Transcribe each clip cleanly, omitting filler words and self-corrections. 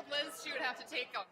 told Liz she would have to take them.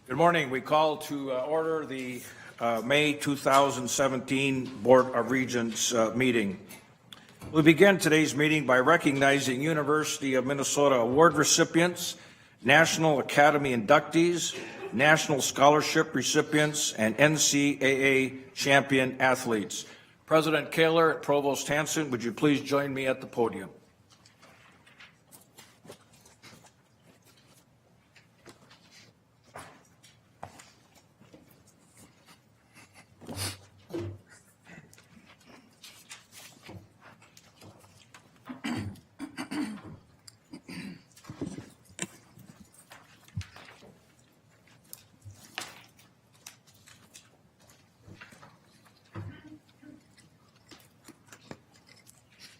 Good morning. We call to order the May 2017 Board of Regents meeting. We begin today's meeting by recognizing University of Minnesota award recipients, National Academy inductees, National Scholarship recipients, and NCAA champion athletes. President Kaler and Provost Hanson, would you please join me at the podium?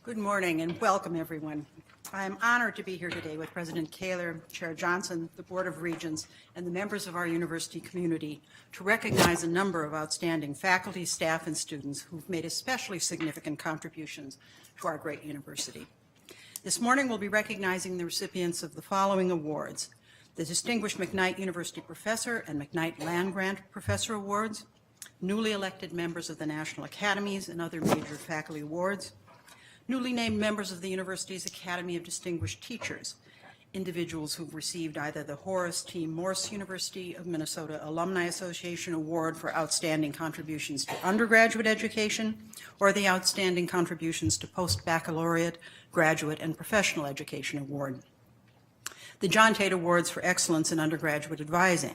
Good morning and welcome, everyone. I am honored to be here today with President Kaler, Chair Johnson, the Board of Regents, and the members of our university community to recognize a number of outstanding faculty, staff, and students who've made especially significant contributions to our great university. This morning, we'll be recognizing the recipients of the following awards: the Distinguished McKnight University Professor and McKnight Land Grant Professor Awards, newly elected members of the National Academies and other major faculty awards, newly named members of the university's Academy of Distinguished Teachers, individuals who've received either the Horace T. Morse University of Minnesota Alumni Association Award for outstanding contributions to undergraduate education, or the Outstanding Contributions to Post-Baccalaureate, Graduate, and Professional Education Award, the John Tate Awards for Excellence in Undergraduate Advising,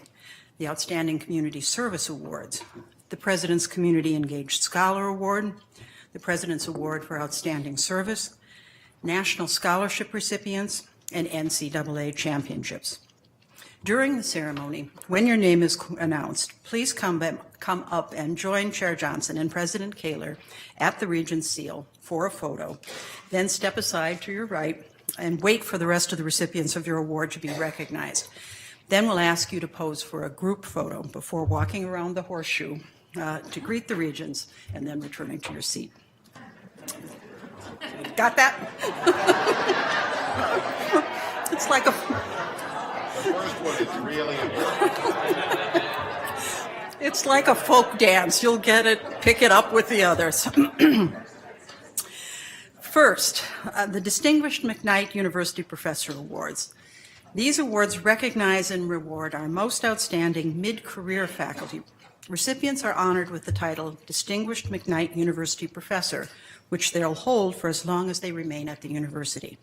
the Outstanding Community Service Awards, the President's Community Engaged Scholar Award, the President's Award for Outstanding Service, National Scholarship recipients, and NCAA championships. During the ceremony, when your name is announced, please come up and join Chair Johnson and President Kaler at the Regents seal for a photo. Then step aside to your right and wait for the rest of the recipients of your award to be recognized. Then we'll ask you to pose for a group photo before walking around the horseshoe to greet the Regents and then returning to your seat. Got that? It's like a... The first one is really important. It's like a folk dance. You'll get it, pick it up with the others. First, the Distinguished McKnight University Professor Awards. These awards recognize and reward our most outstanding mid-career faculty. Recipients are honored with the title Distinguished McKnight University Professor, which they'll hold for as long as they remain at the university.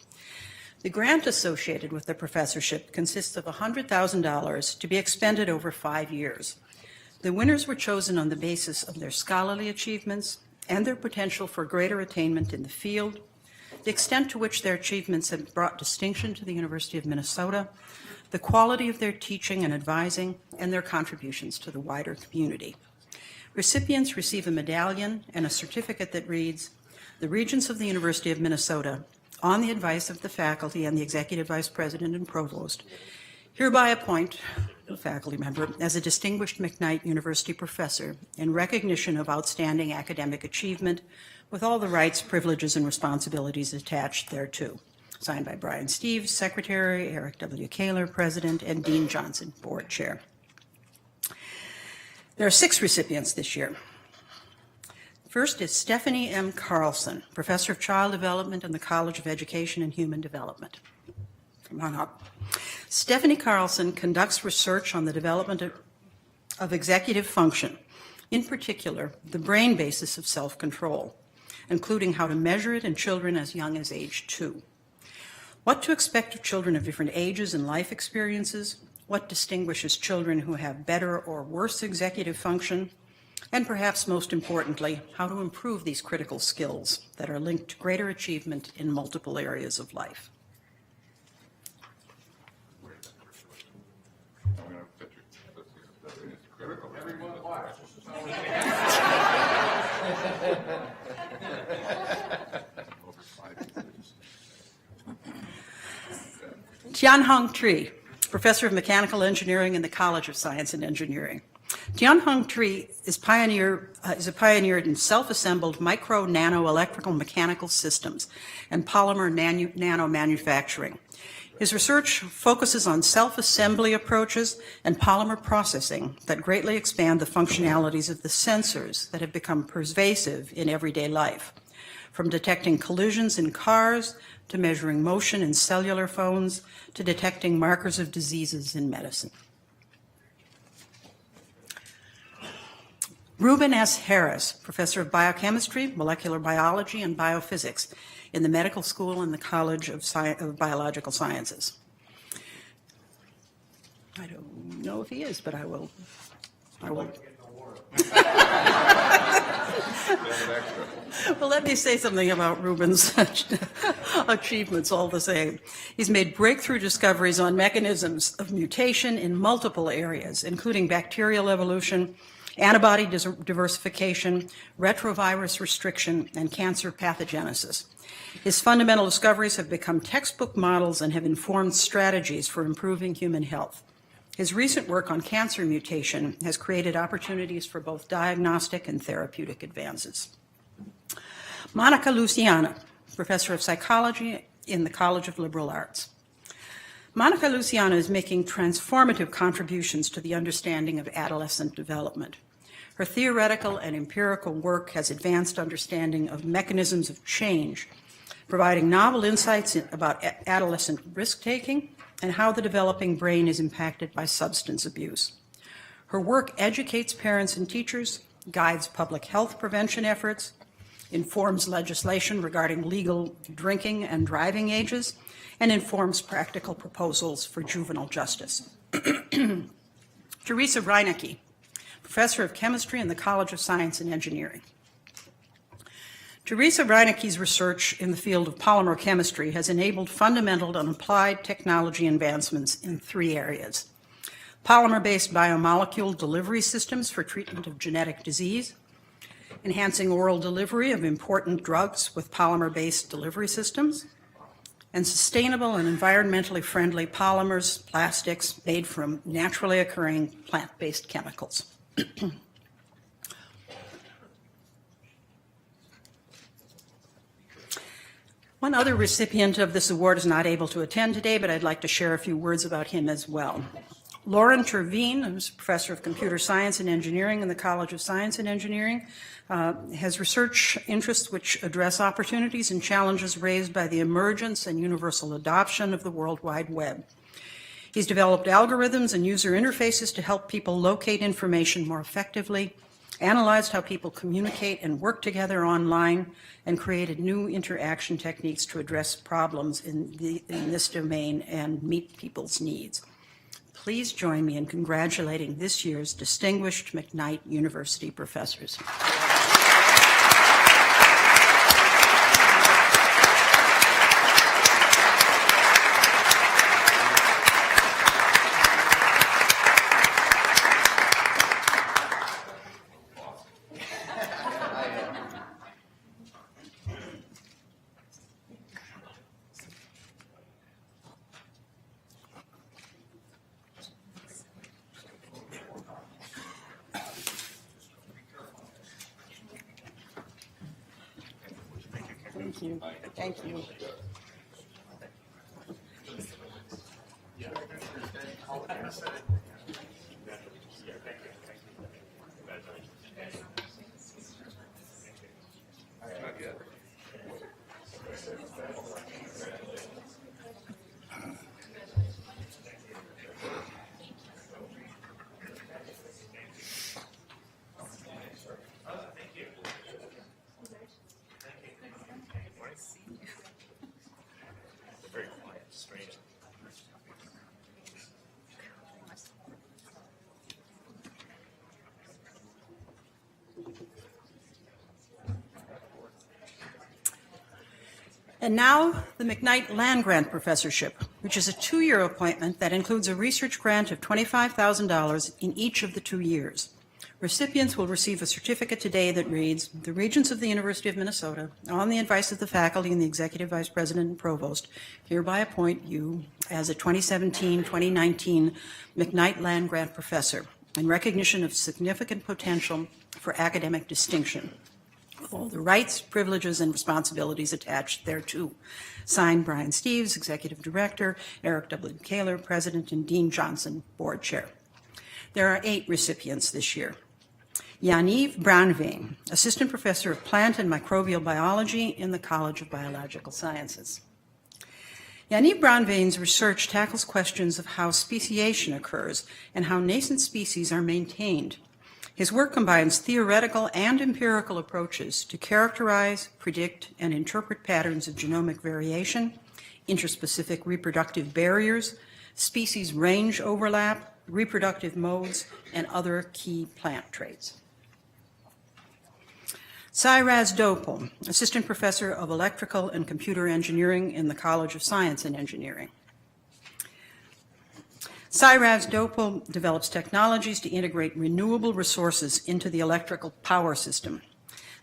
The grant associated with the professorship consists of $100,000 to be expended over 5 years. The winners were chosen on the basis of their scholarly achievements and their potential for greater attainment in the field, the extent to which their achievements have brought distinction to the University of Minnesota, the quality of their teaching and advising, and their contributions to the wider community. Recipients receive a medallion and a certificate that reads, "The Regents of the University of Minnesota, on the advice of the faculty and the Executive Vice President and Provost, hereby appoint a faculty member as a Distinguished McKnight University Professor in recognition of outstanding academic achievement with all the rights, privileges, and responsibilities attached thereto." Signed by Brian Steeves, Secretary, Eric W. Kaler, President, and Dean Johnson, Board Chair. There are 6 recipients this year. First is Stephanie M. Carlson, Professor of Child Development in the College of Education and Human Development. Come on up. Stephanie Carlson conducts research on the development of executive function, in particular, the brain basis of self-control, including how to measure it in children as young as age 2. What to expect of children of different ages and life experiences, what distinguishes children who have better or worse executive function, and perhaps most importantly, how to improve these critical skills that are linked to greater achievement in multiple areas of life. Tianhong Tri, Professor of Mechanical Engineering in the College of Science and Engineering. Tianhong Tri is a pioneer in self-assembled micro-nano electrical mechanical systems and polymer nano manufacturing. His research focuses on self-assembly approaches and polymer processing that greatly expand the functionalities of the sensors that have become pervasive in everyday life, from detecting collisions in cars to measuring motion in cellular phones to detecting markers of diseases in medicine. Reuben S. Harris, Professor of Biochemistry, Molecular Biology, and Biophysics in the Medical School and the College of Biological Sciences. I don't know if he is, but I will. Well, let me say something about Reuben's achievements all the same. He's made breakthrough discoveries on mechanisms of mutation in multiple areas, including bacterial evolution antibody diversification, retrovirus restriction, and cancer pathogenesis. His fundamental discoveries have become textbook models and have informed strategies for improving human health. His recent work on cancer mutation has created opportunities for both diagnostic and therapeutic advances. Monica Luciana, professor of psychology in the College of Liberal Arts. Monica Luciana is making transformative contributions to the understanding of adolescent development. Her theoretical and empirical work has advanced understanding of mechanisms of change, providing novel insights about adolescent risk-taking and how the developing brain is impacted by substance abuse. Her work educates parents and teachers, guides public health prevention efforts, informs legislation regarding legal drinking and driving ages, and informs practical proposals for juvenile justice. Teresa Reinecke, professor of chemistry in the College of Science and Engineering. Teresa Reinecke's research in the field of polymer chemistry has enabled fundamental and applied technology advancements in 3 areas: polymer-based biomolecule delivery systems for treatment of genetic disease, enhancing oral delivery of important drugs with polymer-based delivery systems, and sustainable and environmentally friendly polymers, plastics made from naturally occurring plant-based chemicals. One other recipient of this award is not able to attend today, but I'd like to share a few words about him as well. Lauren Terveen, who's a professor of computer science and engineering in the College of Science and Engineering, has research interests which address opportunities and challenges raised by the emergence and universal adoption of the World Wide Web. He's developed algorithms and user interfaces to help people locate information more effectively, analyzed how people communicate and work together online, and created new interaction techniques to address problems in this domain and meet people's needs. Please join me in congratulating this year's distinguished McKnight University professors. Thank you. Thank you. And now, the McKnight Land Grant Professorship, which is a 2-year appointment that includes a research grant of $25,000 in each of the 2 years. Recipients will receive a certificate today that reads, "The Regents of the University of Minnesota, on the advice of the faculty and the Executive Vice President and Provost, hereby appoint you as a 2017-2019 McKnight Land Grant Professor in recognition of significant potential for academic distinction, with all the rights, privileges, and responsibilities attached thereto." Signed, Brian Steeves, Executive Director, Eric W. Kaler, President, and Dean Johnson, Board Chair. There are 8 recipients this year. Yaniv Branveen, Assistant Professor of Plant and Microbial Biology in the College of Biological Sciences. Yaniv Branveen's research tackles questions of how speciation occurs and how nascent species are maintained. His work combines theoretical and empirical approaches to characterize, predict, and interpret patterns of genomic variation, interspecific reproductive barriers, species range overlap, reproductive modes, and other key plant traits. Cyrus Dopal, Assistant Professor of Electrical and Computer Engineering in the College of Science and Engineering. CIRAV's DOPO develops technologies to integrate renewable resources into the electrical power system.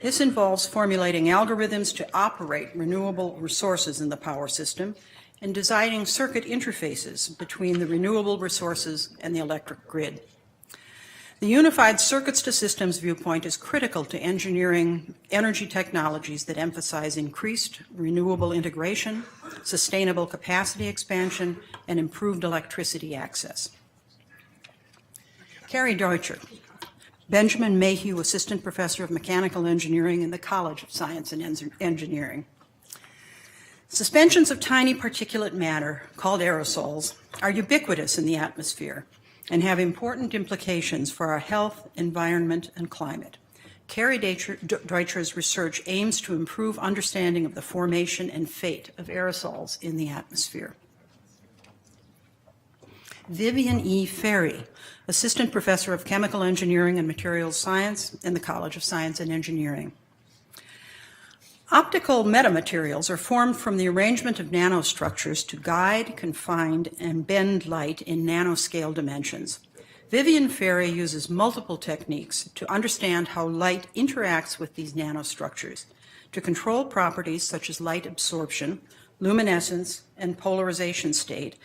This involves formulating algorithms to operate renewable resources in the power system and designing circuit interfaces between the renewable resources and the electric grid. The unified circuits to systems viewpoint is critical to engineering energy technologies that emphasize increased renewable integration, sustainable capacity expansion, and improved electricity access. Carrie Deutscher, Benjamin Mayhew Assistant Professor of Mechanical Engineering in the College of Science and Engineering. Suspensions of tiny particulate matter, called aerosols, are ubiquitous in the atmosphere and have important implications for our health, environment, and climate. Carrie Deutscher's research aims to improve understanding of the formation and fate of aerosols in the atmosphere. Vivian E. Ferry, Assistant Professor of Chemical Engineering and Materials Science in the College of Science and Engineering. Optical metamaterials are formed from the arrangement of nanostructures to guide, confine, and bend light in nanoscale dimensions. Vivian Ferry uses multiple techniques to understand how light interacts with these nanostructures, to control properties such as light absorption, luminescence, and polarization state,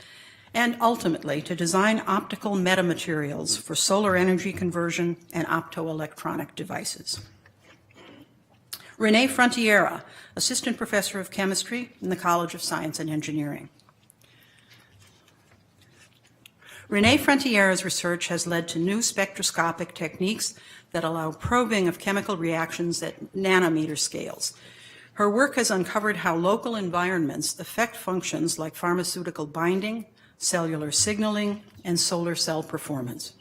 and ultimately to design optical metamaterials for solar energy conversion and optoelectronic devices. Renee Frontiera, Assistant Professor of Chemistry in the College of Science and Engineering. Renee Frontiera's research has led to new spectroscopic techniques that allow probing of chemical reactions at nanometer scales. Her work has uncovered how local environments affect functions like pharmaceutical binding, cellular signaling, and solar cell performance.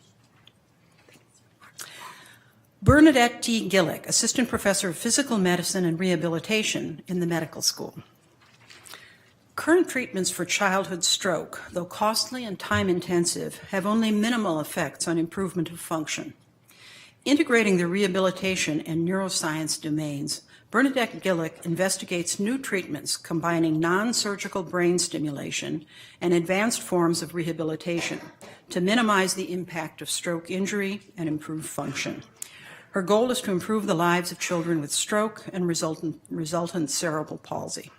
Bernadette T. Gillick, Assistant Professor of Physical Medicine and Rehabilitation in the Medical School. Current treatments for childhood stroke, though costly and time-intensive, have only minimal effects on improvement of function. Integrating the rehabilitation and neuroscience domains, Bernadette Gillick investigates new treatments combining non-surgical brain stimulation and advanced forms of rehabilitation to minimize the impact of stroke injury and improve function. Her goal is to improve the lives of children with stroke and resultant cerebral palsy.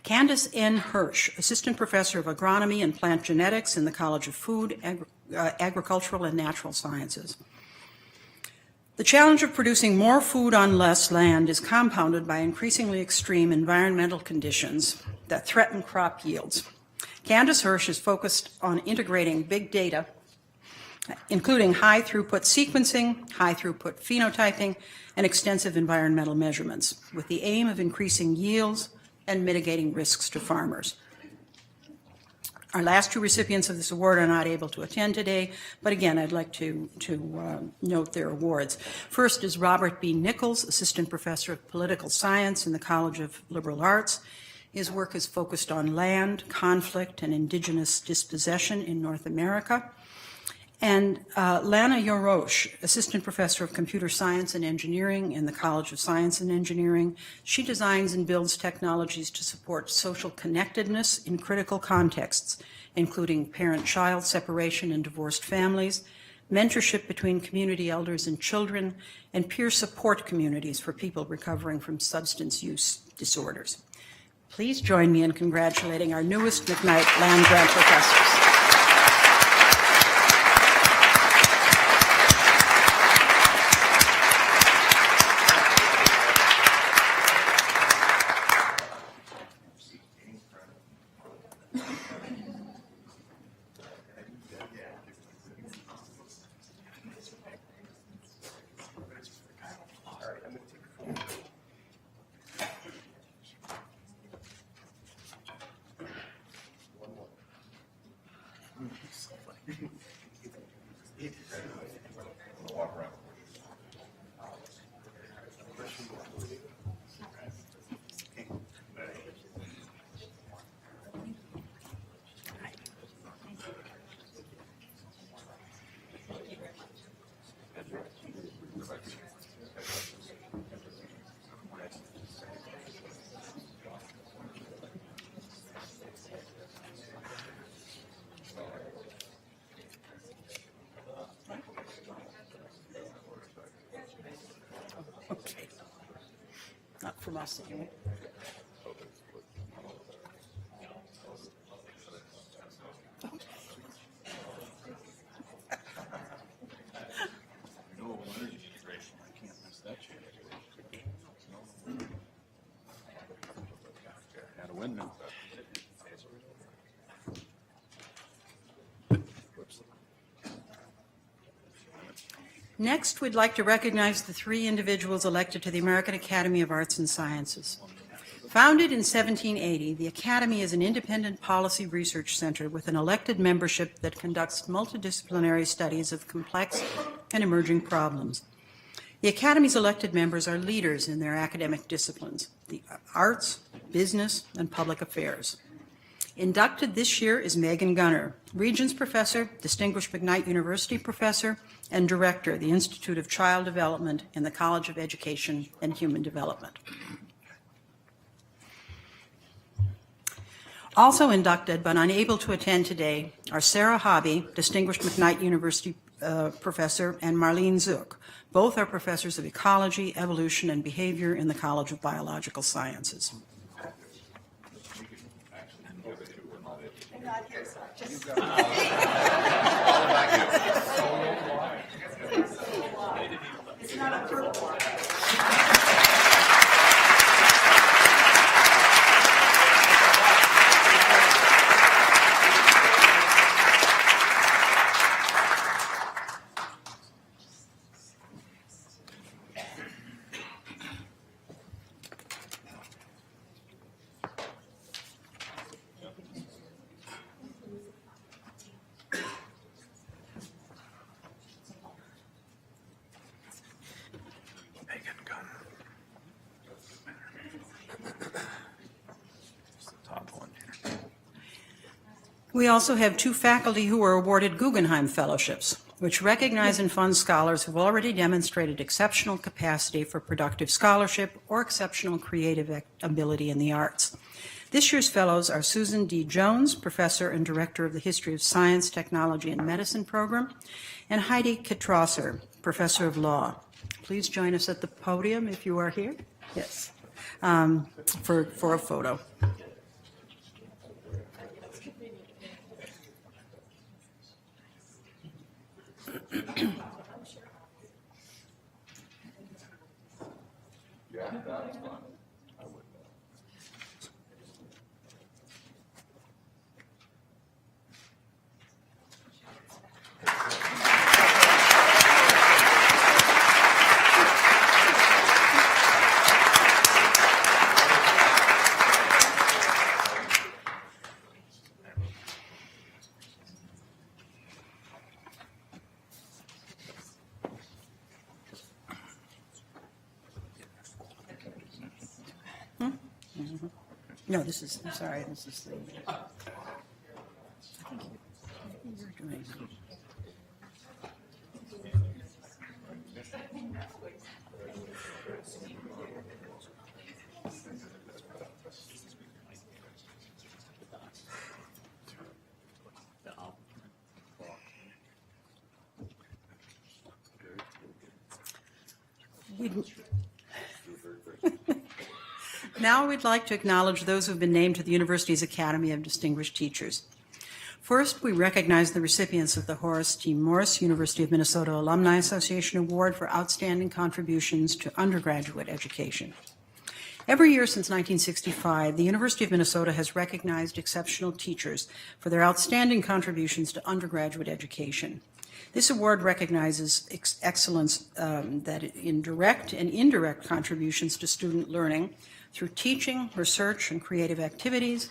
Candace N. Hirsch, Assistant Professor of Agronomy and Plant Genetics in the College of Food, Agricultural, and Natural Sciences. The challenge of producing more food on less land is compounded by increasingly extreme environmental conditions that threaten crop yields. Candace Hirsch is focused on integrating big data, including high-throughput sequencing, high-throughput phenotyping, and extensive environmental measurements, with the aim of increasing yields and mitigating risks to farmers. Our last two recipients of this award are not able to attend today, but again, I'd like to note their awards. First is Robert B. Nichols, Assistant Professor of Political Science in the College of Liberal Arts. His work is focused on land, conflict, and indigenous dispossession in North America. And Lana Yorosh, Assistant Professor of Computer Science and Engineering in the College of Science and Engineering. She designs and builds technologies to support social connectedness in critical contexts, including parent-child separation and divorced families, mentorship between community elders and children, and peer support communities for people recovering from substance use disorders. Please join me in congratulating our newest McKnight Land Grant professors. from us anyway. Had a windmill. Next, we'd like to recognize the 3 individuals elected to the American Academy of Arts and Sciences. Founded in 1780, the Academy is an independent policy research center with an elected membership that conducts multidisciplinary studies of complex and emerging problems. The Academy's elected members are leaders in their academic disciplines, the arts, business, and public affairs. Inducted this year is Megan Gunner, Regents Professor, Distinguished McKnight University Professor, and Director of the Institute of Child Development in the College of Education and Human Development. Also inducted but unable to attend today are Sarah Hobby, Distinguished McKnight University Professor, and Marlene Zook. Both are professors of ecology, evolution, and behavior in the College of Biological Sciences. We also have 2 faculty who were awarded Guggenheim Fellowships, which recognize and fund scholars who have already demonstrated exceptional capacity for productive scholarship or exceptional creative ability in the arts. This year's fellows are Susan D. Jones, Professor and Director of the History of Science, Technology, and Medicine program, and Heidi Kitrosser, Professor of Law. Please join us at the podium if you are here. Yes, for a photo. No, this is, I'm sorry, this is the, I think you're doing. Now we'd like to acknowledge those who have been named to the university's Academy of Distinguished Teachers. First, we recognize the recipients of the Horace T. Morse University of Minnesota Alumni Association Award for outstanding contributions to undergraduate education. Every year since 1965, the University of Minnesota has recognized exceptional teachers for their outstanding contributions to undergraduate education. This award recognizes excellence that in direct and indirect contributions to student learning through teaching, research, and creative activities,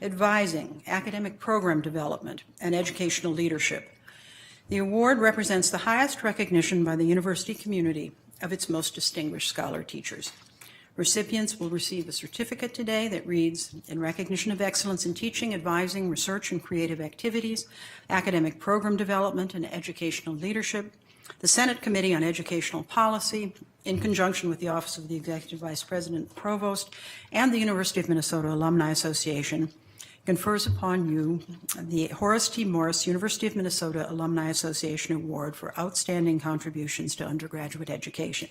advising, academic program development, and educational leadership. The award represents the highest recognition by the university community of its most distinguished scholar teachers. Recipients will receive a certificate today that reads, in recognition of excellence in teaching, advising, research, and creative activities, academic program development, and educational leadership, the Senate Committee on Educational Policy, in conjunction with the Office of the Executive Vice President and Provost, and the University of Minnesota Alumni Association, confers upon you the Horace T. Morse University of Minnesota Alumni Association Award for outstanding contributions to undergraduate education,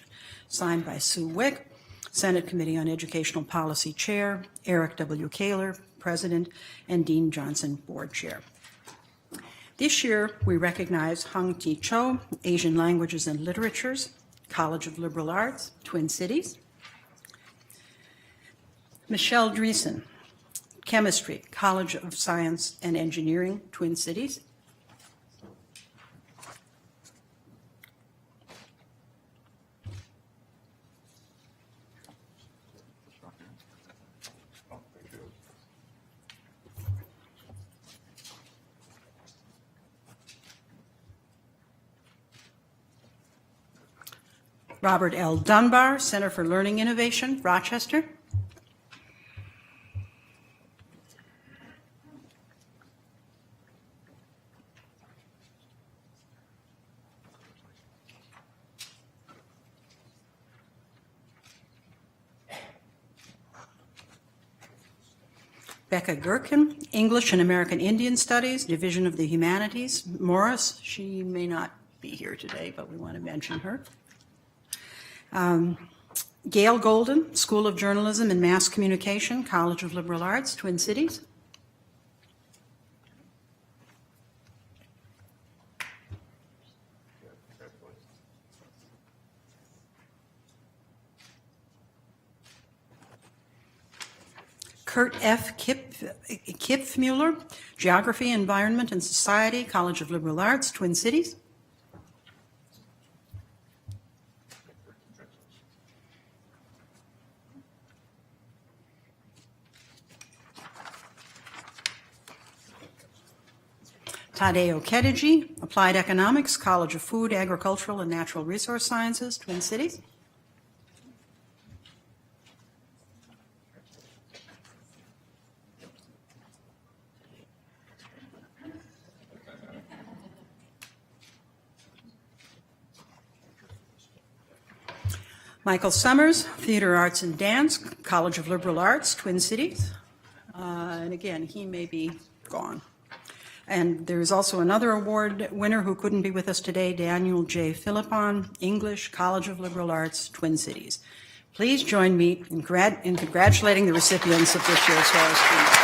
signed by Sue Wick, Senate Committee on Educational Policy Chair, Eric W. Kaler, President, and Dean Johnson, Board Chair. This year, we recognize Hung T. Cho, Asian Languages and Literatures, College of Liberal Arts, Twin Cities. Michelle Dreesen, Chemistry, College of Science and Engineering, Twin Cities. Robert L. Dunbar, Center for Learning Innovation, Rochester. Becca Gherkin, English and American Indian Studies, Division of the Humanities, Morris. She may not be here today, but we want to mention her. Gail Golden, School of Journalism and Mass Communication, College of Liberal Arts, Twin Cities. Kurt F. Kipfmuller, Geography, Environment, and Society, College of Liberal Arts, Twin Cities. Tadeo Kediji, Applied Economics, College of Food, Agricultural, and Natural Resource Sciences, Twin Cities. Michael Summers, Theater Arts and Dance, College of Liberal Arts, Twin Cities. And again, he may be gone. And there is also another award winner who couldn't be with us today, Daniel J. Philippon, English, College of Liberal Arts, Twin Cities. Please join me in congratulating the recipients of this year's Horace Greeley.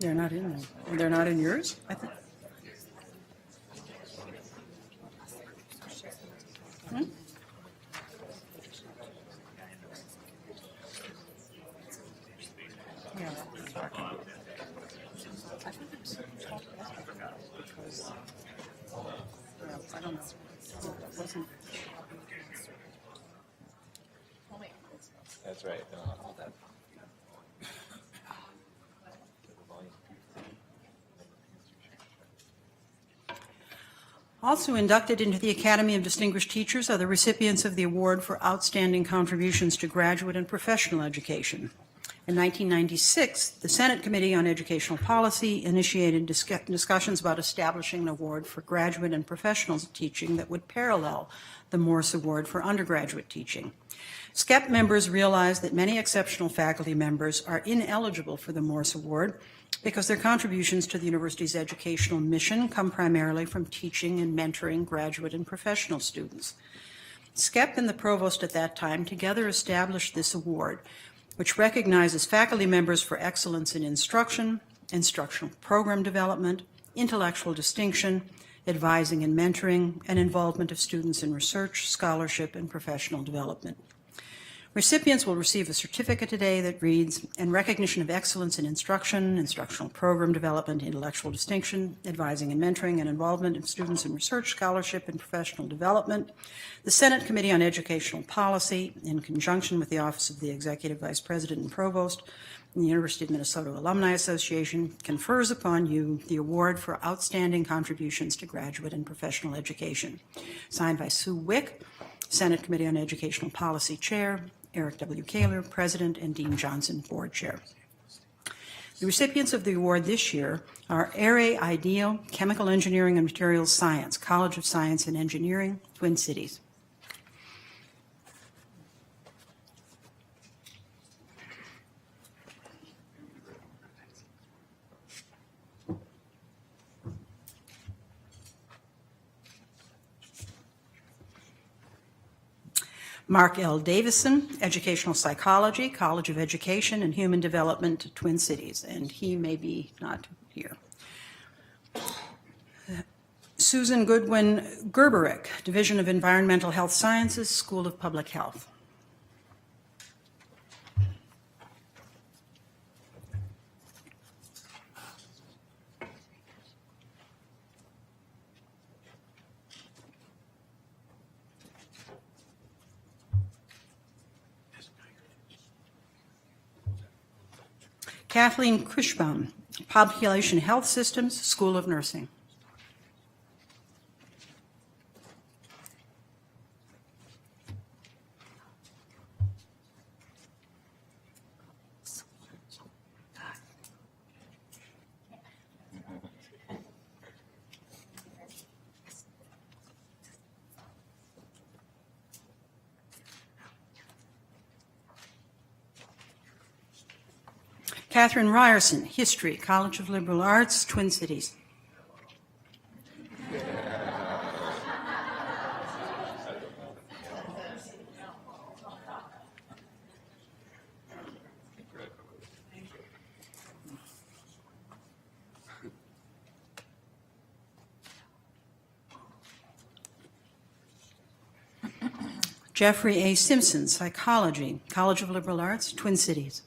They're not in them. They're not in yours? I think. Hmm? Yeah. I think it was talked about because, I don't know. It wasn't. That's right. All that. Also inducted into the Academy of Distinguished Teachers are the recipients of the Award for Outstanding Contributions to Graduate and Professional Education. In 1996, the Senate Committee on Educational Policy initiated discussions about establishing an award for graduate and professional teaching that would parallel the Morse Award for undergraduate teaching. SCEP members realized that many exceptional faculty members are ineligible for the Morse Award because their contributions to the university's educational mission come primarily from teaching and mentoring graduate and professional students. SCEP and the provost at that time together established this award, which recognizes faculty members for excellence in instruction, instructional program development, intellectual distinction, advising and mentoring, and involvement of students in research, scholarship, and professional development. Recipients will receive a certificate today that reads, "In recognition of excellence in instruction, instructional program development, intellectual distinction, advising and mentoring, and involvement of students in research, scholarship, and professional development, the Senate Committee on Educational Policy, in conjunction with the Office of the Executive Vice President and Provost, and the University of Minnesota Alumni Association, confers upon you the award for outstanding contributions to graduate and professional education." Signed by Sue Wick, Senate Committee on Educational Policy Chair, Eric W. Kaler, President, and Dean Johnson, Board Chair. The recipients of the award this year are Aire Ideal, Chemical Engineering and Materials Science, College of Science and Engineering, Twin Cities. Mark L. Davison, Educational Psychology, College of Education and Human Development, Twin Cities, and he may be not here. Susan Goodwin Gerberick, Division of Environmental Health Sciences, School of Public Health. Kathleen Krischbaum, Population Health Systems, School of Nursing. Catherine Ryerson, History, College of Liberal Arts, Twin Cities. Jeffrey A. Simpson, Psychology, College of Liberal Arts, Twin Cities.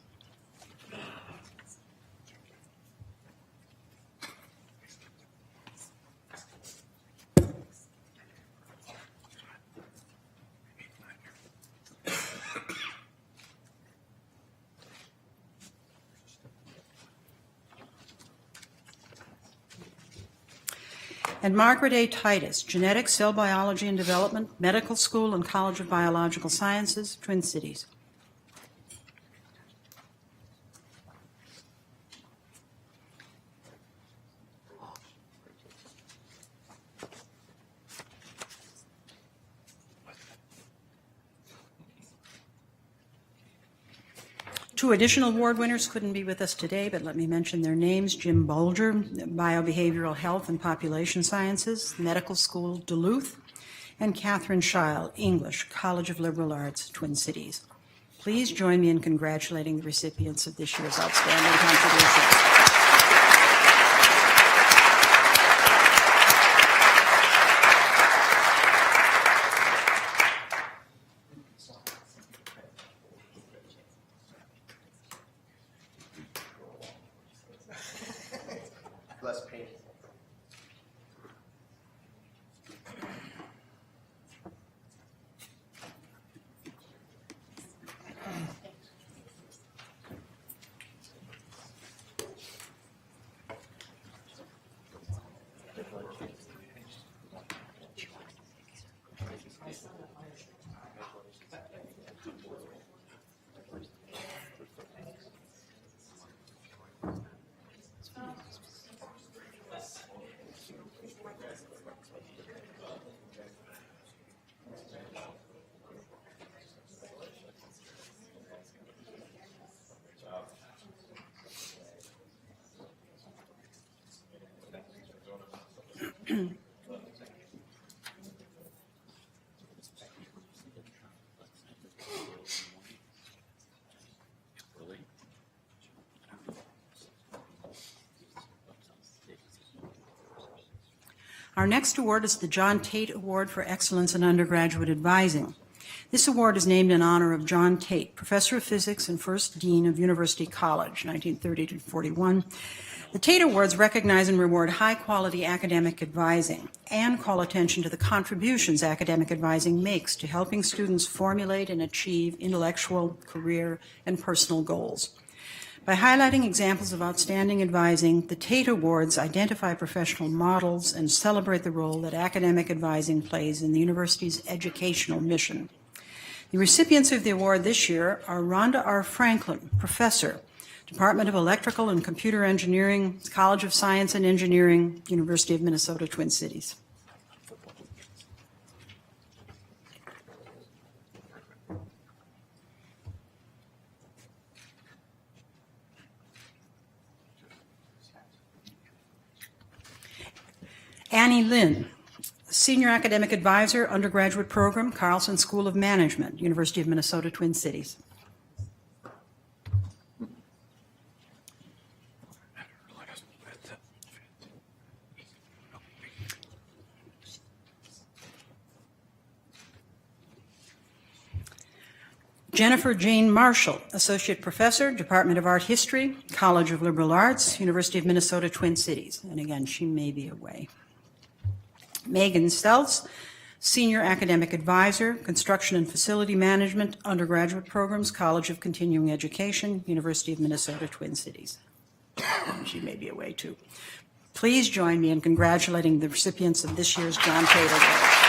And Margaret A. Titus, Genetics, Cell Biology and Development, Medical School and College of Biological Sciences, Twin Cities. Two additional award winners couldn't be with us today, but let me mention their names. Jim Bulger, Biobehavioral Health and Population Sciences, Medical School, Duluth, and Catherine Scheil, English, College of Liberal Arts, Twin Cities. Please join me in congratulating the recipients of this year's outstanding contributions. Less pain. Our next award is the John Tate Award for Excellence in Undergraduate Advising. This award is named in honor of John Tate, professor of physics and first dean of University College, 1930 to 41. The Tate Awards recognize and reward high-quality academic advising and call attention to the contributions academic advising makes to helping students formulate and achieve intellectual, career, and personal goals. By highlighting examples of outstanding advising, the Tate Awards identify professional models and celebrate the role that academic advising plays in the university's educational mission. The recipients of the award this year are Rhonda R. Franklin, professor, Department of Electrical and Computer Engineering, College of Science and Engineering, University of Minnesota, Twin Cities. Annie Lynn, Senior Academic Advisor, Undergraduate Program, Carlson School of Management, University of Minnesota, Twin Cities. Jennifer Jane Marshall, Associate Professor, Department of Art History, College of Liberal Arts, University of Minnesota, Twin Cities. And again, she may be away. Megan Stelz, Senior Academic Advisor, Construction and Facility Management, Undergraduate Programs, College of Continuing Education, University of Minnesota, Twin Cities. And she may be away too. Please join me in congratulating the recipients of this year's John Tate Award.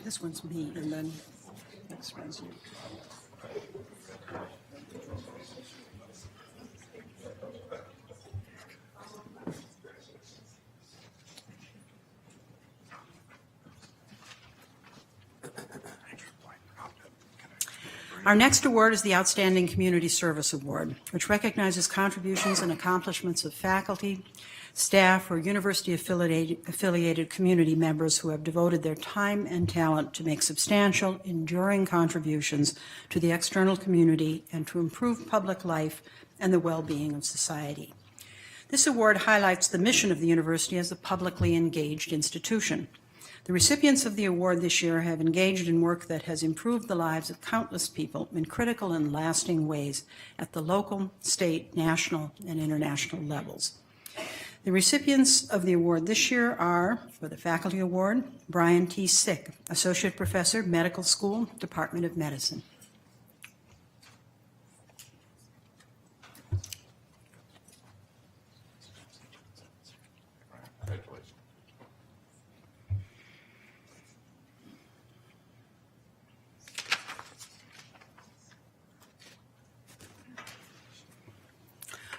This one's me, and then this one's you. Our next award is the Outstanding Community Service Award, which recognizes contributions and accomplishments of faculty, staff, or university-affiliated community members who have devoted their time and talent to make substantial, enduring contributions to the external community and to improve public life and the well-being of society. This award highlights the mission of the university as a publicly engaged institution. The recipients of the award this year have engaged in work that has improved the lives of countless people in critical and lasting ways at the local, state, national, and international levels. The recipients of the award this year are, for the Faculty Award, Brian T. Sick, Associate Professor, Medical School, Department of Medicine.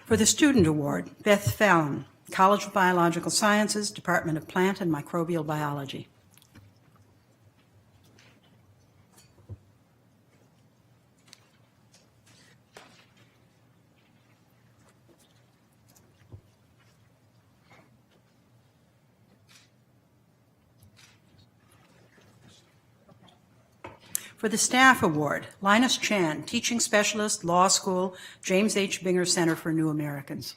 For the Student Award, Beth Fallon, College of Biological Sciences, Department of Plant and Microbial Biology. For the Staff Award, Linus Chan, Teaching Specialist, Law School, James H. Binger Center for New Americans.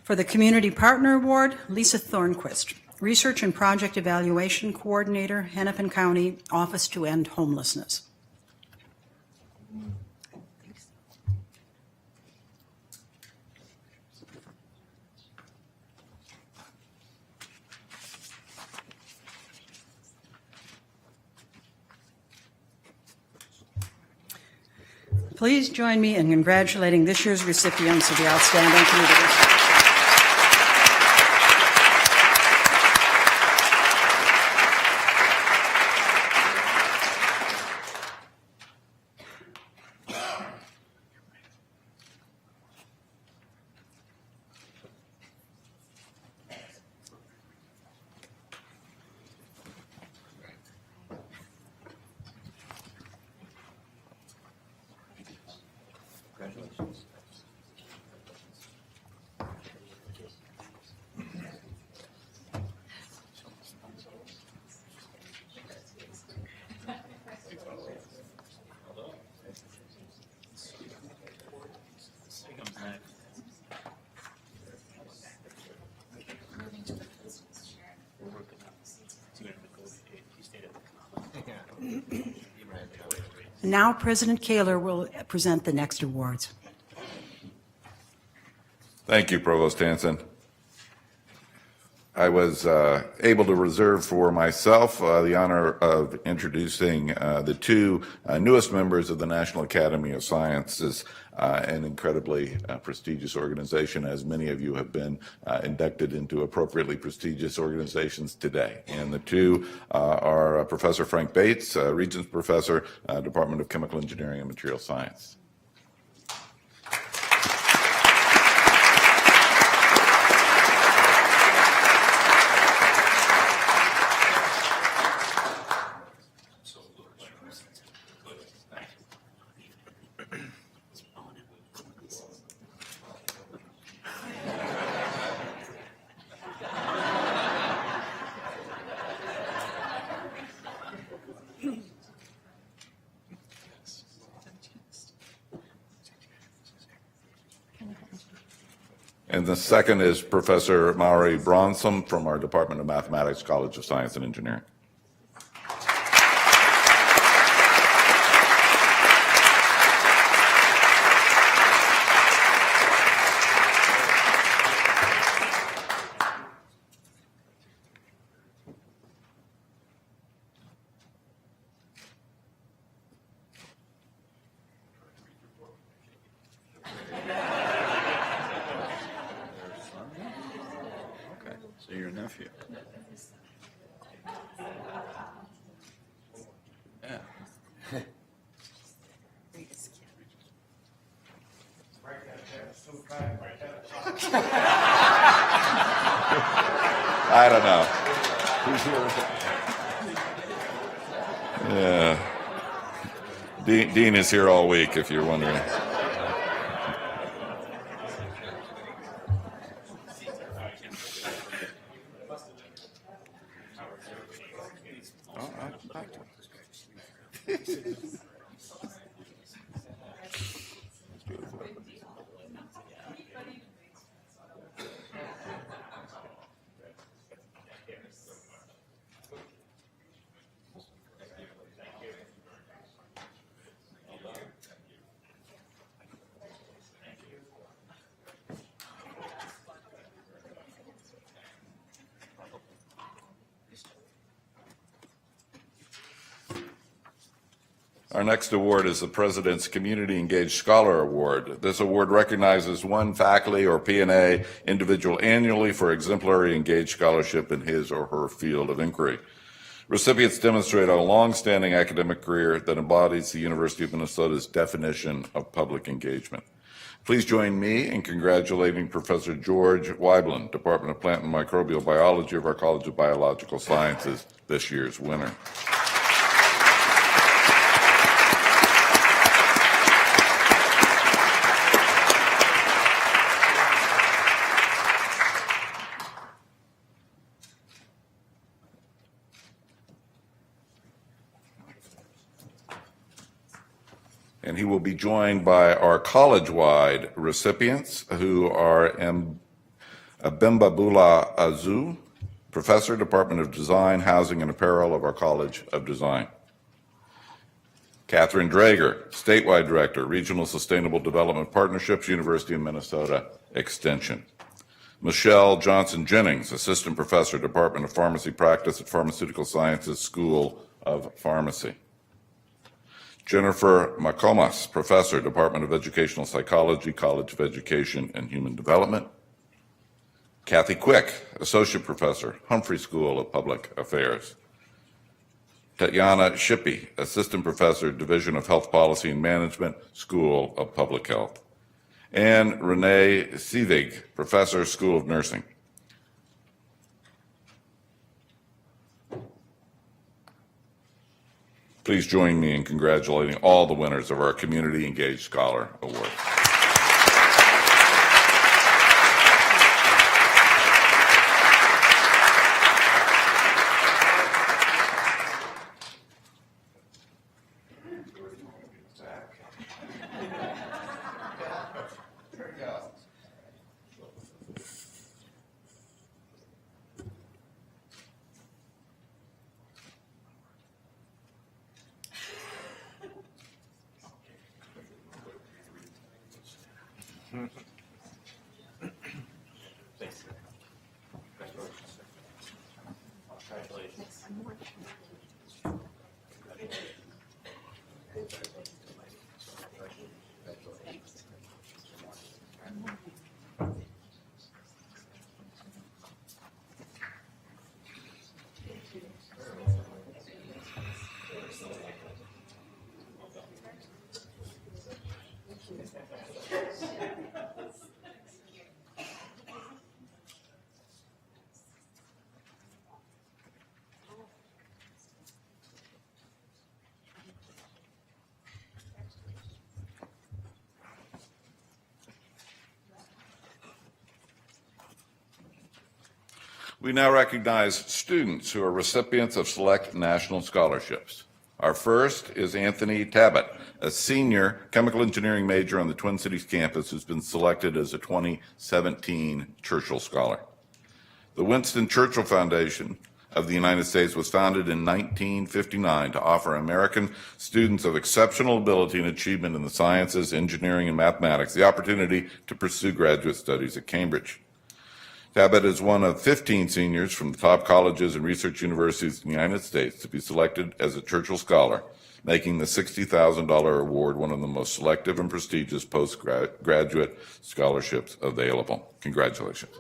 For the Community Partner Award, Lisa Thornquist, Research and Project Evaluation Coordinator, Hennepin County Office to End Homelessness. Please join me in congratulating this year's recipients of the Outstanding Community. Now President Kaler will present the next awards. Thank you, Provost Hanson. I was able to reserve for myself the honor of introducing the two newest members of the National Academy of Sciences, an incredibly prestigious organization, as many of you have been inducted into appropriately prestigious organizations today. And the two are Professor Frank Bates, Regents Professor, Department of Chemical Engineering and Material Science. And the second is Professor Maury Bronson from our Department of Mathematics, College of Science and Engineering. So your nephew. Yeah. I don't know. Yeah. Dean is here all week, if you're wondering. Our next award is the President's Community Engaged Scholar Award. This award recognizes one faculty or P&A individual annually for exemplary engaged scholarship in his or her field of inquiry. Recipients demonstrate a long-standing academic career that embodies the University of Minnesota's definition of public engagement. Please join me in congratulating Professor George Weibland, Department of Plant and Microbial Biology of our College of Biological Sciences, this year's winner. And he will be joined by our college-wide recipients, who are Abembabula Azu, Professor, Department of Design, Housing and Apparel of our College of Design. Catherine Drager, Statewide Director, Regional Sustainable Development Partnerships, University of Minnesota Extension. Michelle Johnson Jennings, Assistant Professor, Department of Pharmacy Practice at Pharmaceutical Sciences School of Pharmacy. Jennifer McComas, Professor, Department of Educational Psychology, College of Education and Human Development. Kathy Quick, Associate Professor, Humphrey School of Public Affairs. Tatiana Shippey, Assistant Professor, Division of Health Policy and Management, School of Public Health. And Renee Sievig, Professor, School of Nursing. Please join me in congratulating all the winners of our Community Engaged Scholar Award. We now recognize students who are recipients of select national scholarships. Our first is Anthony Tabbitt, a senior chemical engineering major on the Twin Cities campus who's been selected as a 2017 Churchill Scholar. The Winston Churchill Foundation of the United States was founded in 1959 to offer American students of exceptional ability and achievement in the sciences, engineering, and mathematics the opportunity to pursue graduate studies at Cambridge. Tabbitt is one of 15 seniors from the top colleges and research universities in the United States to be selected as a Churchill Scholar, making the $60,000 award one of the most selective and prestigious postgraduate scholarships available. Congratulations.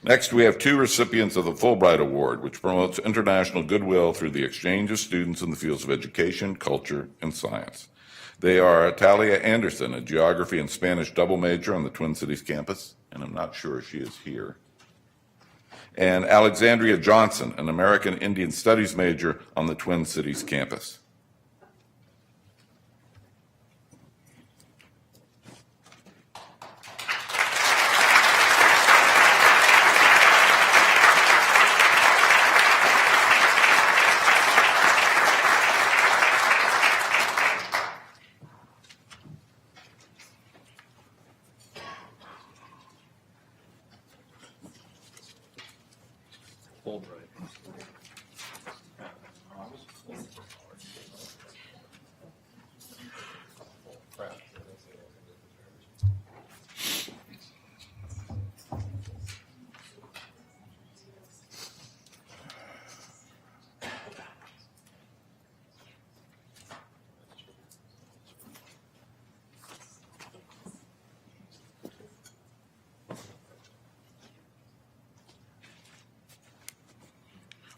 Next, we have two recipients of the Fulbright Award, which promotes international goodwill through the exchange of students in the fields of education, culture, and science. They are Talia Anderson, a geography and Spanish double major on the Twin Cities campus, and I'm not sure she is here, and Alexandria Johnson, an American Indian Studies major on the Twin Cities campus.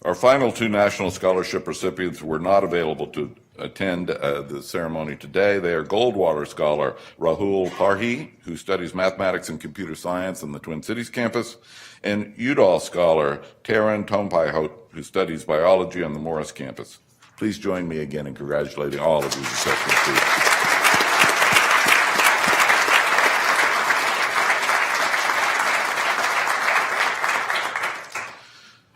Our final two national scholarship recipients were not available to attend the ceremony today. They are Goldwater Scholar Rahul Parhi, who studies mathematics and computer science on the Twin Cities campus, and Udall Scholar Taran Tompaihot, who studies biology on the Morris campus. Please join me again in congratulating all of these exceptional students.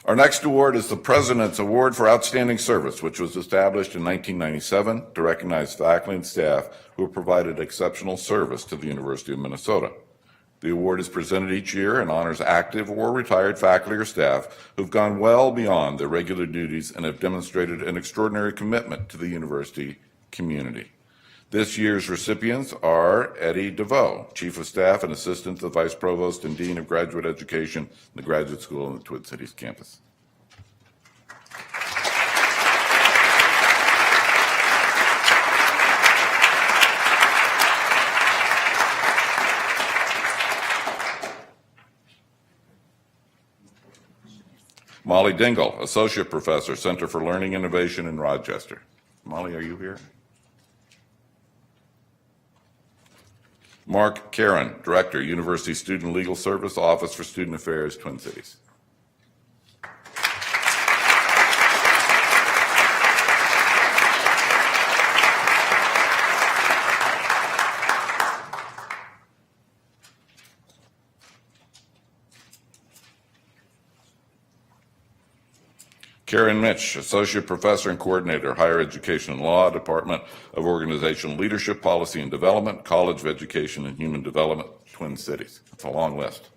Our next award is the President's Award for Outstanding Service, which was established in 1997 to recognize faculty and staff who have provided exceptional service to the University of Minnesota. The award is presented each year and honors active or retired faculty or staff who've gone well beyond their regular duties and have demonstrated an extraordinary commitment to the university community. This year's recipients are Eddie DeVoe, Chief of Staff and Assistant to the Vice Provost and Dean of Graduate Education in the Graduate School on the Twin Cities campus. Molly Dingle, Associate Professor, Center for Learning Innovation in Rochester. Molly, are you here? Mark Karen, Director, University Student Legal Service, Office for Student Affairs, Twin Cities. Karen Mitch, Associate Professor and Coordinator, Higher Education and Law, Department of Organizational Leadership, Policy and Development, College of Education and Human Development, Twin Cities. It's a long list.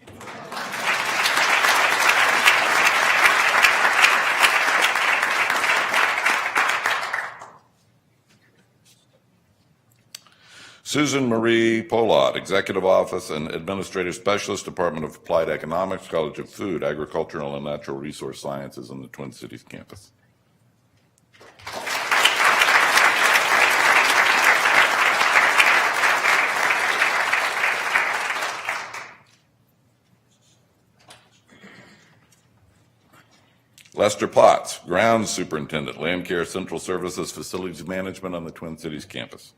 Susan Marie Polad, Executive Office and Administrative Specialist, Department of Applied Economics, College of Food, Agricultural and Natural Resource Sciences on the Twin Cities campus. Lester Potts, Grounds Superintendent, Land Care Central Services Facilities Management on the Twin Cities campus.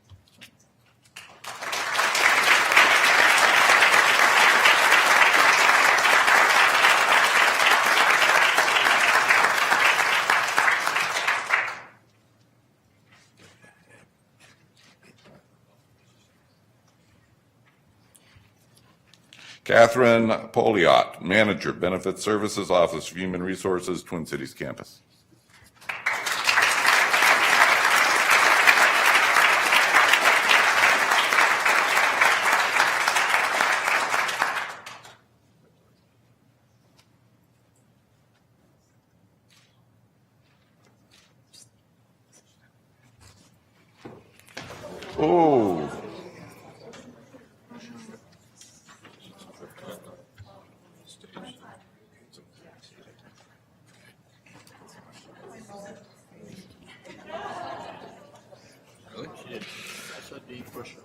Catherine Poliot, Manager, Benefit Services, Office of Human Resources, Twin Cities campus. Oh.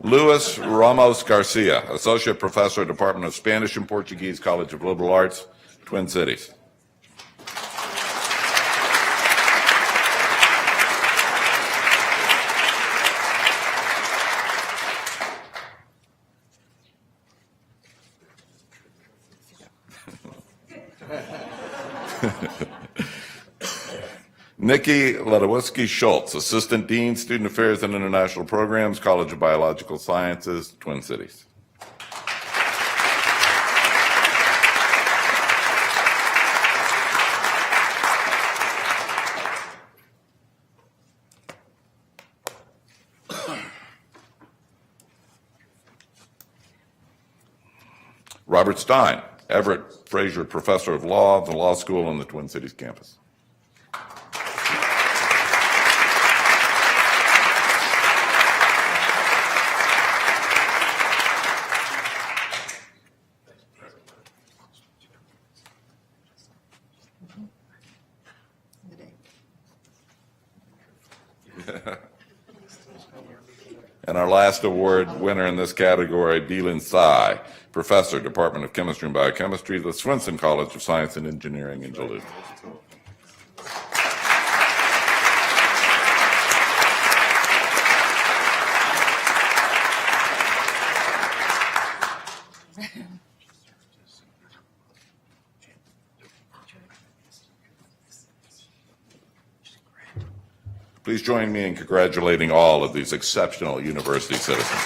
Luis Ramos Garcia, Associate Professor, Department of Spanish and Portuguese, College of Liberal Arts, Twin Cities. Nikki Ledowiski Schultz, Assistant Dean, Student Affairs and International Programs, College of Biological Sciences, Twin Cities. Robert Stein, Everett Fraser Professor of Law at the Law School on the Twin Cities campus. And our last award winner in this category, Dealin Tsai, Professor, Department of Chemistry and Biochemistry, the Swenson College of Science and Engineering in Duluth. Please join me in congratulating all of these exceptional university citizens.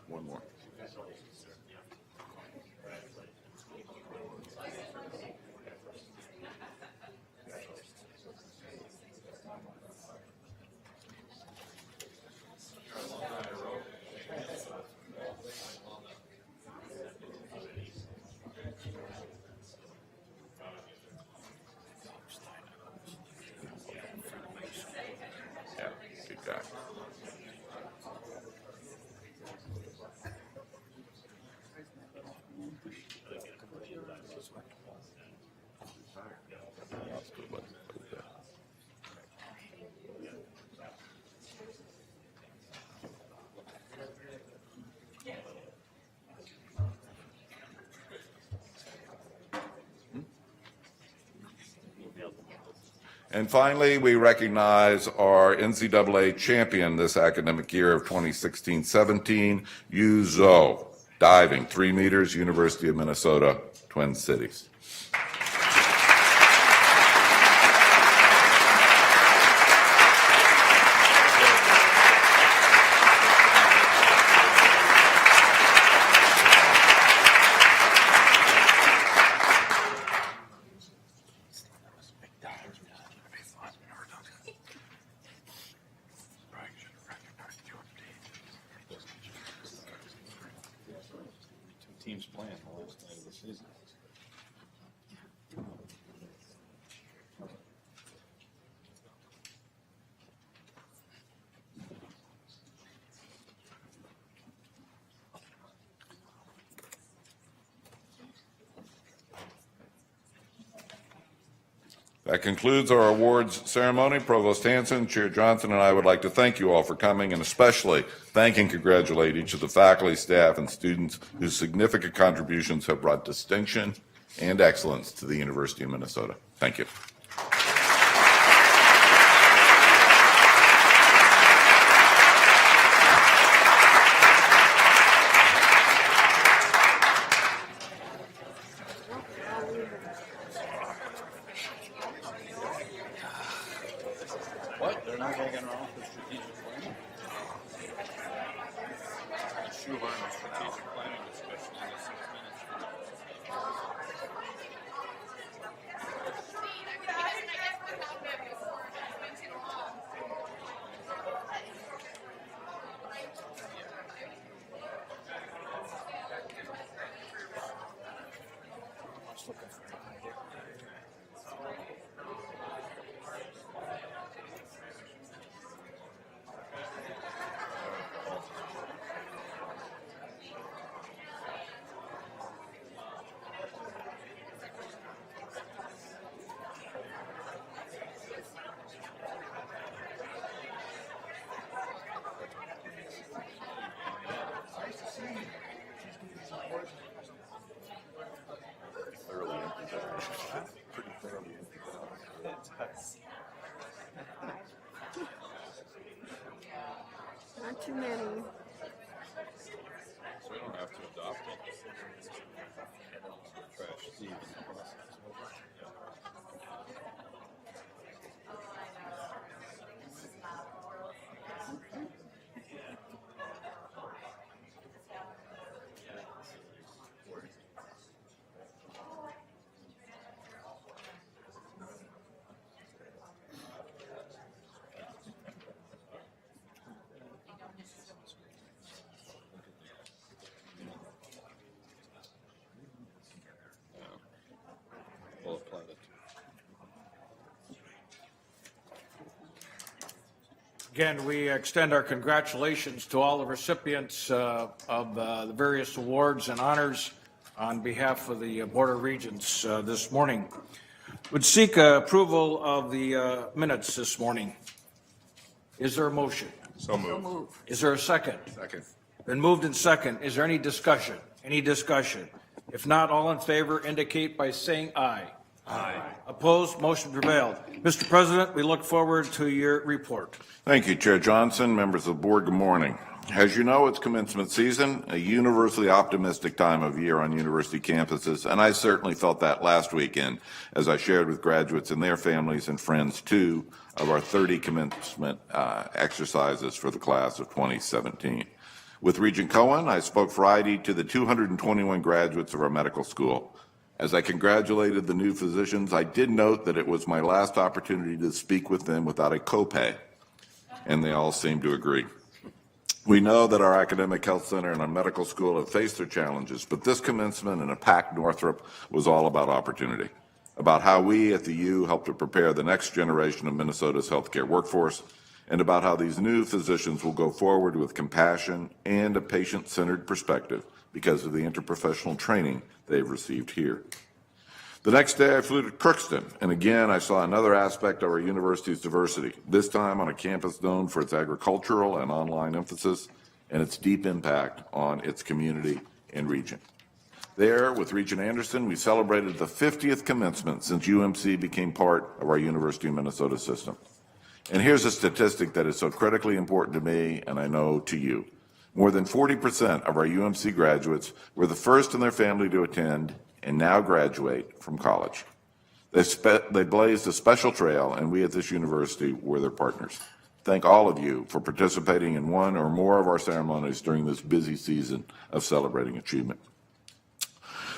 One more. Yeah, good guy. And finally, we recognize our NCAA champion this academic year of 2016-17, Yu Zhou, diving 3 meters, University of Minnesota, Twin Cities. Teams playing the last night of the season. That concludes our awards ceremony. Provost Hanson, Chair Johnson, and I would like to thank you all for coming, and especially thank and congratulate each of the faculty, staff, and students whose significant contributions have brought distinction and excellence to the University of Minnesota. Thank you. What? They're not taking her off the strategic planning? Shoehorn the strategic planning discussion into 6 minutes. Not too many. So we don't have to adopt it. Trash Steve in the process. We'll apply that. Again, we extend our congratulations to all the recipients of the various awards and honors on behalf of the Board of Regents this morning. Would seek approval of the minutes this morning. Is there a motion? So moved. Is there a second? Second. Been moved and second. Is there any discussion? Any discussion? If not, all in favor indicate by saying aye. Aye. Opposed? Motion prevailed. Mr. President, we look forward to your report. Thank you, Chair Johnson, members of the board, good morning. As you know, it's commencement season, a universally optimistic time of year on university campuses, and I certainly felt that last weekend as I shared with graduates and their families and friends 2 of our 30 commencement exercises for the class of 2017. With Regent Cohen, I spoke Friday to the 221 graduates of our medical school. As I congratulated the new physicians, I did note that it was my last opportunity to speak with them without a copay, and they all seemed to agree. We know that our academic health center and our medical school have faced their challenges, but this commencement in a packed Northrop was all about opportunity, about how we at the U help to prepare the next generation of Minnesota's healthcare workforce, and about how these new physicians will go forward with compassion and a patient-centered perspective because of the interprofessional training they've received here. The next day I flew to Crookston, and again I saw another aspect of our university's diversity, this time on a campus known for its agricultural and online emphasis and its deep impact on its community and region. There, with Regent Anderson, we celebrated the 50th commencement since UMC became part of our University of Minnesota system. And here's a statistic that is so critically important to me, and I know to you. More than 40% of our UMC graduates were the first in their family to attend and now graduate from college. They blazed a special trail, and we at this university were their partners. Thank all of you for participating in one or more of our ceremonies during this busy season of celebrating achievement.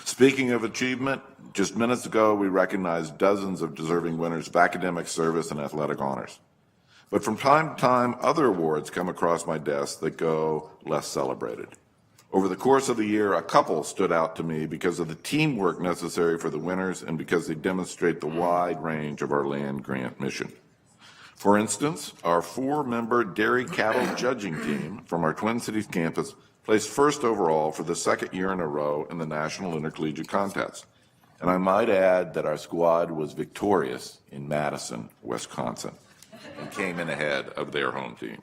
Speaking of achievement, just minutes ago we recognized dozens of deserving winners of academic service and athletic honors. But from time to time, other awards come across my desk that go less celebrated. Over the course of the year, a couple stood out to me because of the teamwork necessary for the winners and because they demonstrate the wide range of our land grant mission. For instance, our 4-member dairy cattle judging team from our Twin Cities campus placed first overall for the 2nd year in a row in the National Intercollegiate Contest. And I might add that our squad was victorious in Madison, Wisconsin, and came in ahead of their home team.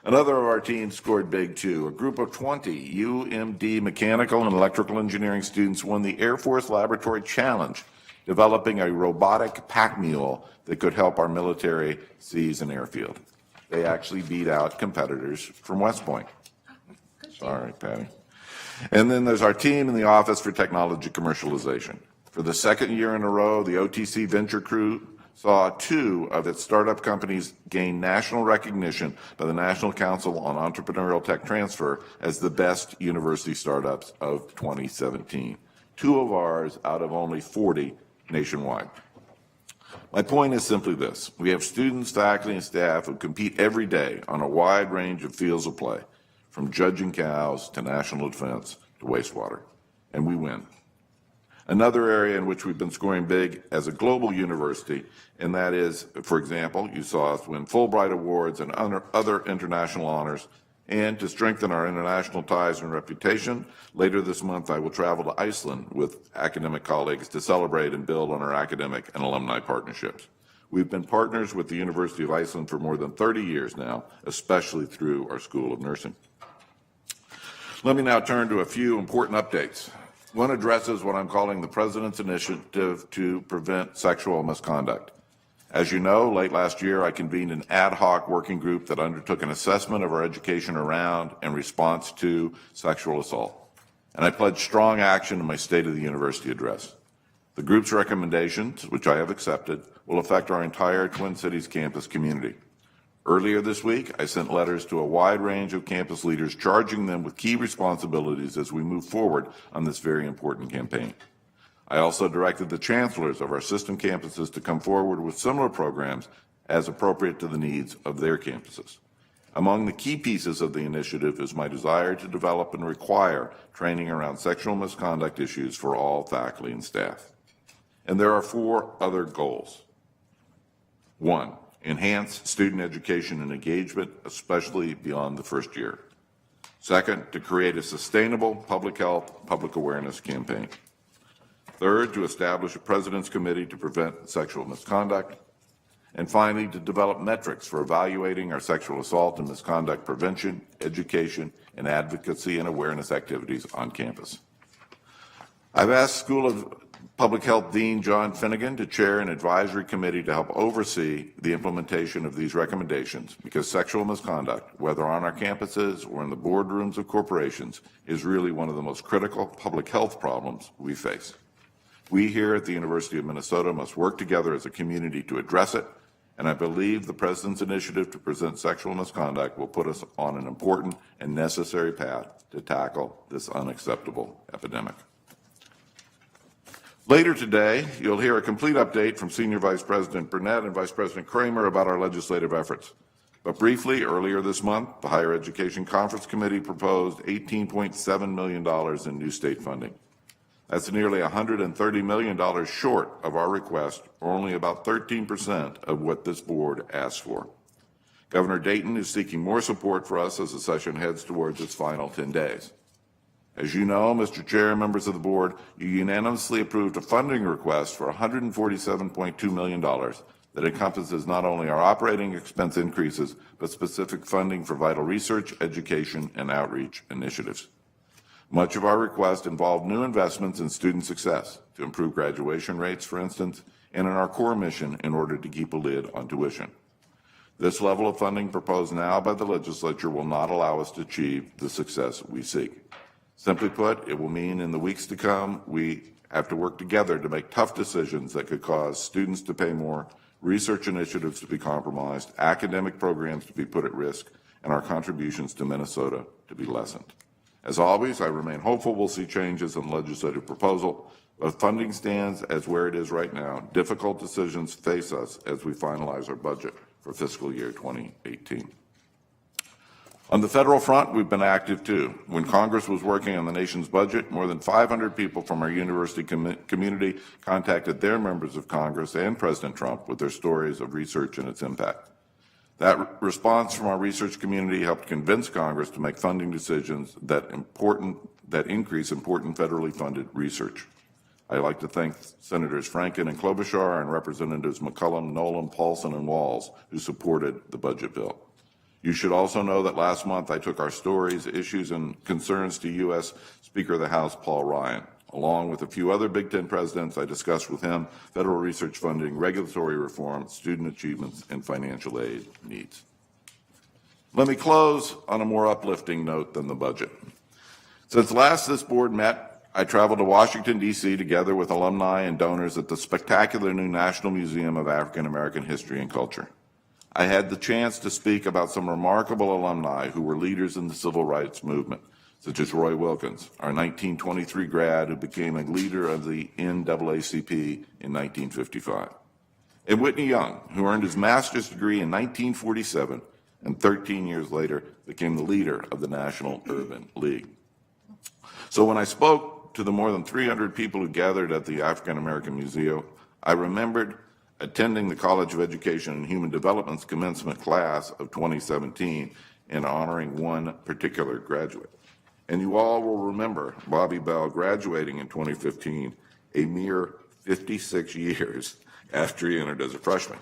Another of our teams scored big too. A group of 20 UMD mechanical and electrical engineering students won the Air Force Laboratory Challenge, developing a robotic pack mule that could help our military seize an airfield. They actually beat out competitors from West Point. Sorry, Patty. And then there's our team in the Office for Technology Commercialization. For the 2nd year in a row, the OTC Venture Crew saw 2 of its startup companies gain national recognition by the National Council on Entrepreneurial Tech Transfer as the best university startups of 2017. 2 of ours out of only 40 nationwide. My point is simply this. We have students, faculty, and staff who compete every day on a wide range of fields of play, from judging cows to national defense to wastewater, and we win. Another area in which we've been scoring big as a global university, and that is, for example, you saw us win Fulbright Awards and other international honors. And to strengthen our international ties and reputation, later this month I will travel to Iceland with academic colleagues to celebrate and build on our academic and alumni partnerships. We've been partners with the University of Iceland for more than 30 years now, especially through our School of Nursing. Let me now turn to a few important updates. One addresses what I'm calling the President's Initiative to Prevent Sexual Misconduct. As you know, late last year, I convened an ad hoc working group that undertook an assessment of our education around and response to sexual assault. And I pledged strong action in my State of the University address. The group's recommendations, which I have accepted, will affect our entire Twin Cities campus community. Earlier this week, I sent letters to a wide range of campus leaders charging them with key responsibilities as we move forward on this very important campaign. I also directed the chancellors of our system campuses to come forward with similar programs as appropriate to the needs of their campuses. Among the key pieces of the initiative is my desire to develop and require training around sexual misconduct issues for all faculty and staff. And there are 4 other goals. 1, enhance student education and engagement, especially beyond the first year. 2nd, to create a sustainable public health, public awareness campaign. 3rd, to establish a President's Committee to prevent sexual misconduct. And finally, to develop metrics for evaluating our sexual assault and misconduct prevention, education, and advocacy and awareness activities on campus. I've asked School of Public Health Dean John Finnegan to chair an advisory committee to help oversee the implementation of these recommendations, because sexual misconduct, whether on our campuses or in the boardrooms of corporations, is really one of the most critical public health problems we face. We here at the University of Minnesota must work together as a community to address it, and I believe the President's initiative to present sexual misconduct will put us on an important and necessary path to tackle this unacceptable epidemic. Later today, you'll hear a complete update from Senior Vice President Burnett and Vice President Kramer about our legislative efforts. But briefly, earlier this month, the Higher Education Conference Committee proposed $18.7 million in new state funding. That's nearly $130 million short of our request, or only about 13% of what this board asked for. Governor Dayton is seeking more support for us as the session heads towards its final 10 days. As you know, Mr. Chair and members of the board, you unanimously approved a funding request for $147.2 million that encompasses not only our operating expense increases, but specific funding for vital research, education, and outreach initiatives. Much of our request involved new investments in student success to improve graduation rates, for instance, and in our core mission in order to keep a lid on tuition. This level of funding proposed now by the legislature will not allow us to achieve the success we seek. Simply put, it will mean in the weeks to come, we have to work together to make tough decisions that could cause students to pay more, research initiatives to be compromised, academic programs to be put at risk, and our contributions to Minnesota to be lessened. As always, I remain hopeful we'll see changes in the legislative proposal, but funding stands as where it is right now. Difficult decisions face us as we finalize our budget for fiscal year 2018. On the federal front, we've been active too. When Congress was working on the nation's budget, more than 500 people from our university community contacted their members of Congress and President Trump with their stories of research and its impact. That response from our research community helped convince Congress to make funding decisions that increase important federally funded research. I'd like to thank Senators Franken and Klobuchar and Representatives McCollum, Nolan, Paulson, and Walz who supported the budget bill. You should also know that last month I took our stories, issues, and concerns to U.S. Speaker of the House Paul Ryan. Along with a few other Big Ten presidents, I discussed with him federal research funding, regulatory reform, student achievements, and financial aid needs. Let me close on a more uplifting note than the budget. Since last this board met, I traveled to Washington, D.C. together with alumni and donors at the spectacular new National Museum of African American History and Culture. I had the chance to speak about some remarkable alumni who were leaders in the civil rights movement, such as Roy Wilkins, our 1923 grad who became a leader of the NAACP in 1955, and Whitney Young, who earned his master's degree in 1947 and 13 years later became the leader of the National Urban League. So when I spoke to the more than 300 people who gathered at the African American Museum, I remembered attending the College of Education and Human Development's commencement class of 2017 and honoring one particular graduate. And you all will remember Bobby Bell graduating in 2015, a mere 56 years after he entered as a freshman.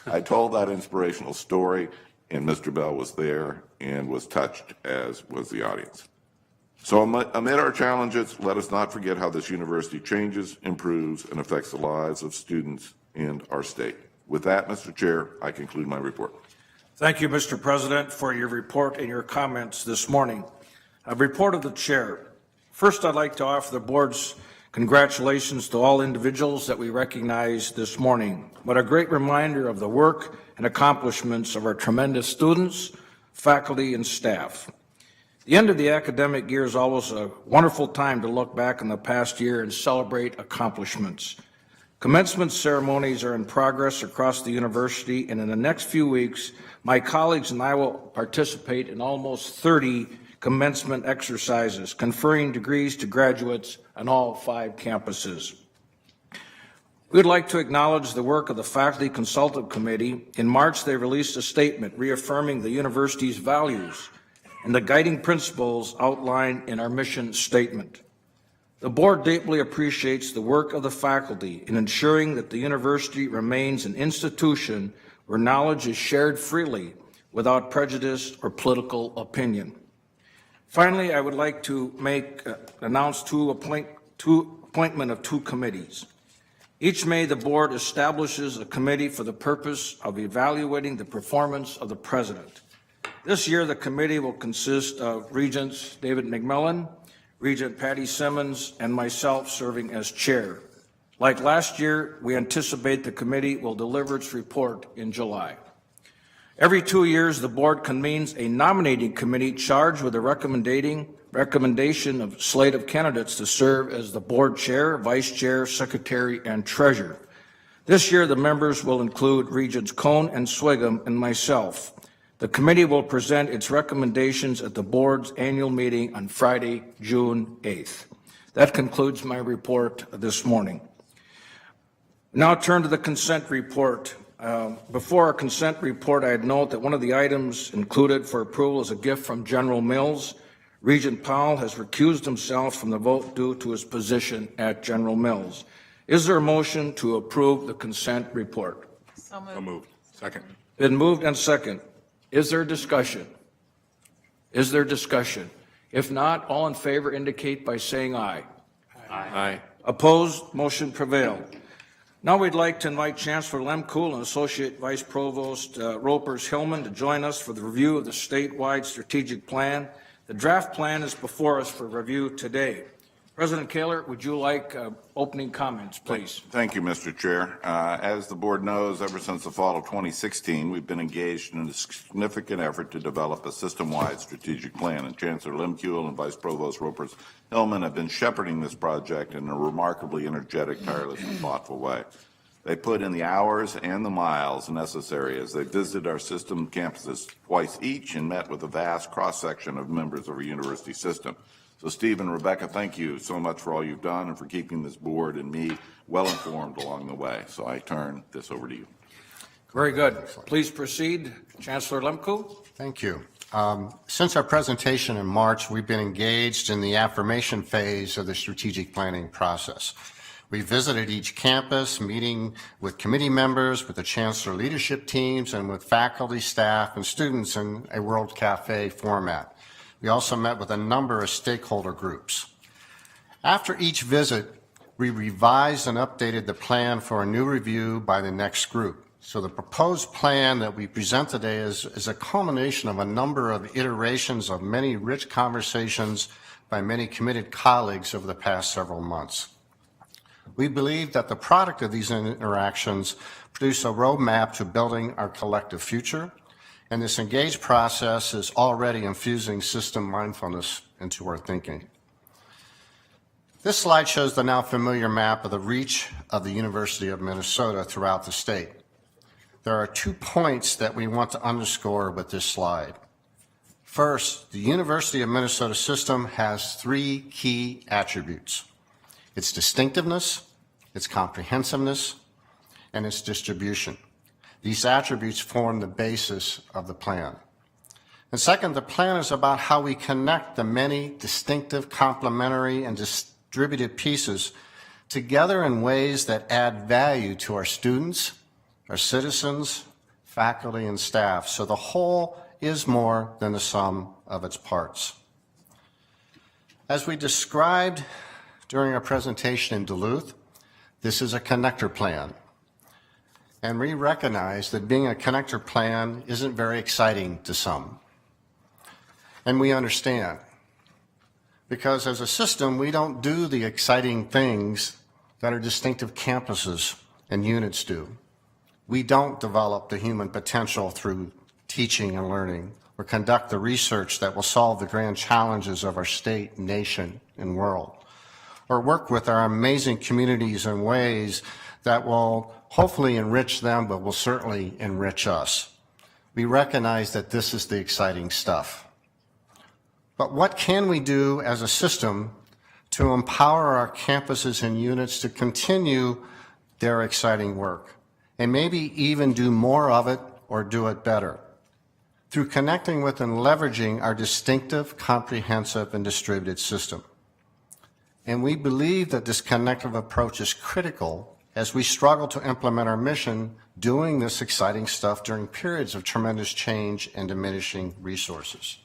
I told that inspirational story, and Mr. Bell was there and was touched, as was the audience. So amid our challenges, let us not forget how this university changes, improves, and affects the lives of students and our state. With that, Mr. Chair, I conclude my report. Thank you, Mr. President, for your report and your comments this morning. A report of the chair. First, I'd like to offer the board's congratulations to all individuals that we recognize this morning. What a great reminder of the work and accomplishments of our tremendous students, faculty, and staff. The end of the academic year is always a wonderful time to look back on the past year and celebrate accomplishments. Commencement ceremonies are in progress across the university, and in the next few weeks, my colleagues and I will participate in almost 30 commencement exercises, conferring degrees to graduates on all 5 campuses. We would like to acknowledge the work of the Faculty Consultative Committee. In March, they released a statement reaffirming the university's values and the guiding principles outlined in our mission statement. The board deeply appreciates the work of the faculty in ensuring that the university remains an institution where knowledge is shared freely without prejudice or political opinion. Finally, I would like to announce appointment of two committees. Each May, the board establishes a committee for the purpose of evaluating the performance of the president. This year, the committee will consist of Regents David McMillan, Regent Patty Simmons, and myself serving as chair. Like last year, we anticipate the committee will deliver its report in July. Every 2 years, the board convenes a nominating committee charged with the recommendation of slate of candidates to serve as the board chair, vice chair, secretary, and treasurer. This year, the members will include Regents Cohn and Swigum and myself. The committee will present its recommendations at the board's annual meeting on Friday, June 8th. That concludes my report this morning. Now turn to the consent report. Before our consent report, I'd note that one of the items included for approval is a gift from General Mills. Regent Powell has recused himself from the vote due to his position at General Mills. Is there a motion to approve the consent report? So moved. Second. Been moved and second. Is there discussion? Is there discussion? If not, all in favor indicate by saying aye. Aye. Opposed? Motion prevailed. Now we'd like to invite Chancellor Lemkool and Associate Vice Provost Ropers-Hillman to join us for the review of the statewide strategic plan. The draft plan is before us for review today. President Kaler, would you like opening comments, please? Thank you, Mr. Chair. As the board knows, ever since the fall of 2016, we've been engaged in a significant effort to develop a system-wide strategic plan, and Chancellor Lemkool and Vice Provost Ropers-Hillman have been shepherding this project in a remarkably energetic, tireless, and thoughtful way. They put in the hours and the miles necessary as they visited our system campuses twice each and met with a vast cross-section of members of our university system. So, Steve and Rebecca, thank you so much for all you've done and for keeping this board and me well-informed along the way. So I turn this over to you. Very good. Please proceed. Chancellor Lemkool. Thank you. Since our presentation in March, we've been engaged in the affirmation phase of the strategic planning process. We visited each campus, meeting with committee members, with the chancellor leadership teams, and with faculty, staff, and students in a World Cafe format. We also met with a number of stakeholder groups. After each visit, we revised and updated the plan for a new review by the next group. So the proposed plan that we present today is a culmination of a number of iterations of many rich conversations by many committed colleagues over the past several months. We believe that the product of these interactions produce a roadmap to building our collective future, and this engaged process is already infusing system mindfulness into our thinking. This slide shows the now familiar map of the reach of the University of Minnesota throughout the state. There are 2 points that we want to underscore with this slide. First, the University of Minnesota system has 3 key attributes: its distinctiveness, its comprehensiveness, and its distribution. These attributes form the basis of the plan. And second, the plan is about how we connect the many distinctive, complementary, and distributed pieces together in ways that add value to our students, our citizens, faculty, and staff, so the whole is more than the sum of its parts. As we described during our presentation in Duluth, this is a connector plan. And we recognize that being a connector plan isn't very exciting to some. And we understand, because as a system, we don't do the exciting things that our distinctive campuses and units do. We don't develop the human potential through teaching and learning, or conduct the research that will solve the grand challenges of our state, nation, and world, or work with our amazing communities in ways that will hopefully enrich them, but will certainly enrich us. We recognize that this is the exciting stuff. But what can we do as a system to empower our campuses and units to continue their exciting work, and maybe even do more of it or do it better, through connecting with and leveraging our distinctive, comprehensive, and distributed system? And we believe that this connective approach is critical as we struggle to implement our mission, doing this exciting stuff during periods of tremendous change and diminishing resources.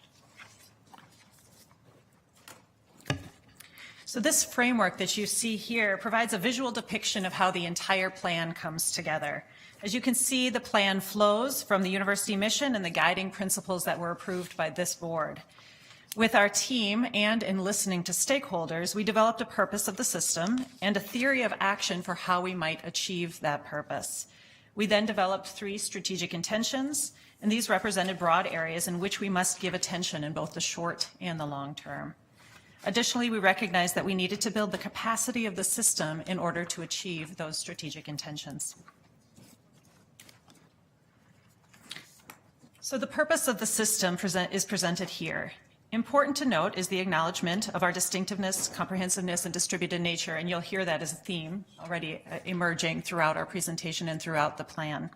So this framework that you see here provides a visual depiction of how the entire plan comes together. As you can see, the plan flows from the university mission and the guiding principles that were approved by this board. With our team and in listening to stakeholders, we developed a purpose of the system and a theory of action for how we might achieve that purpose. We then developed 3 strategic intentions, and these represented broad areas in which we must give attention in both the short and the long term. Additionally, we recognized that we needed to build the capacity of the system in order to achieve those strategic intentions. So the purpose of the system is presented here. Important to note is the acknowledgement of our distinctiveness, comprehensiveness, and distributed nature, and you'll hear that as a theme already emerging throughout our presentation and throughout the plan.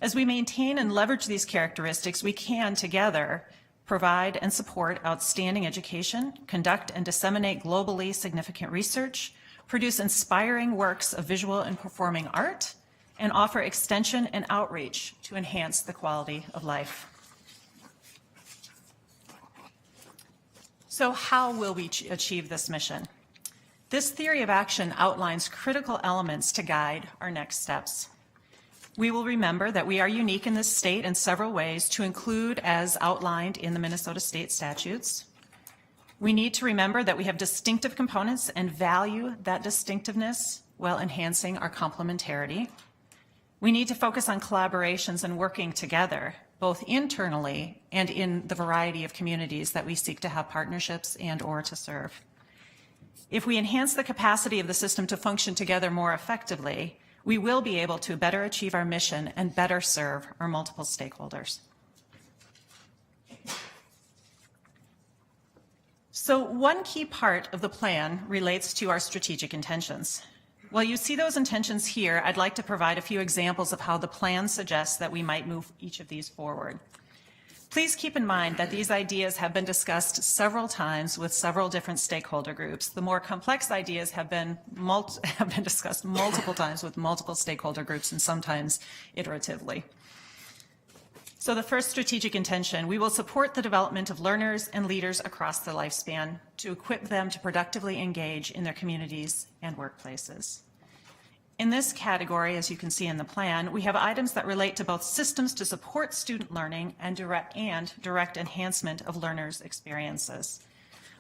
As we maintain and leverage these characteristics, we can together provide and support outstanding education, conduct and disseminate globally significant research, produce inspiring works of visual and performing art, and offer extension and outreach to enhance the quality of life. So how will we achieve this mission? This theory of action outlines critical elements to guide our next steps. We will remember that we are unique in this state in several ways to include as outlined in the Minnesota state statutes. We need to remember that we have distinctive components and value that distinctiveness while enhancing our complementarity. We need to focus on collaborations and working together, both internally and in the variety of communities that we seek to have partnerships and or to serve. If we enhance the capacity of the system to function together more effectively, we will be able to better achieve our mission and better serve our multiple stakeholders. So one key part of the plan relates to our strategic intentions. While you see those intentions here, I'd like to provide a few examples of how the plan suggests that we might move each of these forward. Please keep in mind that these ideas have been discussed several times with several different stakeholder groups. The more complex ideas have been discussed multiple times with multiple stakeholder groups and sometimes iteratively. So the first strategic intention, we will support the development of learners and leaders across the lifespan to equip them to productively engage in their communities and workplaces. In this category, as you can see in the plan, we have items that relate to both systems to support student learning and direct enhancement of learners' experiences.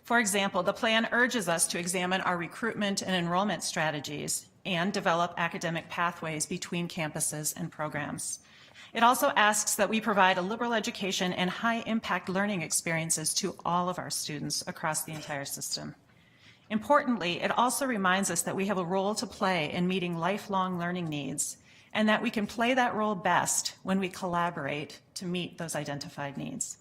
For example, the plan urges us to examine our recruitment and enrollment strategies and develop academic pathways between campuses and programs. It also asks that we provide a liberal education and high-impact learning experiences to all of our students across the entire system. Importantly, it also reminds us that we have a role to play in meeting lifelong learning needs, and that we can play that role best when we collaborate to meet those identified needs.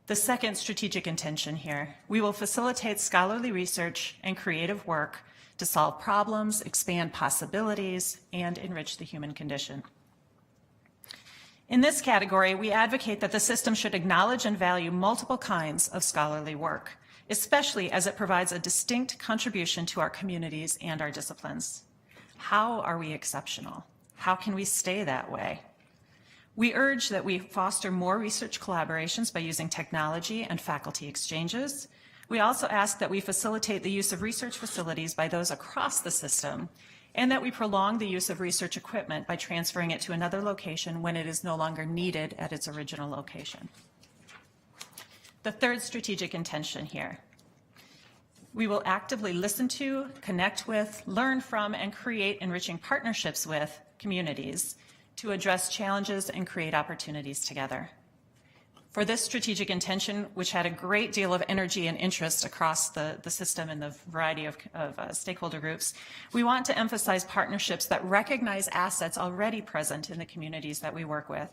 The second strategic intention here, we will facilitate scholarly research and creative work to solve problems, expand possibilities, and enrich the human condition. In this category, we advocate that the system should acknowledge and value multiple kinds of scholarly work, especially as it provides a distinct contribution to our communities and our disciplines. How are we exceptional? How can we stay that way? We urge that we foster more research collaborations by using technology and faculty exchanges. We also ask that we facilitate the use of research facilities by those across the system, and that we prolong the use of research equipment by transferring it to another location when it is no longer needed at its original location. The third strategic intention here. We will actively listen to, connect with, learn from, and create enriching partnerships with communities to address challenges and create opportunities together. For this strategic intention, which had a great deal of energy and interest across the system and the variety of stakeholder groups, we want to emphasize partnerships that recognize assets already present in the communities that we work with,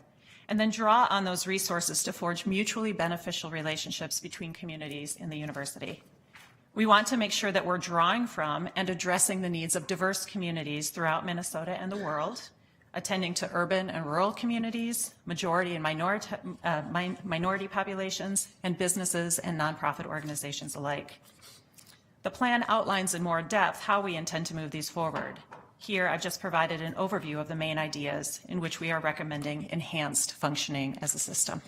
and then draw on those resources to forge mutually beneficial relationships between communities in the university. We want to make sure that we're drawing from and addressing the needs of diverse communities throughout Minnesota and the world, attending to urban and rural communities, majority and minority populations, and businesses and nonprofit organizations alike. The plan outlines in more depth how we intend to move these forward. Here, I've just provided an overview of the main ideas in which we are recommending enhanced functioning as a system.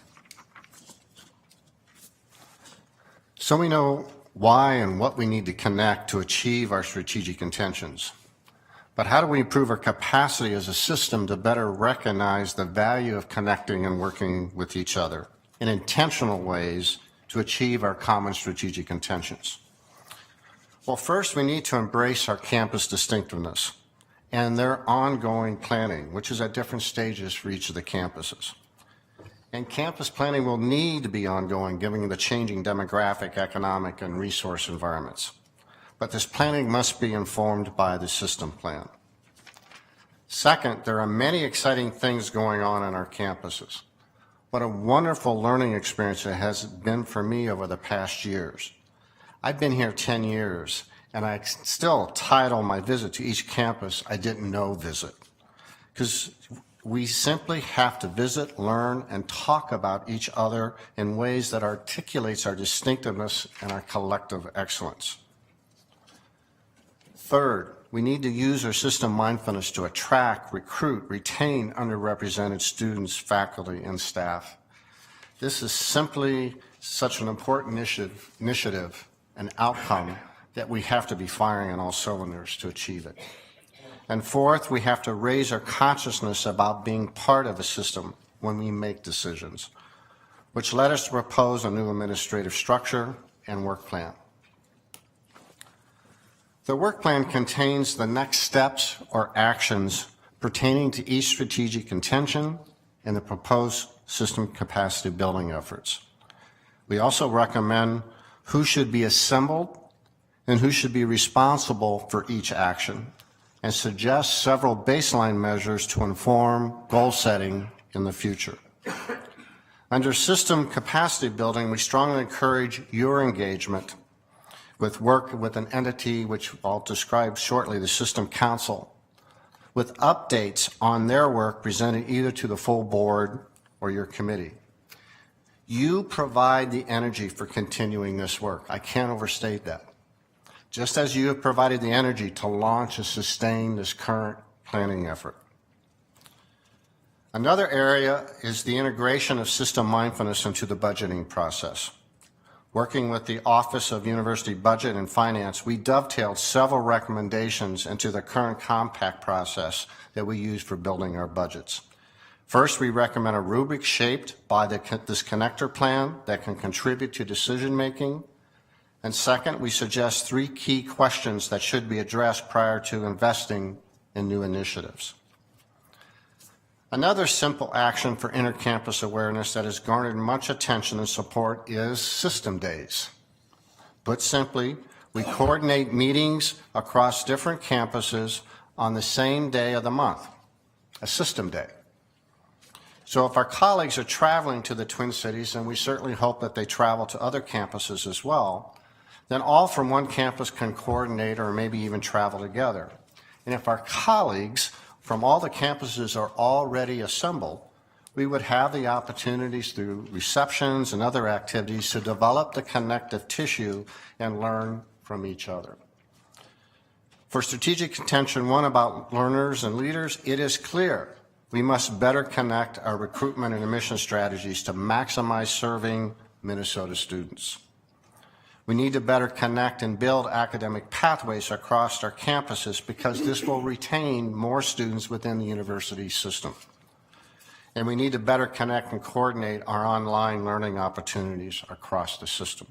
So we know why and what we need to connect to achieve our strategic intentions. But how do we improve our capacity as a system to better recognize the value of connecting and working with each other in intentional ways to achieve our common strategic intentions? Well, first, we need to embrace our campus distinctiveness and their ongoing planning, which is at different stages for each of the campuses. And campus planning will need to be ongoing given the changing demographic, economic, and resource environments. But this planning must be informed by the system plan. Second, there are many exciting things going on in our campuses. What a wonderful learning experience it has been for me over the past years. I've been here 10 years, and I still title my visit to each campus I didn't know visit, because we simply have to visit, learn, and talk about each other in ways that articulates our distinctiveness and our collective excellence. Third, we need to use our system mindfulness to attract, recruit, retain underrepresented students, faculty, and staff. This is simply such an important initiative and outcome that we have to be firing on all cylinders to achieve it. And fourth, we have to raise our consciousness about being part of a system when we make decisions, which led us to propose a new administrative structure and work plan. The work plan contains the next steps or actions pertaining to each strategic intention and the proposed system capacity building efforts. We also recommend who should be assembled and who should be responsible for each action, and suggest several baseline measures to inform goal setting in the future. Under system capacity building, we strongly encourage your engagement with work with an entity which I'll describe shortly, the System Council, with updates on their work presented either to the full board or your committee. You provide the energy for continuing this work. I can't overstate that. Just as you have provided the energy to launch and sustain this current planning effort. Another area is the integration of system mindfulness into the budgeting process. Working with the Office of University Budget and Finance, we dovetailed several recommendations into the current compact process that we use for building our budgets. First, we recommend a rubric shaped by this connector plan that can contribute to decision making. And second, we suggest 3 key questions that should be addressed prior to investing in new initiatives. Another simple action for intercampus awareness that has garnered much attention and support is system days. Put simply, we coordinate meetings across different campuses on the same day of the month, a system day. So if our colleagues are traveling to the Twin Cities, and we certainly hope that they travel to other campuses as well, then all from one campus can coordinate or maybe even travel together. And if our colleagues from all the campuses are already assembled, we would have the opportunities through receptions and other activities to develop the connective tissue and learn from each other. For strategic intention 1 about learners and leaders, it is clear we must better connect our recruitment and admission strategies to maximize serving Minnesota students. We need to better connect and build academic pathways across our campuses because this will retain more students within the university system. And we need to better connect and coordinate our online learning opportunities across the system.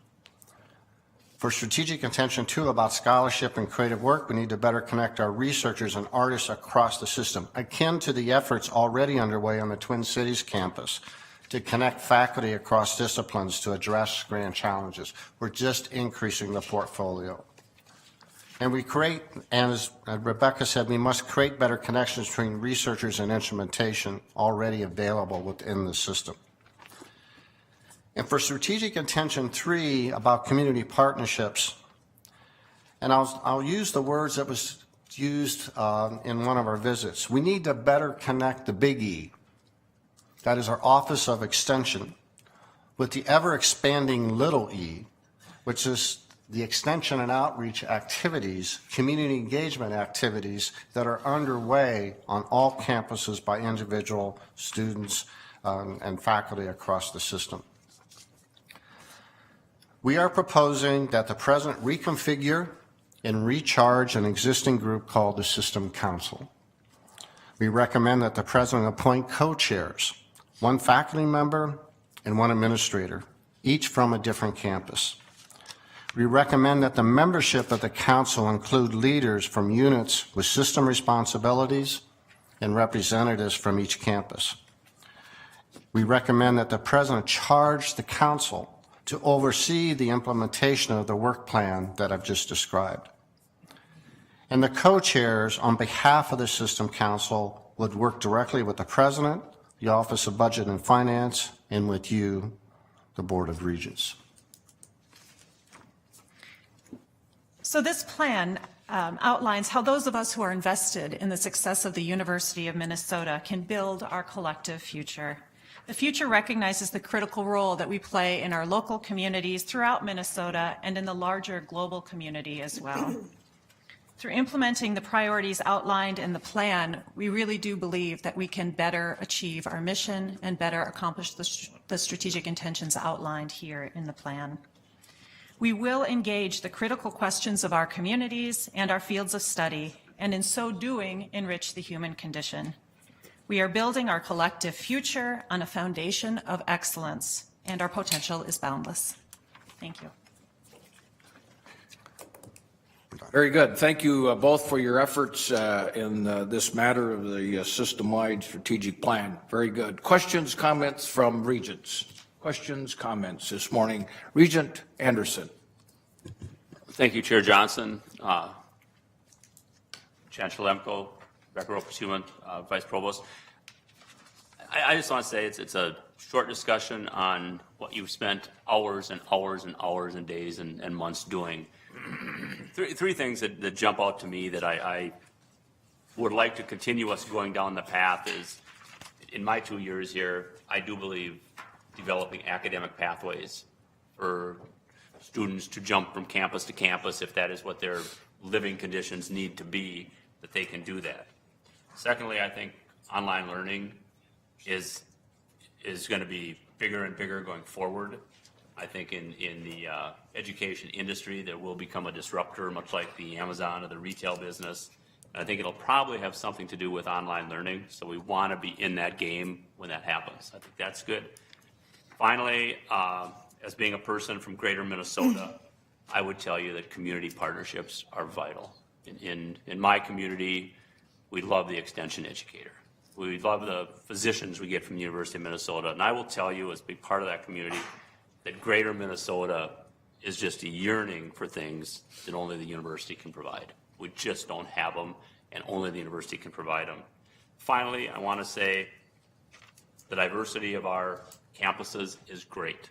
For strategic intention 2 about scholarship and creative work, we need to better connect our researchers and artists across the system, akin to the efforts already underway on the Twin Cities campus to connect faculty across disciplines to address grand challenges. We're just increasing the portfolio. And we create, and as Rebecca said, we must create better connections between researchers and instrumentation already available within the system. And for strategic intention 3 about community partnerships, and I'll use the words that was used in one of our visits. We need to better connect the big E, that is our Office of Extension, with the ever-expanding little e, which is the extension and outreach activities, community engagement activities that are underway on all campuses by individual students and faculty across the system. We are proposing that the president reconfigure and recharge an existing group called the System Council. We recommend that the president appoint co-chairs, one faculty member and one administrator, each from a different campus. We recommend that the membership of the council include leaders from units with system responsibilities and representatives from each campus. We recommend that the president charge the council to oversee the implementation of the work plan that I've just described. And the co-chairs on behalf of the System Council would work directly with the president, the Office of Budget and Finance, and with you, the Board of Regents. So this plan outlines how those of us who are invested in the success of the University of Minnesota can build our collective future. The future recognizes the critical role that we play in our local communities throughout Minnesota and in the larger global community as well. Through implementing the priorities outlined in the plan, we really do believe that we can better achieve our mission and better accomplish the strategic intentions outlined here in the plan. We will engage the critical questions of our communities and our fields of study, and in so doing, enrich the human condition. We are building our collective future on a foundation of excellence, and our potential is boundless. Thank you. Very good. Thank you both for your efforts in this matter of the system-wide strategic plan. Very good. Questions, comments from Regents? Questions, comments this morning. Regent Anderson. Thank you, Chair Johnson, Chancellor Lemko, Director of Pursuant, Vice Provost. I just want to say it's a short discussion on what you've spent hours and hours and hours and days and months doing. Three things that jump out to me that I would like to continue us going down the path is, in my 2 years here, I do believe developing academic pathways for students to jump from campus to campus if that is what their living conditions need to be, that they can do that. Secondly, I think online learning is going to be bigger and bigger going forward. I think in the education industry that will become a disruptor, much like the Amazon of the retail business. And I think it'll probably have something to do with online learning, so we want to be in that game when that happens. I think that's good. Finally, as being a person from greater Minnesota, I would tell you that community partnerships are vital. In my community, we love the extension educator. We love the physicians we get from the University of Minnesota. And I will tell you, as a big part of that community, that greater Minnesota is just a yearning for things that only the university can provide. We just don't have them, and only the university can provide them. Finally, I want to say the diversity of our campuses is great.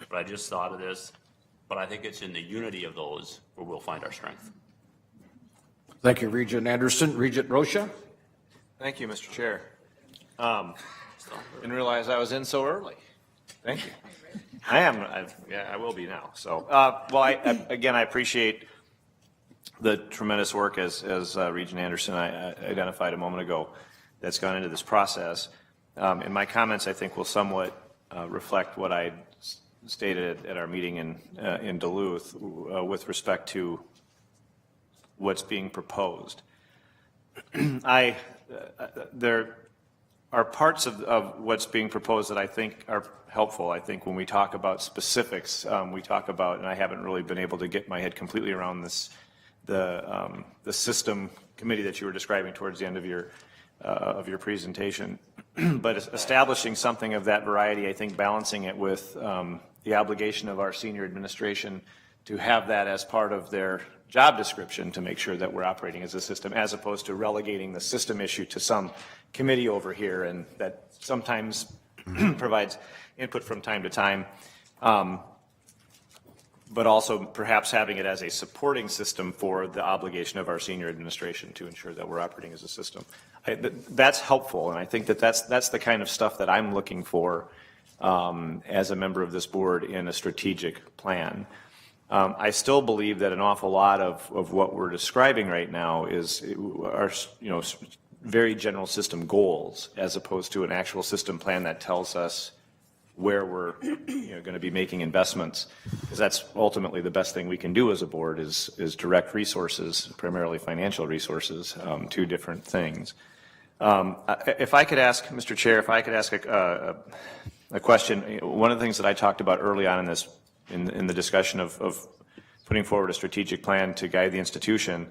But I just thought of this, but I think it's in the unity of those where we'll find our strength. Thank you, Regent Anderson. Regent Rocha. Thank you, Mr. Chair. Didn't realize I was in so early. Thank you. I am. I will be now. So, I appreciate the tremendous work as Regent Anderson identified a moment ago that's gone into this process. And my comments, I think, will somewhat reflect what I stated at our meeting in Duluth with respect to what's being proposed. There are parts of what's being proposed that I think are helpful. I think when we talk about specifics, we talk about, and I haven't really been able to get my head completely around this, the system committee that you were describing towards the end of your presentation. But establishing something of that variety, I think balancing it with the obligation of our senior administration to have that as part of their job description to make sure that we're operating as a system, as opposed to relegating the system issue to some committee over here, and that sometimes provides input from time to time, but also perhaps having it as a supporting system for the obligation of our senior administration to ensure that we're operating as a system. That's helpful, and I think that's the kind of stuff that I'm looking for as a member of this board in a strategic plan. I still believe that an awful lot of what we're describing right now are very general system goals, as opposed to an actual system plan that tells us where we're going to be making investments, because that's ultimately the best thing we can do as a board is direct resources, primarily financial resources, to different things. If I could ask, Mr. Chair, if I could ask a question, one of the things that I talked about early on in the discussion of putting forward a strategic plan to guide the institution,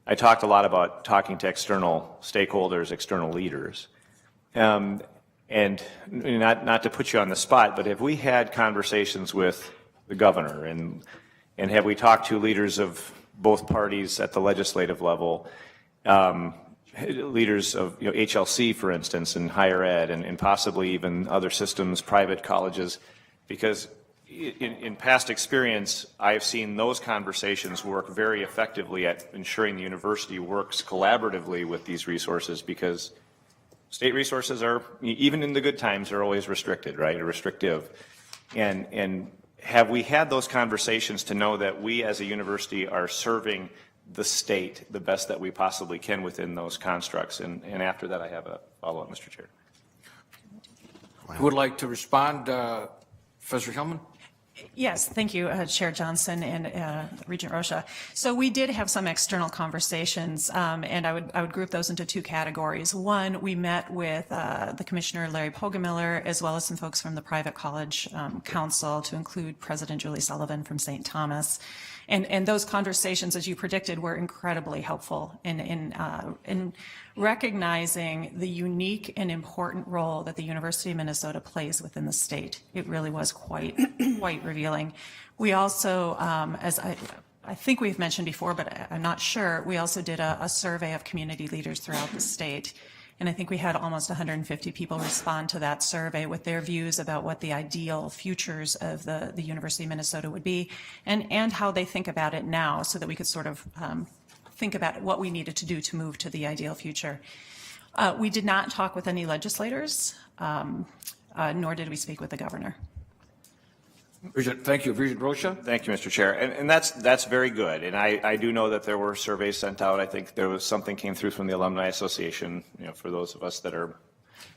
I talked a lot about talking to external stakeholders, external leaders. And not to put you on the spot, but have we had conversations with the governor and have we talked to leaders of both parties at the legislative level, leaders of HLC, for instance, and higher ed, and possibly even other systems, private colleges? Because in past experience, I've seen those conversations work very effectively at ensuring the university works collaboratively with these resources, because state resources are, even in the good times, are always restricted, right, or restrictive. And have we had those conversations to know that we as a university are serving the state the best that we possibly can within those constructs? And after that, I have a follow-up, Mr. Chair. Who would like to respond? Professor Hillman? Yes, thank you, Chair Johnson and Regent Rocha. So we did have some external conversations, and I would group those into two categories. One, we met with the Commissioner Larry Pogamiller, as well as some folks from the Private College Council, to include President Julie Sullivan from St. Thomas. And those conversations, as you predicted, were incredibly helpful in recognizing the unique and important role that the University of Minnesota plays within the state. It really was quite revealing. We also, as I think we've mentioned before, but I'm not sure, we also did a survey of community leaders throughout the state. And I think we had almost 150 people respond to that survey with their views about what the ideal futures of the University of Minnesota would be, and how they think about it now, so that we could sort of think about what we needed to do to move to the ideal future. We did not talk with any legislators, nor did we speak with the governor. Thank you. Regent Rocha? Thank you, Mr. Chair. And that's very good. And I do know that there were surveys sent out. I think there was something came through from the Alumni Association, for those of us that are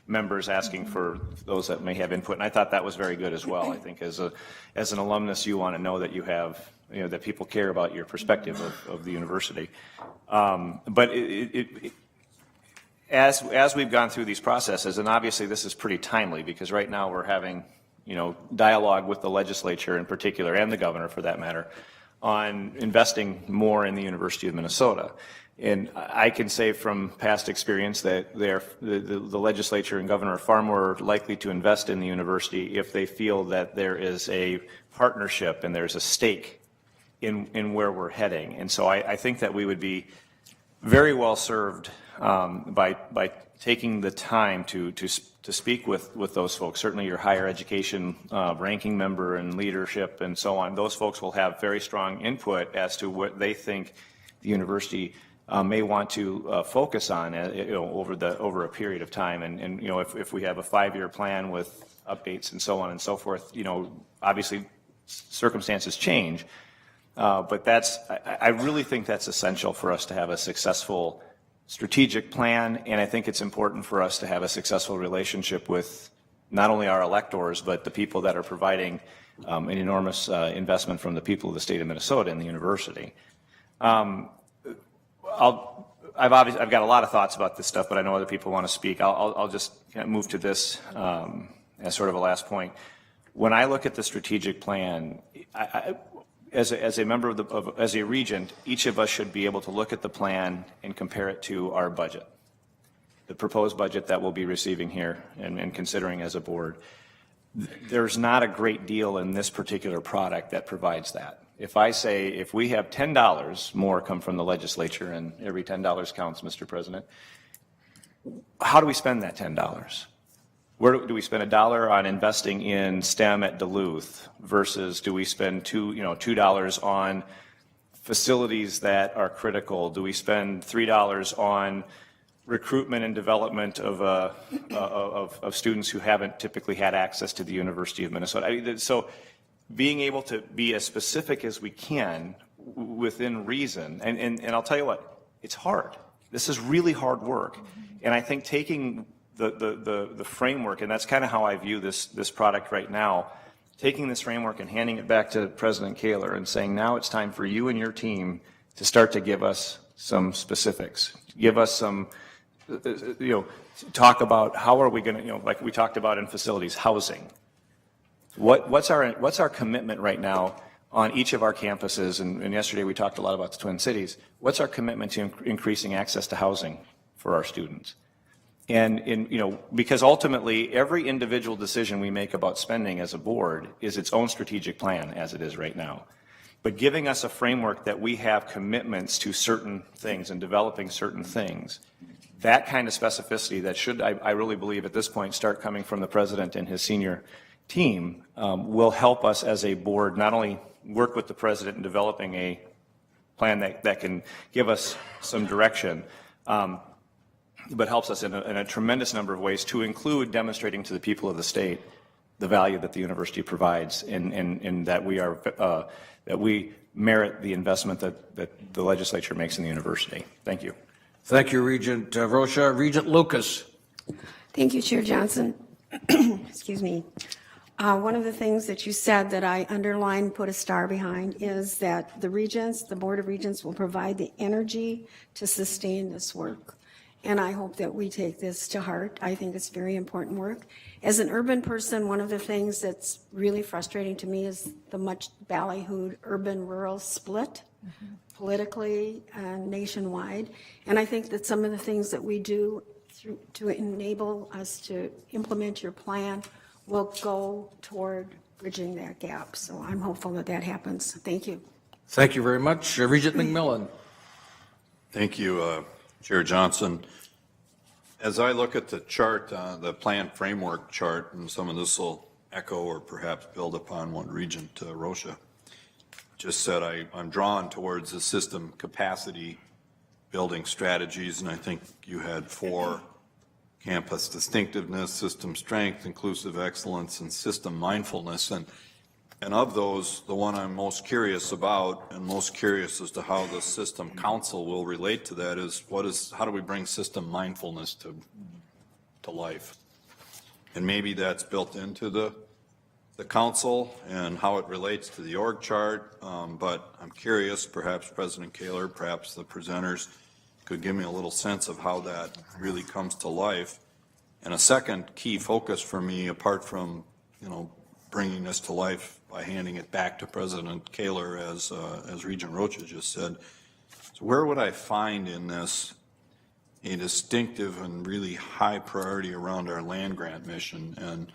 members, asking for those that may have input. And I thought that was very good as well. I think as an alumnus, you want to know that you have, that people care about your perspective of the university. But as we've gone through these processes, and obviously this is pretty timely, because right now we're having dialogue with the legislature in particular, and the governor for that matter, on investing more in the University of Minnesota. And I can say from past experience that the legislature and governor are far more likely to invest in the university if they feel that there is a partnership and there's a stake in where we're heading. And so I think that we would be very well served by taking the time to speak with those folks. Certainly your higher education ranking member and leadership and so on, those folks will have very strong input as to what they think the university may want to focus on over a period of time. And if we have a 5-year plan with updates and so on and so forth, obviously circumstances change. But I really think that's essential for us to have a successful strategic plan, and I think it's important for us to have a successful relationship with not only our electors, but the people that are providing an enormous investment from the people of the state of Minnesota and the university. I've got a lot of thoughts about this stuff, but I know other people want to speak. I'll just move to this as sort of a last point. When I look at the strategic plan, as a member as a regent, each of us should be able to look at the plan and compare it to our budget, the proposed budget that we'll be receiving here and considering as a board. There's not a great deal in this particular product that provides that. If we have $10 more come from the legislature, and every $10 counts, Mr. President, how do we spend that $10? Where do we spend $1 on investing in STEM at Duluth versus do we spend $2 on facilities that are critical? Do we spend $3 on recruitment and development of students who haven't typically had access to the University of Minnesota? So being able to be as specific as we can within reason. And I'll tell you what, it's hard. This is really hard work. And I think taking the framework, and that's kind of how I view this product right now, taking this framework and handing it back to President Kaler and saying, now it's time for you and your team to start to give us some specifics, give us some, talk about how are we going to, like we talked about in facilities, housing. What's our commitment right now on each of our campuses? And yesterday we talked a lot about the Twin Cities. What's our commitment to increasing access to housing for our students? And because ultimately every individual decision we make about spending as a board is its own strategic plan as it is right now. But giving us a framework that we have commitments to certain things and developing certain things, that kind of specificity that should, I really believe at this point, start coming from the president and his senior team will help us as a board not only work with the president in developing a plan that can give us some direction, but helps us in a tremendous number of ways, to include demonstrating to the people of the state the value that the university provides, and that we are that we merit the investment that the legislature makes in the university. Thank you. Thank you, Regent Rocha. Regent Lucas. Thank you, Chair Johnson. Excuse me. One of the things that you said that I underlined, put a star behind, is that the Board of Regents will provide the energy to sustain this work. And I hope that we take this to heart. I think it's very important work. As an urban person, one of the things that's really frustrating to me is the much ballyhooed urban-rural split politically and nationwide. And I think that some of the things that we do to enable us to implement your plan will go toward bridging that gap. So I'm hopeful that that happens. Thank you. Thank you very much. Regent McMillan. Thank you, Chair Johnson. As I look at the chart, the plan framework chart, and some of this will echo or perhaps build upon what Regent Rocha just said, I'm drawn towards the system capacity building strategies, and I think you had 4: campus distinctiveness, system strength, inclusive excellence, and system mindfulness. And of those, the one I'm most curious about, and most curious as to how the system council will relate to that, is how do we bring system mindfulness to life? And maybe that's built into the council and how it relates to the org chart. But I'm curious, perhaps President Kaler, perhaps the presenters could give me a little sense of how that really comes to life. And a second key focus for me, apart from, bringing this to life by handing it back to President Kaler, as Regent Rocha just said, so where would I find in this a distinctive and really high priority around our land grant mission, and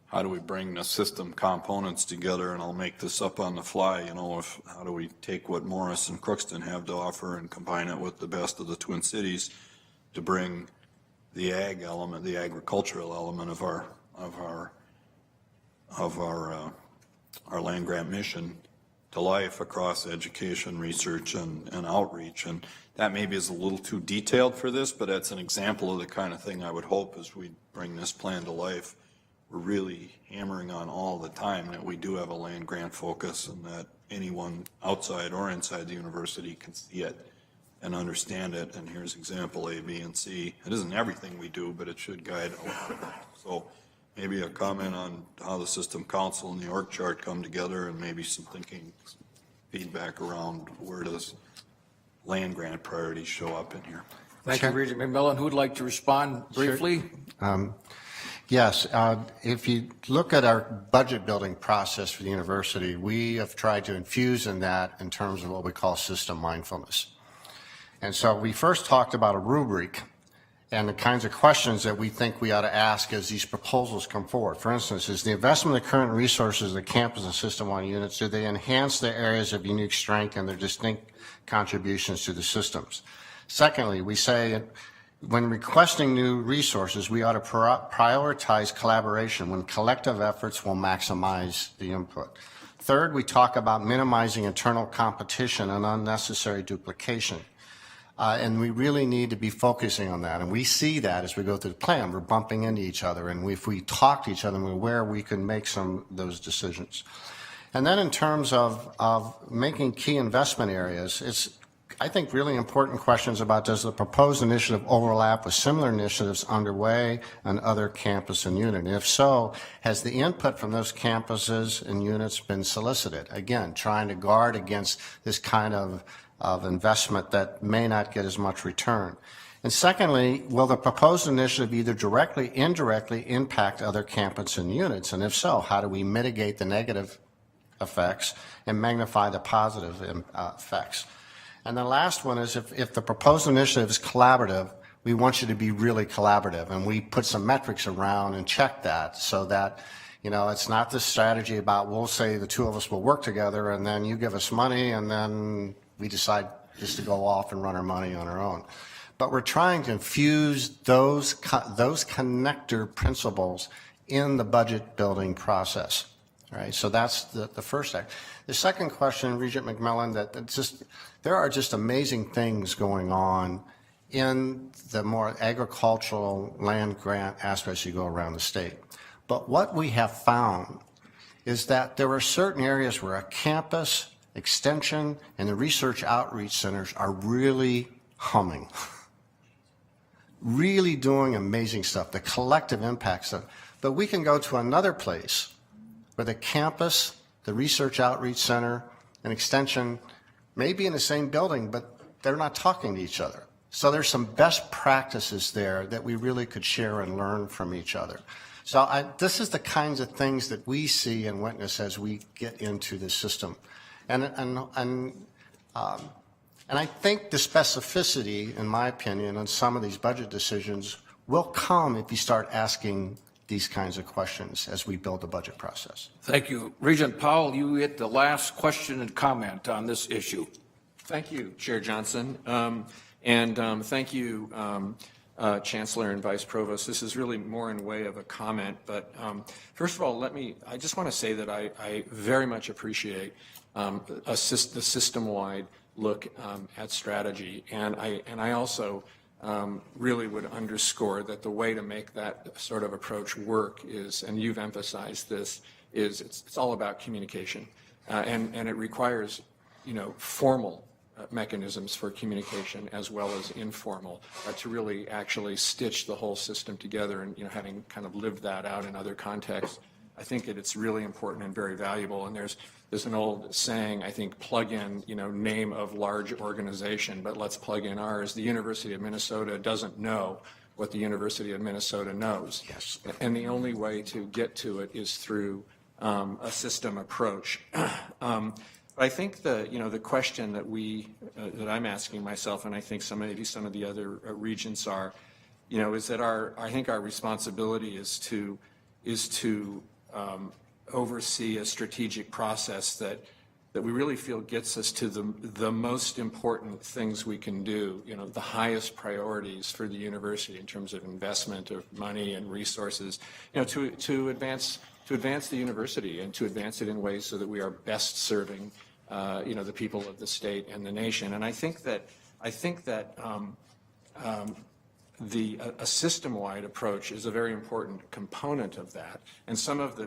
how do we bring the system components together? And I'll make this up on the fly, how do we take what Morris and Crookston have to offer and combine it with the best of the Twin Cities to bring the ag element, the agricultural element of our land grant mission to life across education, research, and outreach. And that maybe is a little too detailed for this, but that's an example of the kind of thing I would hope as we bring this plan to life, we're really hammering on all the time, that we do have a land grant focus, and that anyone outside or inside the university can see it and understand it. And here's example A, B, and C. It isn't everything we do, but it should guide a lot of it. So maybe a comment on how the system council and the org chart come together, and maybe some thinking, feedback around where does land grant priorities show up in here. Thank you, Regent McMillan. Who would like to respond briefly? Sure. Yes, if you look at our budget building process for the university, we have tried to infuse in that in terms of what we call system mindfulness. And so we first talked about a rubric and the kinds of questions that we think we ought to ask as these proposals come forward. For instance, is the investment of current resources of the campus and system-wide units, do they enhance their areas of unique strength and their distinct contributions to the systems? Secondly, we say when requesting new resources, we ought to prioritize collaboration when collective efforts will maximize the input. Third, we talk about minimizing internal competition and unnecessary duplication. And we really need to be focusing on that. And we see that as we go through the plan. We're bumping into each other. And if we talk to each other, we're aware we can make some of those decisions. And then in terms of making key investment areas, it's, I think, really important questions about, does the proposed initiative overlap with similar initiatives underway on other campus and unit? And if so, has the input from those campuses and units been solicited? Again, trying to guard against this kind of investment that may not get as much return. And secondly, will the proposed initiative either directly, indirectly impact other campus and units? And if so, how do we mitigate the negative effects and magnify the positive effects? And the last one is, if the proposed initiative is collaborative, we want you to be really collaborative, and we put some metrics around and check that, so that, you know, it's not this strategy about, we'll say the two of us will work together and then you give us money and then we decide just to go off and run our money on our own. But we're trying to infuse those connector principles in the budget building process. All right, so that's the first act. The second question, Regent McMillan, that just, there are just amazing things going on in the more agricultural land grant aspects you go around the state. But what we have found is that there are certain areas where a campus, extension, and the research outreach centers are really humming, really doing amazing stuff, the collective impact stuff. But we can go to another place where the campus, the research outreach center, and extension may be in the same building, but they're not talking to each other. So there's some best practices there that we really could share and learn from each other. So this is the kinds of things that we see and witness as we get into the system. And I think the specificity, in my opinion, on some of these budget decisions will come if you start asking these kinds of questions as we build the budget process. Thank you. Regent Powell, you hit the last question and comment on this issue. Thank you, Chair Johnson. Thank you, Chancellor and Vice Provost. This is really more in way of a comment, but first of all, I just want to say that I very much appreciate the system-wide look at strategy, and I also really would underscore that the way to make that sort of approach work is, and you've emphasized this, is it's all about communication, and it requires, you know, formal mechanisms for communication as well as informal to really actually stitch the whole system together. And, you know, having kind of lived that out in other contexts, I think that it's really important and very valuable. And there's an old saying, I think, plug in, you know, name of large organization, but let's plug in ours. The University of Minnesota doesn't know what the University of Minnesota knows. Yes. And the only way to get to it is through a system approach. I think the question that that I'm asking myself, and I think some of the other regents are, you know, is that I think our responsibility is to oversee a strategic process that we really feel gets us to the most important things we can do, you know, the highest priorities for the university in terms of investment of money and resources, you know, to advance the university and to advance it in ways so that we are best serving, you know, the people of the state and the nation. And I think that a system-wide approach is a very important component of that. And some of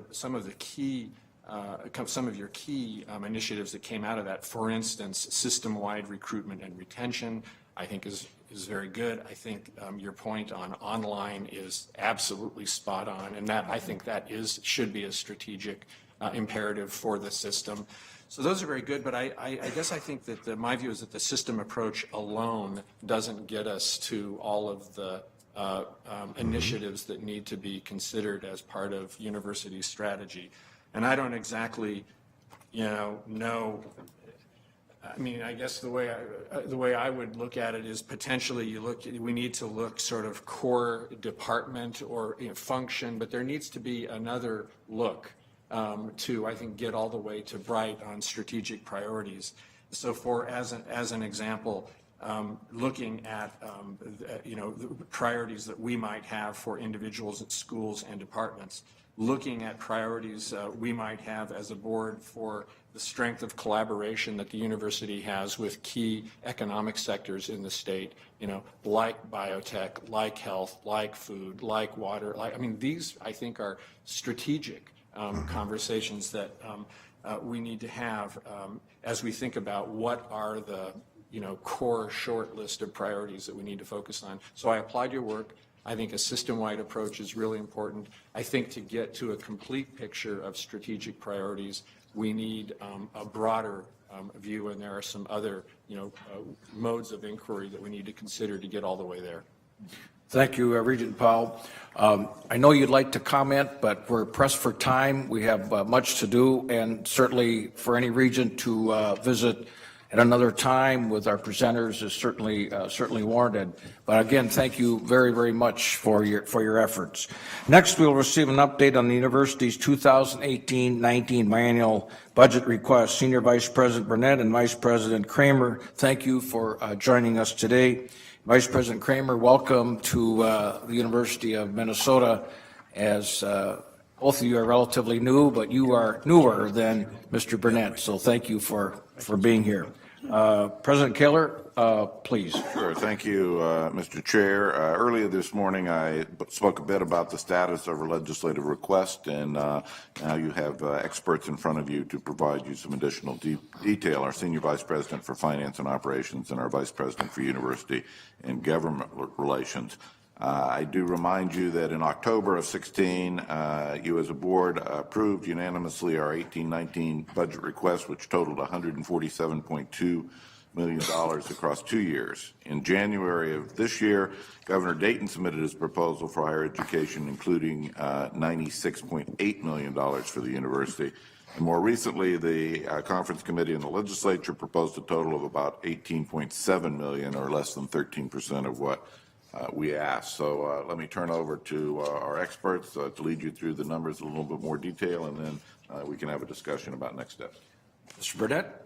your key initiatives that came out of that, for instance, system-wide recruitment and retention, I think is very good. I think your point on online is absolutely spot on, and I think that should be a strategic imperative for the system. So those are very good, but I guess I think that my view is that the system approach alone doesn't get us to all of the initiatives that need to be considered as part of university strategy. And I don't exactly, you know, I mean, I guess the way I would look at it is potentially we need to look sort of core department or, you know, function, but there needs to be another look to, I think, get all the way to Bright on strategic priorities. So as an example, looking at, you know, the priorities that we might have for individuals at schools and departments, looking at priorities we might have as a board for the strength of collaboration that the university has with key economic sectors in the state, you know, like biotech, like health, like food, like water, I mean, these, I think, are strategic conversations that we need to have as we think about what are the core short list of priorities that we need to focus on. So I applaud your work. I think a system-wide approach is really important. I think to get to a complete picture of strategic priorities, we need a broader view, and there are some other, modes of inquiry that we need to consider to get all the way there. Thank you, Regent Powell. I know you'd like to comment, but we're pressed for time. We have much to do, and certainly for any regent to visit at another time with our presenters is certainly warranted. But again, thank you very, very much for your efforts. Next, we'll receive an update on the university's 2018-19 biennial budget request. Senior Vice President Burnett and Vice President Kramer, thank you for joining us today. Vice President Kramer, welcome to the University of Minnesota. As both of you are relatively new, but you are newer than Mr. Burnett, so thank you for being here. President Kaler, please. Sure. Thank you, Mr. Chair. Earlier this morning, I spoke a bit about the status of our legislative request, and now you have experts in front of you to provide you some additional detail. Our Senior Vice President for Finance and Operations and our Vice President for University and Government Relations. I do remind you that in October of 16, you as a board approved unanimously our 18-19 budget request, which totaled $147.2 million across 2 years. In January of this year, Governor Dayton submitted his proposal for higher education, including $96.8 million for the university. And more recently, the Conference Committee and the legislature proposed a total of about $18.7 million, or less than 13% of what we asked. So let me turn over to our experts to lead you through the numbers in a little bit more detail, and then we can have a discussion about next steps. Mr. Burnett.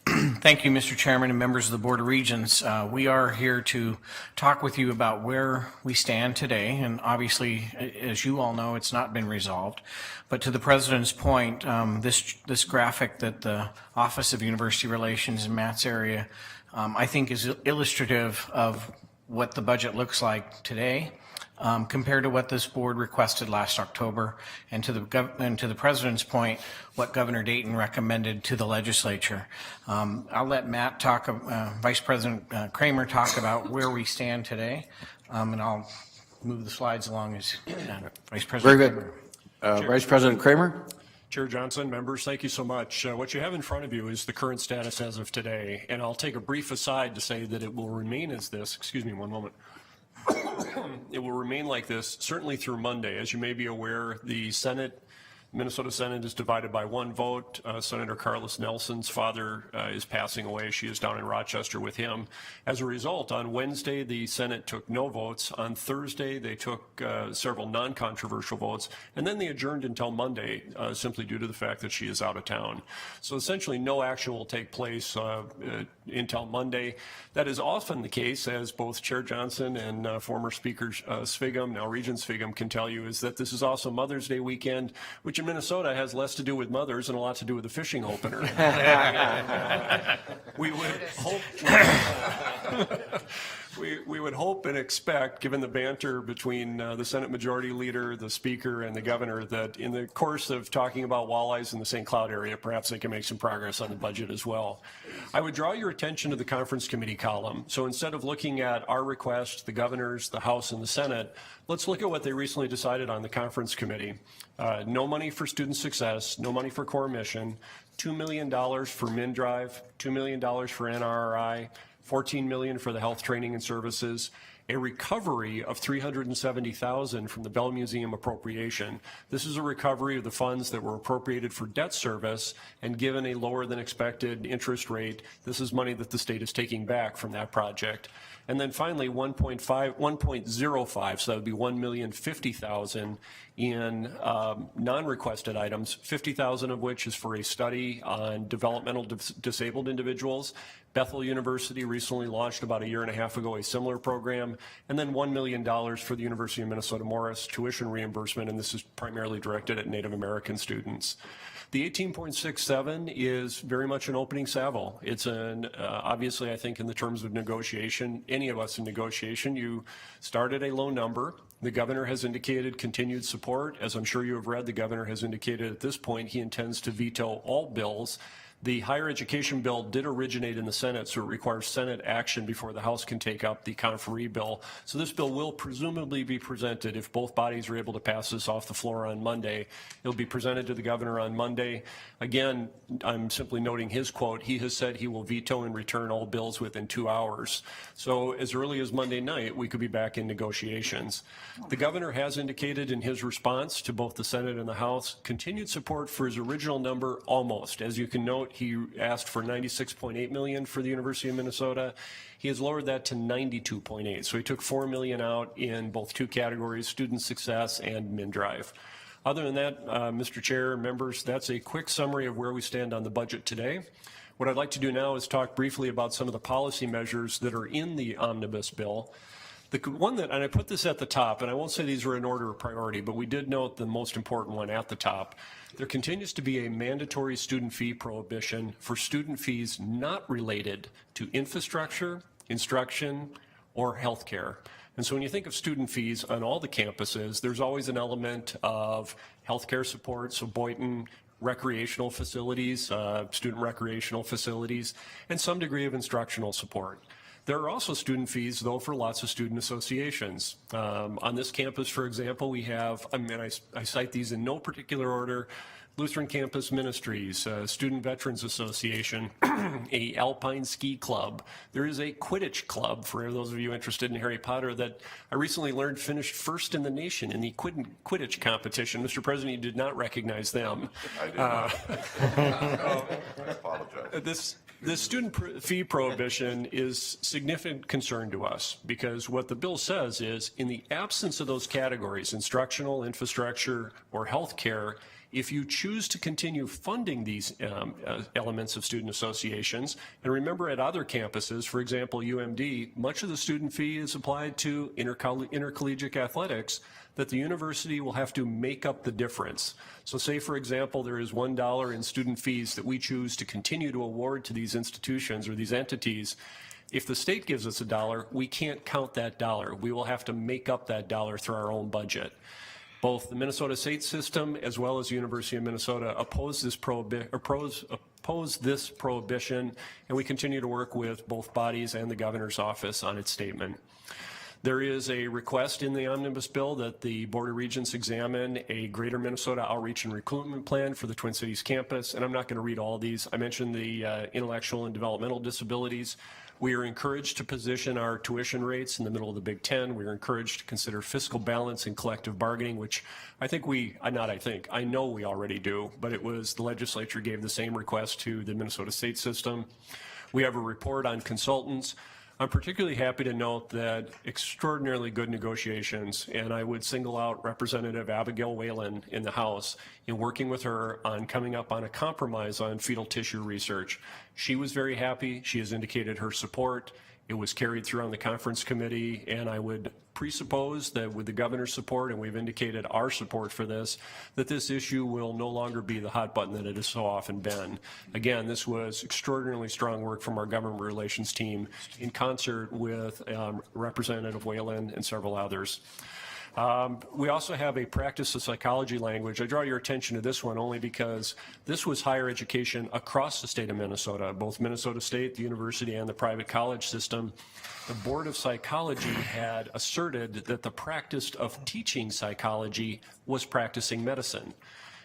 Thank you, Mr. Chairman and members of the Board of Regents. We are here to talk with you about where we stand today, and obviously, as you all know, it's not been resolved. But to the President's point, this graphic that the Office of University Relations in Matt's area, I think is illustrative of what the budget looks like today compared to what this board requested last October, and to the President's point, what Governor Dayton recommended to the legislature. I'll let Matt talk, Vice President Kramer talk about where we stand today, and I'll move the slides along as Vice President Very good. Kramer. Vice President Kramer. Chair Johnson, members, thank you so much. What you have in front of you is the current status as of today, and I'll take a brief aside to say that it will remain as this. Excuse me one moment. It will remain like this certainly through Monday. As you may be aware, the Minnesota Senate is divided by one vote. Senator Carlos Nelson's father is passing away. She is down in Rochester with him. As a result, on Wednesday, the Senate took no votes. On Thursday, they took several non-controversial votes, and then they adjourned until Monday, simply due to the fact that she is out of town. So essentially, no action will take place until Monday. That is often the case, as both Chair Johnson and former Speaker Sviggum, now Regent Sviggum, can tell you, is that this is also Mother's Day weekend, which in Minnesota has less to do with mothers and a lot to do with the fishing opener. We would hope we would hope and expect, given the banter between the Senate Majority Leader, the Speaker, and the Governor, that in the course of talking about walleyes in the St. Cloud area, perhaps they can make some progress on the budget as well. I would draw your attention to the Conference Committee column. So instead of looking at our request, the Governor's, the House, and the Senate, let's look at what they recently decided on the Conference Committee. No money for student success, no money for core mission, $2 million for MnDrive, $2 million for NRRI, $14 million for the health training and services, a recovery of $370,000 from the Bell Museum appropriation. This is a recovery of the funds that were appropriated for debt service, and given a lower than expected interest rate, this is money that the state is taking back from that project. And then finally, 1.05, so that would be $1,050,000 in non-requested items, $50,000 of which is for a study on developmental disabled individuals. Bethel University recently launched about a year and a half ago a similar program, and then $1 million for the University of Minnesota Morris tuition reimbursement, and this is primarily directed at Native American students. The 18.67 is very much an opening salvo. It's obviously, I think, in the terms of negotiation, any of us in negotiation, you start at a low number. The governor has indicated continued support. As I'm sure you have read, the governor has indicated at this point he intends to veto all bills. The higher education bill did originate in the Senate, so it requires Senate action before the House can take up the conferee bill. So this bill will presumably be presented if both bodies are able to pass this off the floor on Monday. It'll be presented to the governor on Monday. Again, I'm simply noting his quote. He has said he will veto and return all bills within 2 hours. So as early as Monday night, we could be back in negotiations. The governor has indicated in his response to both the Senate and the House continued support for his original number almost. As you can note, he asked for $96.8 million for the University of Minnesota. He has lowered that to $92.8. So he took $4 million out in both two categories, student success and MnDrive. Other than that, Mr. Chair, members, that's a quick summary of where we stand on the budget today. What I'd like to do now is talk briefly about some of the policy measures that are in the omnibus bill. The one that, and I put this at the top, and I won't say these are in order of priority, but we did note the most important one at the top. There continues to be a mandatory student fee prohibition for student fees not related to infrastructure, instruction, or healthcare. And so when you think of student fees on all the campuses, there's always an element of healthcare support, so Boynton, recreational facilities, student recreational facilities, and some degree of instructional support. There are also student fees, though, for lots of student associations. On this campus, for example, we have, I cite these in no particular order, Lutheran Campus Ministries, Student Veterans Association, a Alpine Ski Club. There is a Quidditch Club, for those of you interested in Harry Potter, that I recently learned finished first in the nation in the Quidditch competition. Mr. President, you did not recognize them. I did not. I apologize. This student fee prohibition is significant concern to us because what the bill says is in the absence of those categories, instructional, infrastructure, or healthcare, if you choose to continue funding these elements of student associations, and remember at other campuses, for example, UMD, much of the student fee is applied to intercollegiate athletics, that the university will have to make up the difference. So say, for example, there is $1 in student fees that we choose to continue to award to these institutions or these entities. If the state gives us $1, we can't count that dollar. We will have to make up that dollar through our own budget. Both the Minnesota State System as well as the University of Minnesota oppose this prohibition, and we continue to work with both bodies and the governor's office on its statement. There is a request in the omnibus bill that the Board of Regents examine a Greater Minnesota Outreach and Recruitment Plan for the Twin Cities campus, and I'm not going to read all these. I mentioned the intellectual and developmental disabilities. We are encouraged to position our tuition rates in the middle of the Big Ten. We are encouraged to consider fiscal balance and collective bargaining, which I know we already do, but it was the legislature gave the same request to the Minnesota State System. We have a report on consultants. I'm particularly happy to note that extraordinarily good negotiations, and I would single out Representative Abigail Whalen in the House in working with her on coming up on a compromise on fetal tissue research. She was very happy. She has indicated her support. It was carried through on the conference committee, and I would presuppose that with the governor's support, and we've indicated our support for this, that this issue will no longer be the hot button that it has so often been. Again, this was extraordinarily strong work from our government relations team in concert with Representative Whalen and several others. We also have a practice of psychology language. I draw your attention to this one only because this was higher education across the state of Minnesota, both Minnesota State, the university, and the private college system. The Board of Psychology had asserted that the practice of teaching psychology was practicing medicine.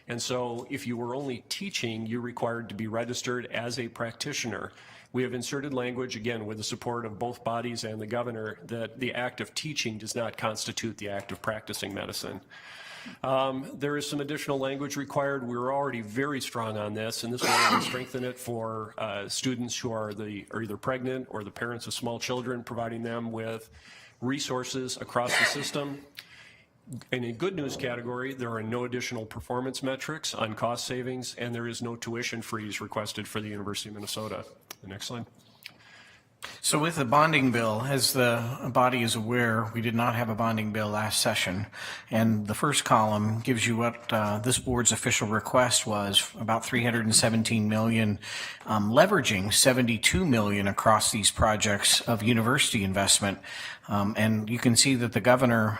And so if you were only teaching, you're required to be registered as a practitioner. We have inserted language, again, with the support of both bodies and the governor, that the act of teaching does not constitute the act of practicing medicine. There is some additional language required. We're already very strong on this, and this will strengthen it for students who are either pregnant or the parents of small children, providing them with resources across the system. In a good news category, there are no additional performance metrics on cost savings, and there is no tuition freeze requested for the University of Minnesota. The next slide. So with the bonding bill, as the body is aware, we did not have a bonding bill last session. And the first column gives you what this board's official request was, about $317 million, leveraging $72 million across these projects of university investment. And you can see that the governor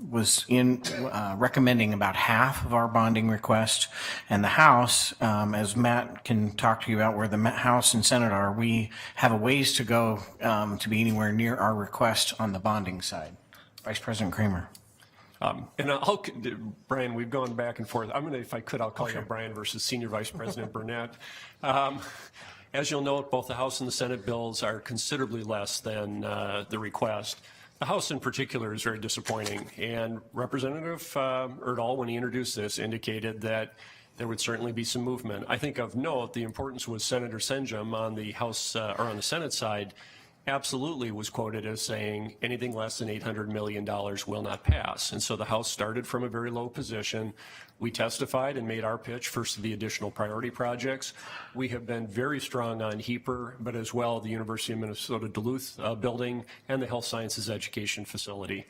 was recommending about half of our bonding request. And the House, as Matt can talk to you about where the House and Senate are, we have a ways to go to be anywhere near our request on the bonding side. Vice President Kramer. And Brian, we've gone back and forth. I'm going to, if I could, I'll call you Brian versus Senior Vice President Burnett. As you'll note, both the House and the Senate bills are considerably less than the request. The House in particular is very disappointing, and Representative Erdahl, when he introduced this, indicated that there would certainly be some movement. I think of note, the importance was Senator Senjum on the House or on the Senate side absolutely was quoted as saying anything less than $800 million will not pass. And so the House started from a very low position. We testified and made our pitch for the additional priority projects. We have been very strong on HEAPR, but as well the University of Minnesota Duluth building and the Health Sciences Education Facility.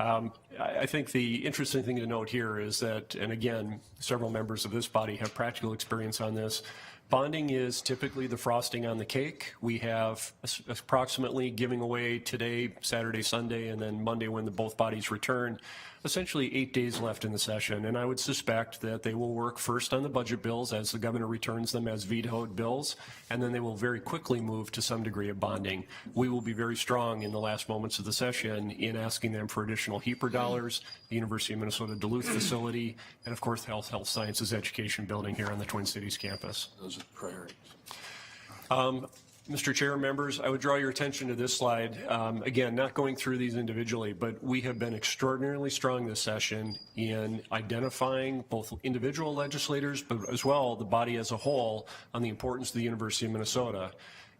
I think the interesting thing to note here is that, and again, several members of this body have practical experience on this, bonding is typically the frosting on the cake. We have approximately giving away today, Saturday, Sunday, and then Monday when both bodies return, essentially 8 days left in the session. And I would suspect that they will work first on the budget bills as the governor returns them as vetoed bills, and then they will very quickly move to some degree of bonding. We will be very strong in the last moments of the session in asking them for additional HEAPR dollars, the University of Minnesota Duluth facility, and of course the Health Sciences Education building here on the Twin Cities campus. Those are priorities. Mr. Chair, members, I would draw your attention to this slide. Again, not going through these individually, but we have been extraordinarily strong this session in identifying both individual legislators, but as well the body as a whole on the importance of the University of Minnesota.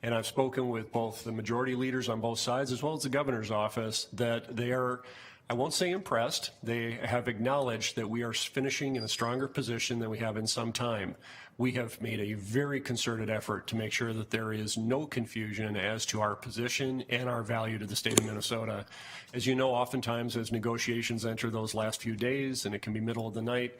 And I've spoken with both the majority leaders on both sides as well as the governor's office that they are, I won't say impressed, they have acknowledged that we are finishing in a stronger position than we have in some time. We have made a very concerted effort to make sure that there is no confusion as to our position and our value to the state of Minnesota. As you know, oftentimes as negotiations enter those last few days, and it can be middle of the night,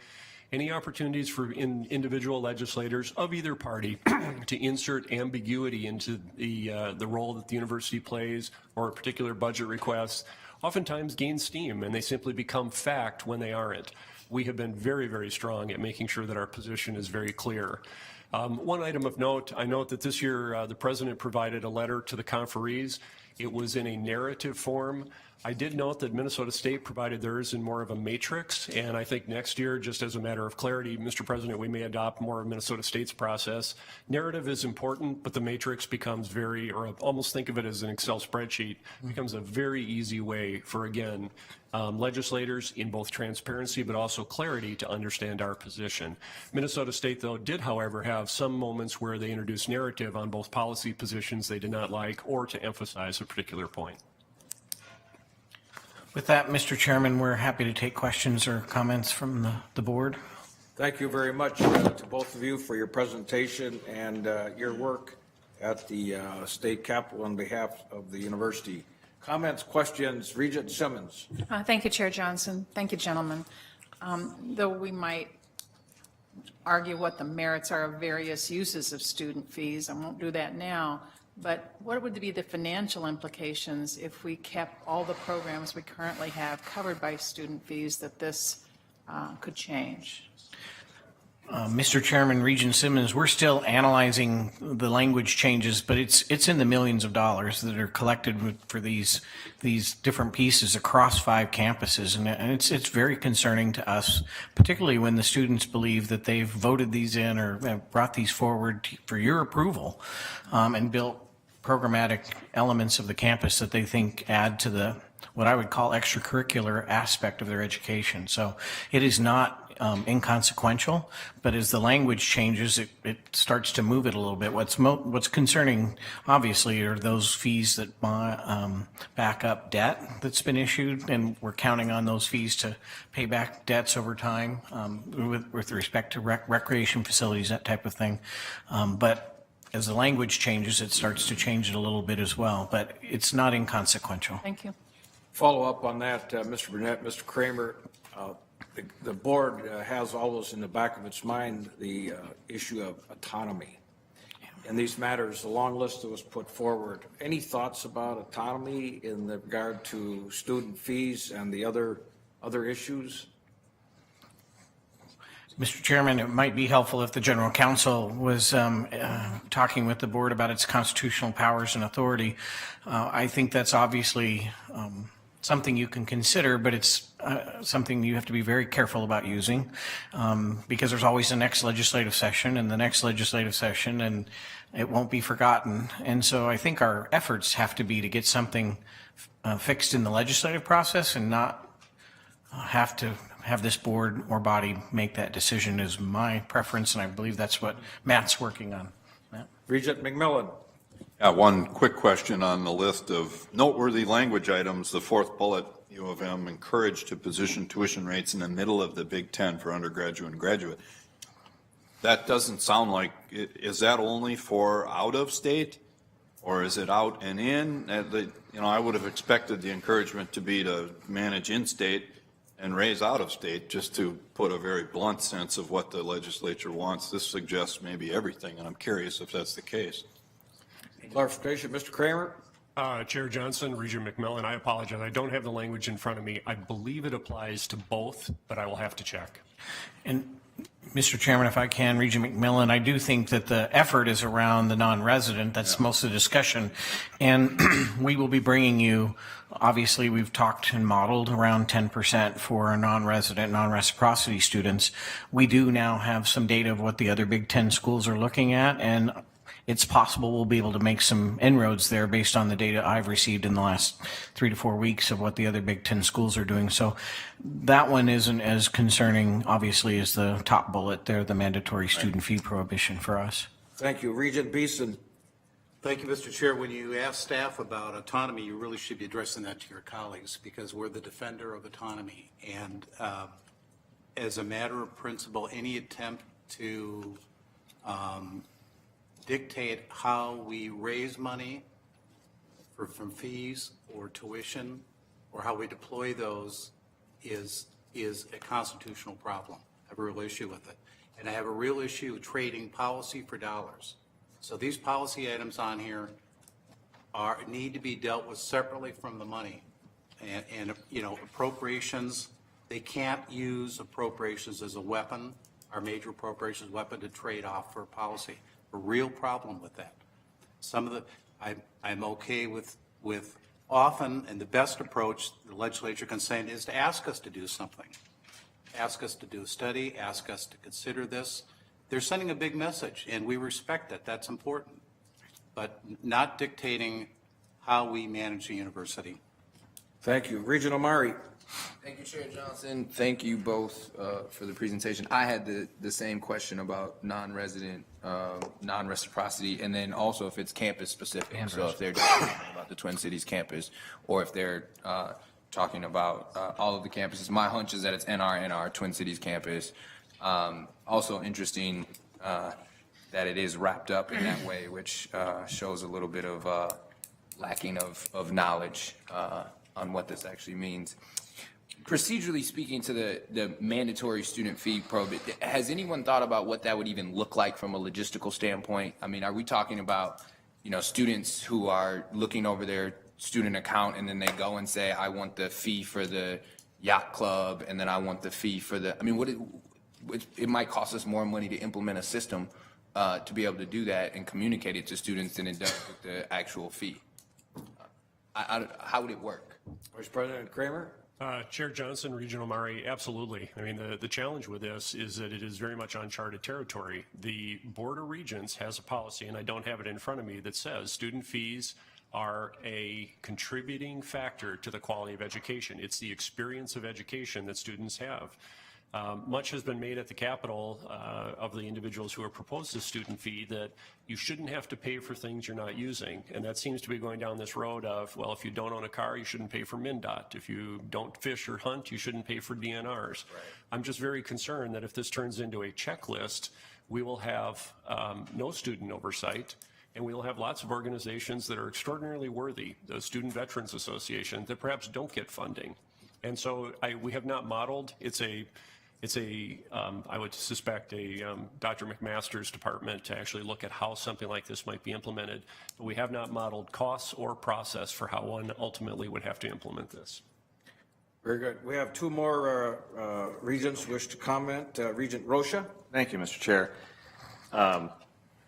any opportunities for individual legislators of either party to insert ambiguity into the role that the university plays or a particular budget request oftentimes gain steam, and they simply become fact when they aren't. We have been very, very strong at making sure that our position is very clear. One item of note, I note that this year the president provided a letter to the conferees. It was in a narrative form. I did note that Minnesota State provided theirs in more of a matrix, and I think next year, just as a matter of clarity, Mr. President, we may adopt more of Minnesota State's process. Narrative is important, but the matrix becomes very, or almost think of it as an Excel spreadsheet, becomes a very easy way for, again, legislators in both transparency but also clarity to understand our position. Minnesota State, though, did, however, have some moments where they introduced narrative on both policy positions they did not like or to emphasize a particular point. With that, Mr. Chairman, we're happy to take questions or comments from the board. Thank you very much to both of you for your presentation and your work at the state capitol on behalf of the university. Comments, questions, Regent Simmons. Thank you, Chair Johnson. Thank you, gentlemen. Though we might argue what the merits are of various uses of student fees, I won't do that now. But what would be the financial implications if we kept all the programs we currently have covered by student fees that this could change? Mr. Chairman, Regent Simmons, we're still analyzing the language changes, but it's in the millions of dollars that are collected for these different pieces across 5 campuses, and it's very concerning to us, particularly when the students believe that they've voted these in or have brought these forward for your approval and built programmatic elements of the campus that they think add to the what I would call extracurricular aspect of their education. So it is not inconsequential, but as the language changes, it starts to move it a little bit. What's concerning, obviously, are those fees that back up debt that's been issued, and we're counting on those fees to pay back debts over time with respect to recreation facilities, that type of thing. But as the language changes, it starts to change it a little bit as well, but it's not inconsequential. Thank you. Follow up on that, Mr. Burnett, Mr. Kramer. The board has always in the back of its mind the issue of autonomy. In these matters, the long list that was put forward, any thoughts about autonomy in regard to student fees and the other Other issues? Mr. Chairman, it might be helpful if the General Counsel was talking with the board about its constitutional powers and authority. I think that's obviously something you can consider, but it's something you have to be very careful about using because there's always the next legislative session and the next legislative session, and it won't be forgotten. And so I think our efforts have to be to get something fixed in the legislative process and not have to have this board or body make that decision is my preference, and I believe that's what Matt's working on. Matt? Regent McMillan. One quick question on the list of noteworthy language items. The fourth bullet, U of M encouraged to position tuition rates in the middle of the Big Ten for undergraduate and graduate. That doesn't sound like, is that only for out of state or is it out and in? I would have expected the encouragement to be to manage in-state and raise out of state, just to put a very blunt sense of what the legislature wants. This suggests maybe everything, and I'm curious if that's the case. Clarification, Mr. Kramer? Chair Johnson, Regent McMillan, I apologize. I don't have the language in front of me. I believe it applies to both, but I will have to check. And Mr. Chairman, if I can, Regent McMillan, I do think that the effort is around the non-resident. That's most of the discussion. And we will be bringing you, obviously, we've talked and modeled around 10% for non-resident, non-reciprocity students. We do now have some data of what the other Big Ten schools are looking at, and it's possible we'll be able to make some inroads there based on the data I've received in the last 3 to 4 weeks of what the other Big Ten schools are doing. So that one isn't as concerning, obviously, as the top bullet there, the mandatory student fee prohibition for us. Thank you. Regent Beeson. Thank you, Mr. Chair. When you ask staff about autonomy, you really should be addressing that to your colleagues because we're the defender of autonomy. And as a matter of principle, any attempt to dictate how we raise money from fees or tuition or how we deploy those is a constitutional problem. I have a real issue with it. And I have a real issue trading policy for dollars. So these policy items on here need to be dealt with separately from the money. And appropriations, they can't use appropriations as a weapon, our major appropriations weapon to trade off for policy. A real problem with that. I'm okay with often, and the best approach the legislature can say is to ask us to do something. Ask us to do a study, ask us to consider this. They're sending a big message, and we respect it. That's important. But not dictating how we manage the university. Thank you. Regent Omari. Thank you, Chair Johnson. Thank you both for the presentation. I had the same question about non-resident, non-reciprocity, and then also if it's campus specific. So if they're just talking about the Twin Cities campus, or if they're talking about all of the campuses. My hunch is that it's NR, Twin Cities campus. Also interesting that it is wrapped up in that way, which shows a little bit of lacking of knowledge on what this actually means. Procedurally speaking to the mandatory student fee probe, has anyone thought about what that would even look like from a logistical standpoint? I mean, are we talking about, students who are looking over their student account and then they go and say, I want the fee for the yacht club, and then I want the fee for the, it might cost us more money to implement a system to be able to do that and communicate it to students than it does with the actual fee. How would it work? Vice President Kramer. Chair Johnson, Regent Omari, absolutely. The challenge with this is that it is very much uncharted territory. The Board of Regents has a policy, and I don't have it in front of me, that says student fees are a contributing factor to the quality of education. It's the experience of education that students have. Much has been made at the Capitol of the individuals who are proposed this student fee that you shouldn't have to pay for things you're not using. And that seems to be going down this road of, well, if you don't own a car, you shouldn't pay for MnDOT. If you don't fish or hunt, you shouldn't pay for DNRs. Right. I'm just very concerned that if this turns into a checklist, we will have no student oversight. And we will have lots of organizations that are extraordinarily worthy, the Student Veterans Association, that perhaps don't get funding. And so we have not modeled. It's a I would suspect Dr. McMaster's department to actually look at how something like this might be implemented. But we have not modeled costs or process for how one ultimately would have to implement this. Very good. We have two more regents wish to comment. Regent Rocha. Thank you, Mr. Chair.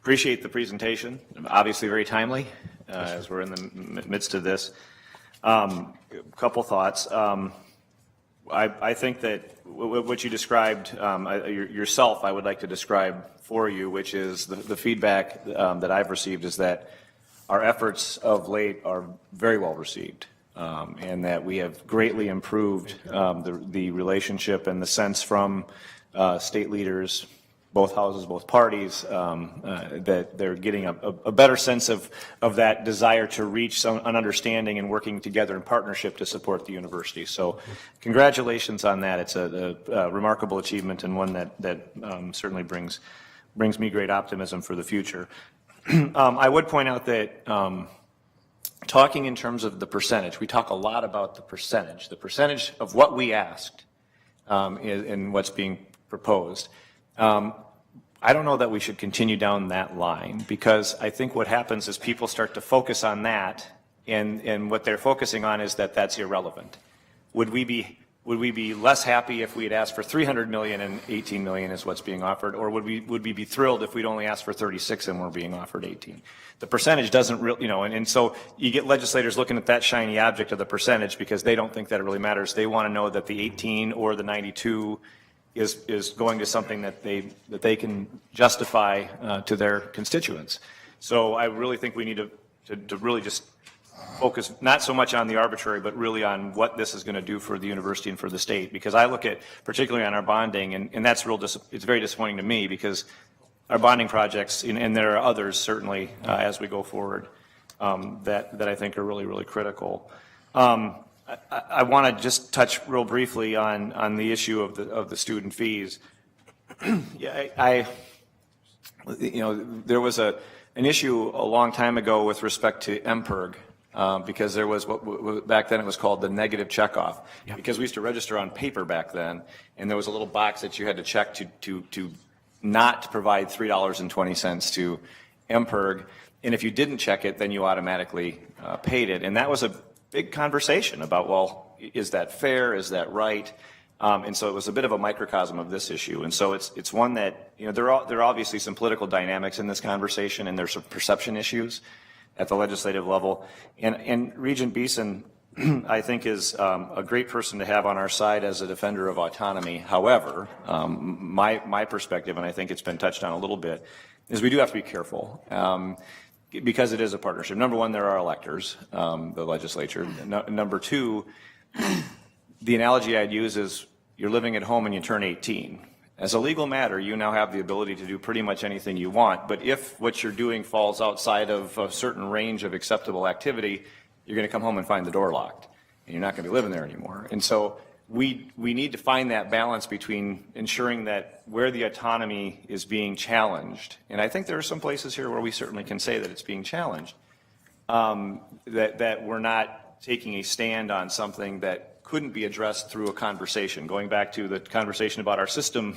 Appreciate the presentation. Obviously very timely as we're in the midst of this. Couple thoughts. I think that what you described yourself, I would like to describe for you, which is the feedback that I've received is that our efforts of late are very well received. And that we have greatly improved the relationship and the sense from state leaders, both houses, both parties, that they're getting a better sense of that desire to reach an understanding and working together in partnership to support the university. So congratulations on that. It's a remarkable achievement and one that certainly brings me great optimism for the future. I would point out that talking in terms of the percentage, we talk a lot about the percentage of what we asked in what's being proposed. I don't know that we should continue down that line, because I think what happens is people start to focus on that, and what they're focusing on is that that's irrelevant. Would we be less happy if we had asked for 300 million and 18 million is what's being offered, or would we be thrilled if we'd only asked for 36 and we're being offered 18? The percentage doesn't really, and so you get legislators looking at that shiny object of the percentage because they don't think that it really matters. They want to know that the 18 or the 92 is going to something that they can justify to their constituents. So I really think we need to really just focus not so much on the arbitrary, but really on what this is going to do for the university and for the state. Because I look at, particularly on our bonding, and that's it's very disappointing to me, because our bonding projects, and there are others certainly as we go forward, that I think are really, really critical. I want to just touch real briefly on the issue of the student fees. Yeah, there was an issue a long time ago with respect to MPERG, because there was back then it was called the negative checkoff. Yep. Because we used to register on paper back then, and there was a little box that you had to check to not provide $3.20 to MPERG, and if you didn't check it, then you automatically paid it. And that was a big conversation about, well, is that fair? Is that right? And so it was a bit of a microcosm of this issue. And so it's one that, there are obviously some political dynamics in this conversation, and there's some perception issues at the legislative level. And Regent Beeson, I think, is a great person to have on our side as a defender of autonomy. However, my perspective, and I think it's been touched on a little bit, is we do have to be careful. Because it is a partnership. Number one, there are electors, the legislature. Number two, the analogy I'd use is you're living at home and you turn 18. As a legal matter, you now have the ability to do pretty much anything you want, but if what you're doing falls outside of a certain range of acceptable activity, you're going to come home and find the door locked, and you're not going to be living there anymore. And so we need to find that balance between ensuring that where the autonomy is being challenged, and I think there are some places here where we certainly can say that it's being challenged, that we're not taking a stand on something that couldn't be addressed through a conversation. Going back to the conversation about our system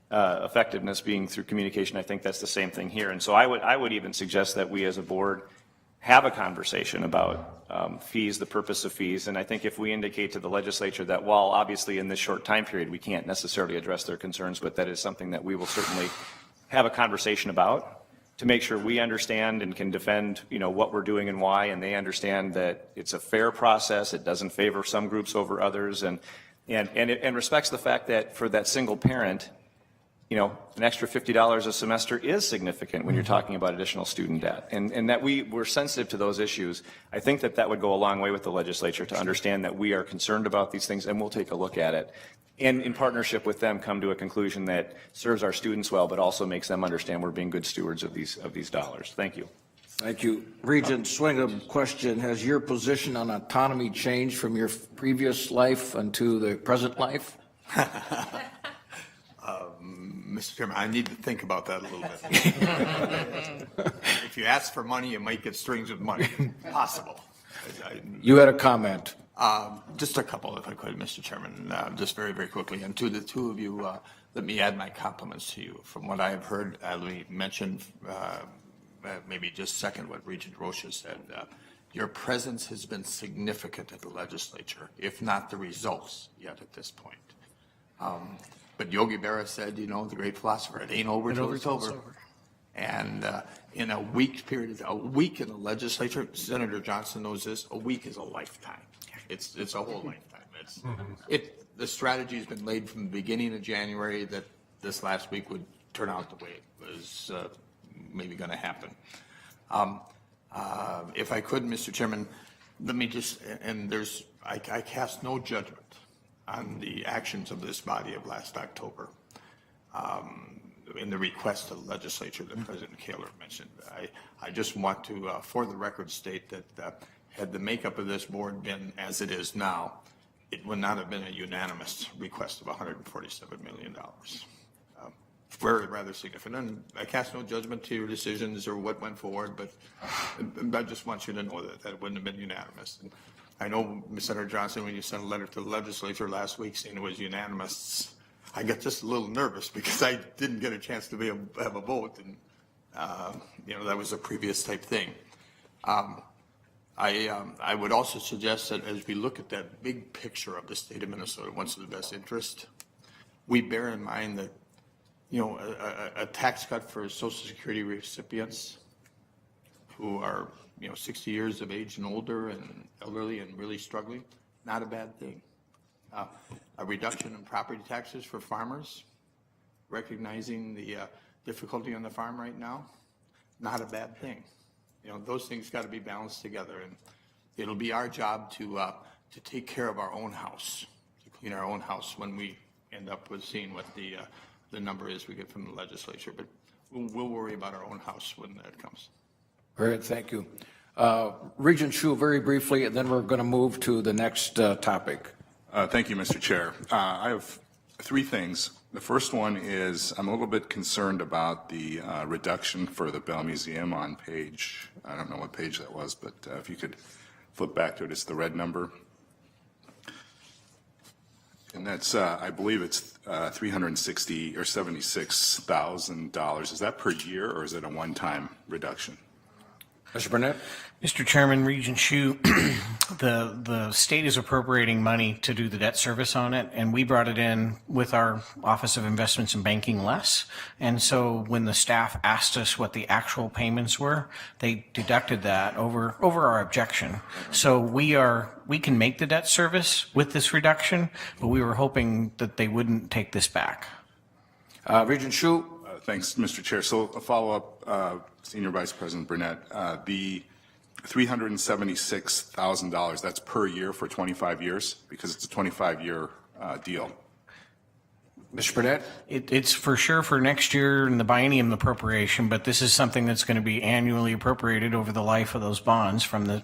effectiveness being through communication, I think that's the same thing here. And so I would even suggest that we as a board have a conversation about fees, the purpose of fees. And I think if we indicate to the legislature that while obviously in this short time period we can't necessarily address their concerns, but that is something that we will certainly have a conversation about to make sure we understand and can defend, what we're doing and why, and they understand that it's a fair process. It doesn't favor some groups over others, and respects the fact that for that single parent, an extra $50 a semester is significant when you're talking about additional student debt, and that we're sensitive to those issues. I think that would go a long way with the legislature to understand that we are concerned about these things, and we'll take a look at it. And in partnership with them, come to a conclusion that serves our students well, but also makes them understand we're being good stewards of these dollars. Thank you. Thank you. Regent Swingham, question: has your position on autonomy changed from your previous life into the present life? Mr. Chairman, I need to think about that a little bit. If you ask for money, you might get strings of money. Possible. You had a comment. Just a couple, if I could, Mr. Chairman, just very, very quickly. And to the two of you, let me add my compliments to you. From what I have heard, let me mention, maybe just second what Regent Rocha said. your presence has been significant at the legislature, if not the results yet at this point. But Yogi Berra said, you know, the great philosopher, it ain't over till it's over. And in a week in the legislature, Senator Johnson knows this, a week is a lifetime. It's a whole lifetime. The strategy has been laid from the beginning of January that this last week would turn out the way it was maybe going to happen. If I could, Mr. Chairman, let me just, I cast no judgment on the actions of this body of last October in the request to the legislature that President Kaler mentioned. I just want to, for the record, state that had the makeup of this board been as it is now, it would not have been a unanimous request of $147 million. Very rather significant. And I cast no judgment to your decisions or what went forward, but I just want you to know that it wouldn't have been unanimous. And I know, Senator Johnson, when you sent a letter to the legislature last week saying it was unanimous, I got just a little nervous because I didn't get a chance to have a vote, and that was a previous type thing. I would also suggest that as we look at that big picture of the state of Minnesota, what's in the best interest, we bear in mind that a tax cut for Social Security recipients who are 60 years of age and older and elderly and really struggling, not a bad thing. A reduction in property taxes for farmers, recognizing the difficulty on the farm right now, not a bad thing. Those things got to be balanced together, and it'll be our job to take care of our own house, to clean our own house when we end up with seeing what the number is we get from the legislature. But we'll worry about our own house when that comes. Very good, thank you. Regent Hsu, very briefly, and then we're going to move to the next topic. Thank you, Mr. Chair. I have three things. The first one is I'm a little bit concerned about the reduction for the Bell Museum on page, I don't know what page that was, but if you could flip back to it, it's the red number. And that's, I believe it's $360 or $76,000. Is that per year, or is it a one-time reduction? Mr. Burnett? Mr. Chairman, Regent Hsu, the state is appropriating money to do the debt service on it, and we brought it in with our Office of Investments and Banking less. And so when the staff asked us what the actual payments were, they deducted that over our objection. So we can make the debt service with this reduction, but we were hoping that they wouldn't take this back. Regent Hsu? Thanks, Mr. Chair. So a follow-up, Senior Vice President Burnett, the $376,000, that's per year for 25 years, because it's a 25-year deal. Mr. Burnett? It's for sure for next year in the biennium appropriation, but this is something that's going to be annually appropriated over the life of those bonds from the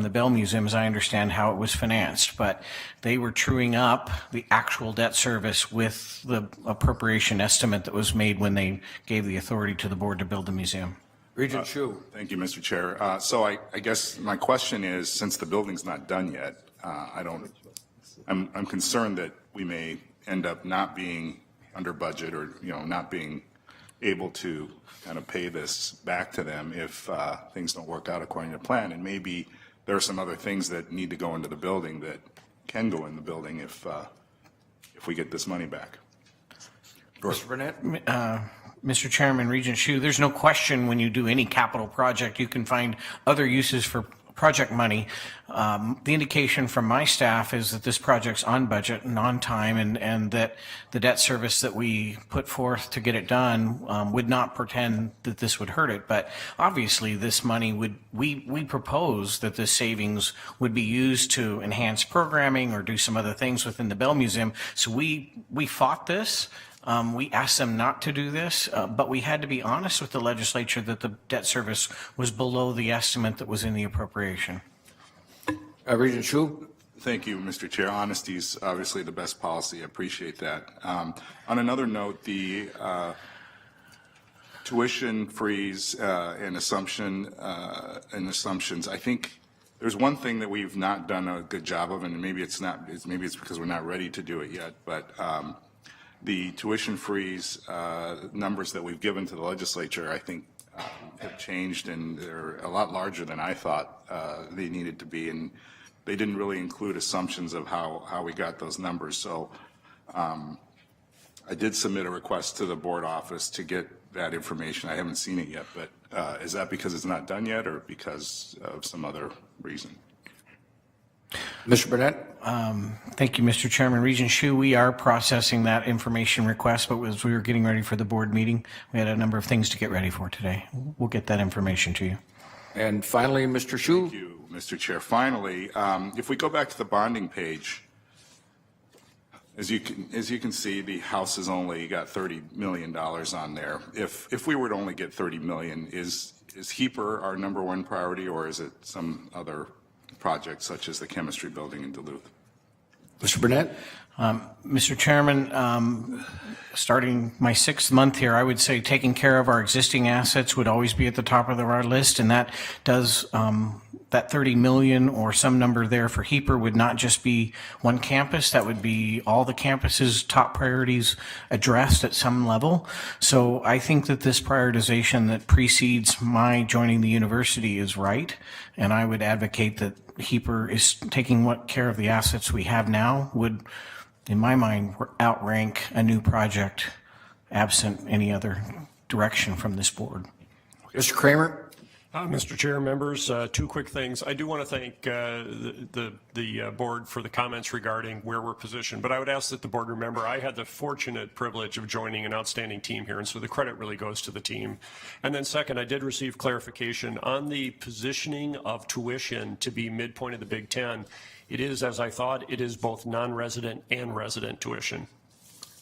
Bell Museum, as I understand how it was financed. But they were truing up the actual debt service with the appropriation estimate that was made when they gave the authority to the board to build the museum. Regent Hsu. Thank you, Mr. Chair. So I guess my question is, since the building's not done yet, I'm concerned that we may end up not being under budget, or not being able to kind of pay this back to them if things don't work out according to plan. And maybe there are some other things that need to go into the building that can go in the building if we get this money back. Mr. Burnett? Mr. Chairman, Regent Hsu, there's no question when you do any capital project, you can find other uses for project money. The indication from my staff is that this project's on budget and on time, and that the debt service that we put forth to get it done would not pretend that this would hurt it. But obviously, this money we propose that this savings would be used to enhance programming or do some other things within the Bell Museum. So we fought this. We asked them not to do this, but we had to be honest with the legislature that the debt service was below the estimate that was in the appropriation. Regent Hsu? Thank you, Mr. Chair. Honesty is obviously the best policy. I appreciate that. On another note, the tuition freeze and assumptions, I think there's one thing that we've not done a good job of, and maybe it's because we're not ready to do it yet, but the tuition freeze numbers that we've given to the legislature, I think have changed, and they're a lot larger than I thought they needed to be, and they didn't really include assumptions of how we got those numbers. So I did submit a request to the board office to get that information. I haven't seen it yet, but is that because it's not done yet or because of some other reason? Mr. Burnett? Thank you, Mr. Chairman. Regent Hsu, we are processing that information request, but as we were getting ready for the board meeting, we had a number of things to get ready for today. We'll get that information to you. And finally, Mr. Hsu? Thank you, Mr. Chair. Finally, if we go back to the bonding page, as you can see, the House has only got $30 million on there. If we were to only get $30 million, is HEAPR our number one priority, or is it some other project such as the chemistry building in Duluth? Mr. Burnett? Mr. Chairman, starting my 6th month here, I would say taking care of our existing assets would always be at the top of our list, and that does that 30 million or some number there for HEAPR would not just be one campus, that would be all the campuses' top priorities addressed at some level. So I think that this prioritization that precedes my joining the university is right, and I would advocate that HEAPR is taking what care of the assets we have now would, in my mind, outrank a new project absent any other direction from this board. Mr. Kramer? Mr. Chair, members, 2 quick things. I do want to thank the board for the comments regarding where we're positioned, but I would ask that the board remember I had the fortunate privilege of joining an outstanding team here, and so the credit really goes to the team. And then second, I did receive clarification on the positioning of tuition to be midpoint of the Big Ten. It is, as I thought, it is both non-resident and resident tuition.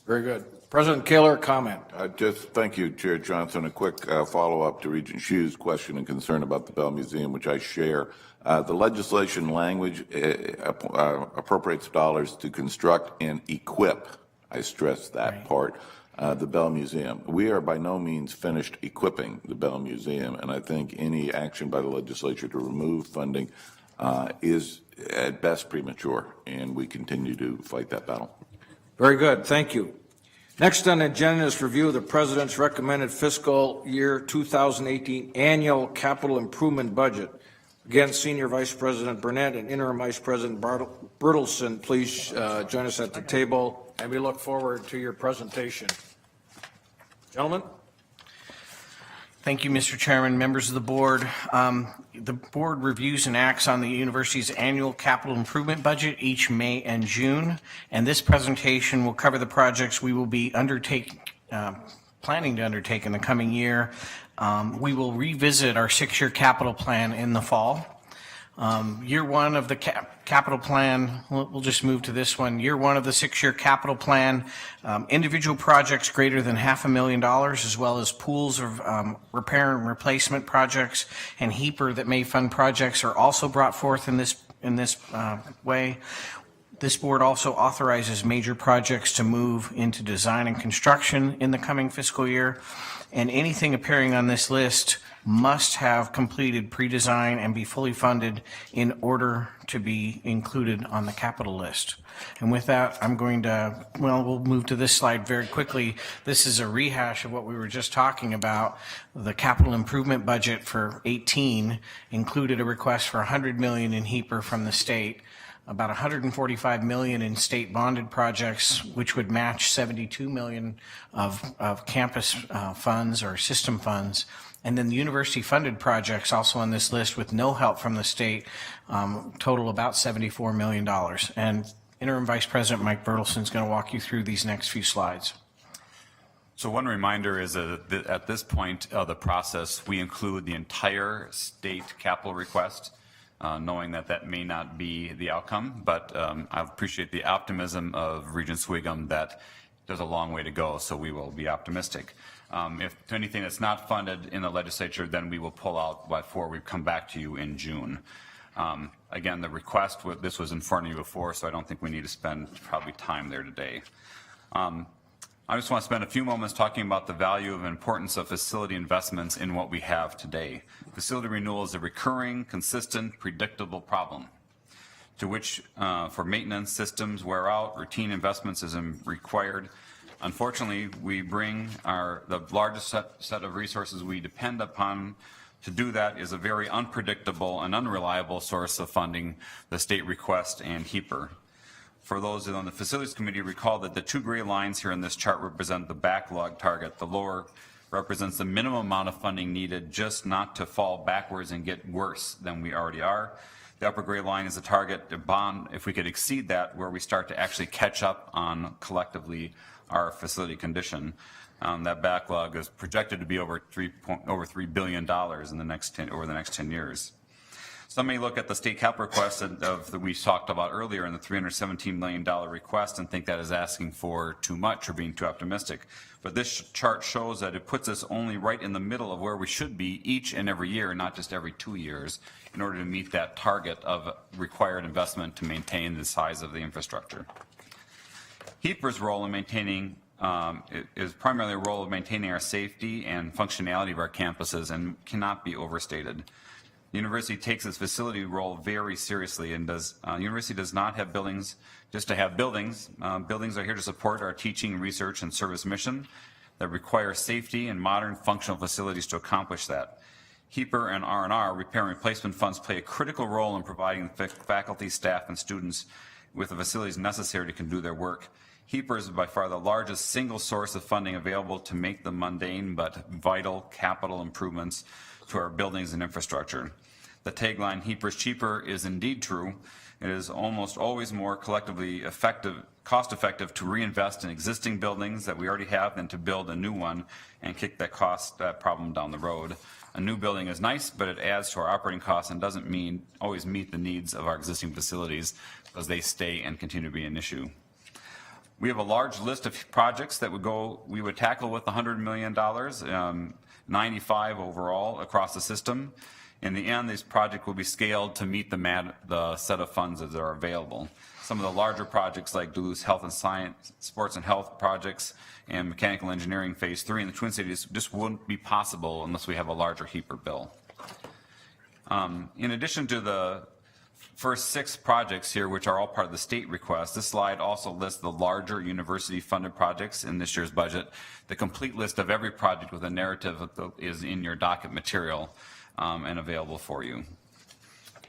Very good. President Kaler, comment. Just thank you, Chair Johnson. A quick follow-up to Regent Hsu's question and concern about the Bell Museum, which I share. The legislation language appropriates dollars to construct and equip, I stress that part, the Bell Museum. We are by no means finished equipping the Bell Museum, and I think any action by the legislature to remove funding is at best premature, and we continue to fight that battle. Very good. Thank you. Next on the agenda is review of the President's recommended fiscal year 2018 annual capital improvement budget. Again, Senior Vice President Burnett and Interim Vice President Bertelsen, please join us at the table, and we look forward to your presentation. Gentlemen? Thank you, Mr. Chairman, members of the board. The board reviews and acts on the university's annual capital improvement budget each May and June, and this presentation will cover the projects we will be planning to undertake in the coming year. We will revisit our 6-year capital plan in the fall. Year 1 of the capital plan, we'll just move to this one. Year 1 of the 6-year capital plan, individual projects greater than $500,000, as well as pools of repair and replacement projects and HEAPR that may fund projects are also brought forth in this way. This board also authorizes major projects to move into design and construction in the coming fiscal year, and anything appearing on this list must have completed pre-design and be fully funded in order to be included on the capital list. And with that, I'm going to, we'll move to this slide very quickly. This is a rehash of what we were just talking about. The capital improvement budget for 18 included a request for $100 million in HEAPR from the state, about $145 million in state bonded projects, which would match $72 million of campus funds or system funds. And then the university funded projects also on this list with no help from the state, total about $74 million. And Interim Vice President Mike Bertelsen is going to walk you through these next few slides. So one reminder is that at this point of the process, we include the entire state capital request, knowing that that may not be the outcome, but I appreciate the optimism of Regent Swigum that there's a long way to go, so we will be optimistic. If anything that's not funded in the legislature, then we will pull out before we come back to you in June. Again, the request, this was in front of you before, so I don't think we need to spend probably time there today. I just want to spend a few moments talking about the value and importance of facility investments in what we have today. Facility renewal is a recurring, consistent, predictable problem to which for maintenance systems wear out, routine investments is required. Unfortunately, we bring the largest set of resources we depend upon to do that is a very unpredictable and unreliable source of funding, the state request and HEAPR. For those on the Facilities Committee, recall that the two gray lines here in this chart represent the backlog target. The lower represents the minimum amount of funding needed just not to fall backwards and get worse than we already are. The upper gray line is the target bond. If we could exceed that, where we start to actually catch up on collectively our facility condition. That backlog is projected to be over $3 billion in the next over the next 10 years. Some may look at the state capital request that we talked about earlier in the $317 million request and think that is asking for too much or being too optimistic. But this chart shows that it puts us only right in the middle of where we should be each and every year, not just every 2 years, in order to meet that target of required investment to maintain the size of the infrastructure. HEAPR's role in maintaining is primarily a role of maintaining our safety and functionality of our campuses and cannot be overstated. The university takes its facility role very seriously and university does not have buildings just to have buildings. Buildings are here to support our teaching, research, and service mission that require safety and modern functional facilities to accomplish that. HEAPR and R&R, repair and replacement funds, play a critical role in providing faculty, staff, and students with the facilities necessary to do their work. HEAPR is by far the largest single source of funding available to make the mundane but vital capital improvements to our buildings and infrastructure. The tagline, HEAPR's cheaper, is indeed true. It is almost always more collectively cost-effective to reinvest in existing buildings that we already have than to build a new one and kick that problem down the road. A new building is nice, but it adds to our operating costs and doesn't always meet the needs of our existing facilities because they stay and continue to be an issue. We have a large list of projects that we would tackle with $100 million, 95 overall across the system. In the end, this project will be scaled to meet the set of funds that are available. Some of the larger projects like Duluth Health and Science, Sports and Health projects, and Mechanical Engineering Phase 3 in the Twin Cities just wouldn't be possible unless we have a larger HEAPR bill. In addition to the first 6 projects here, which are all part of the state request, this slide also lists the larger university-funded projects in this year's budget. The complete list of every project with a narrative is in your docket material and available for you.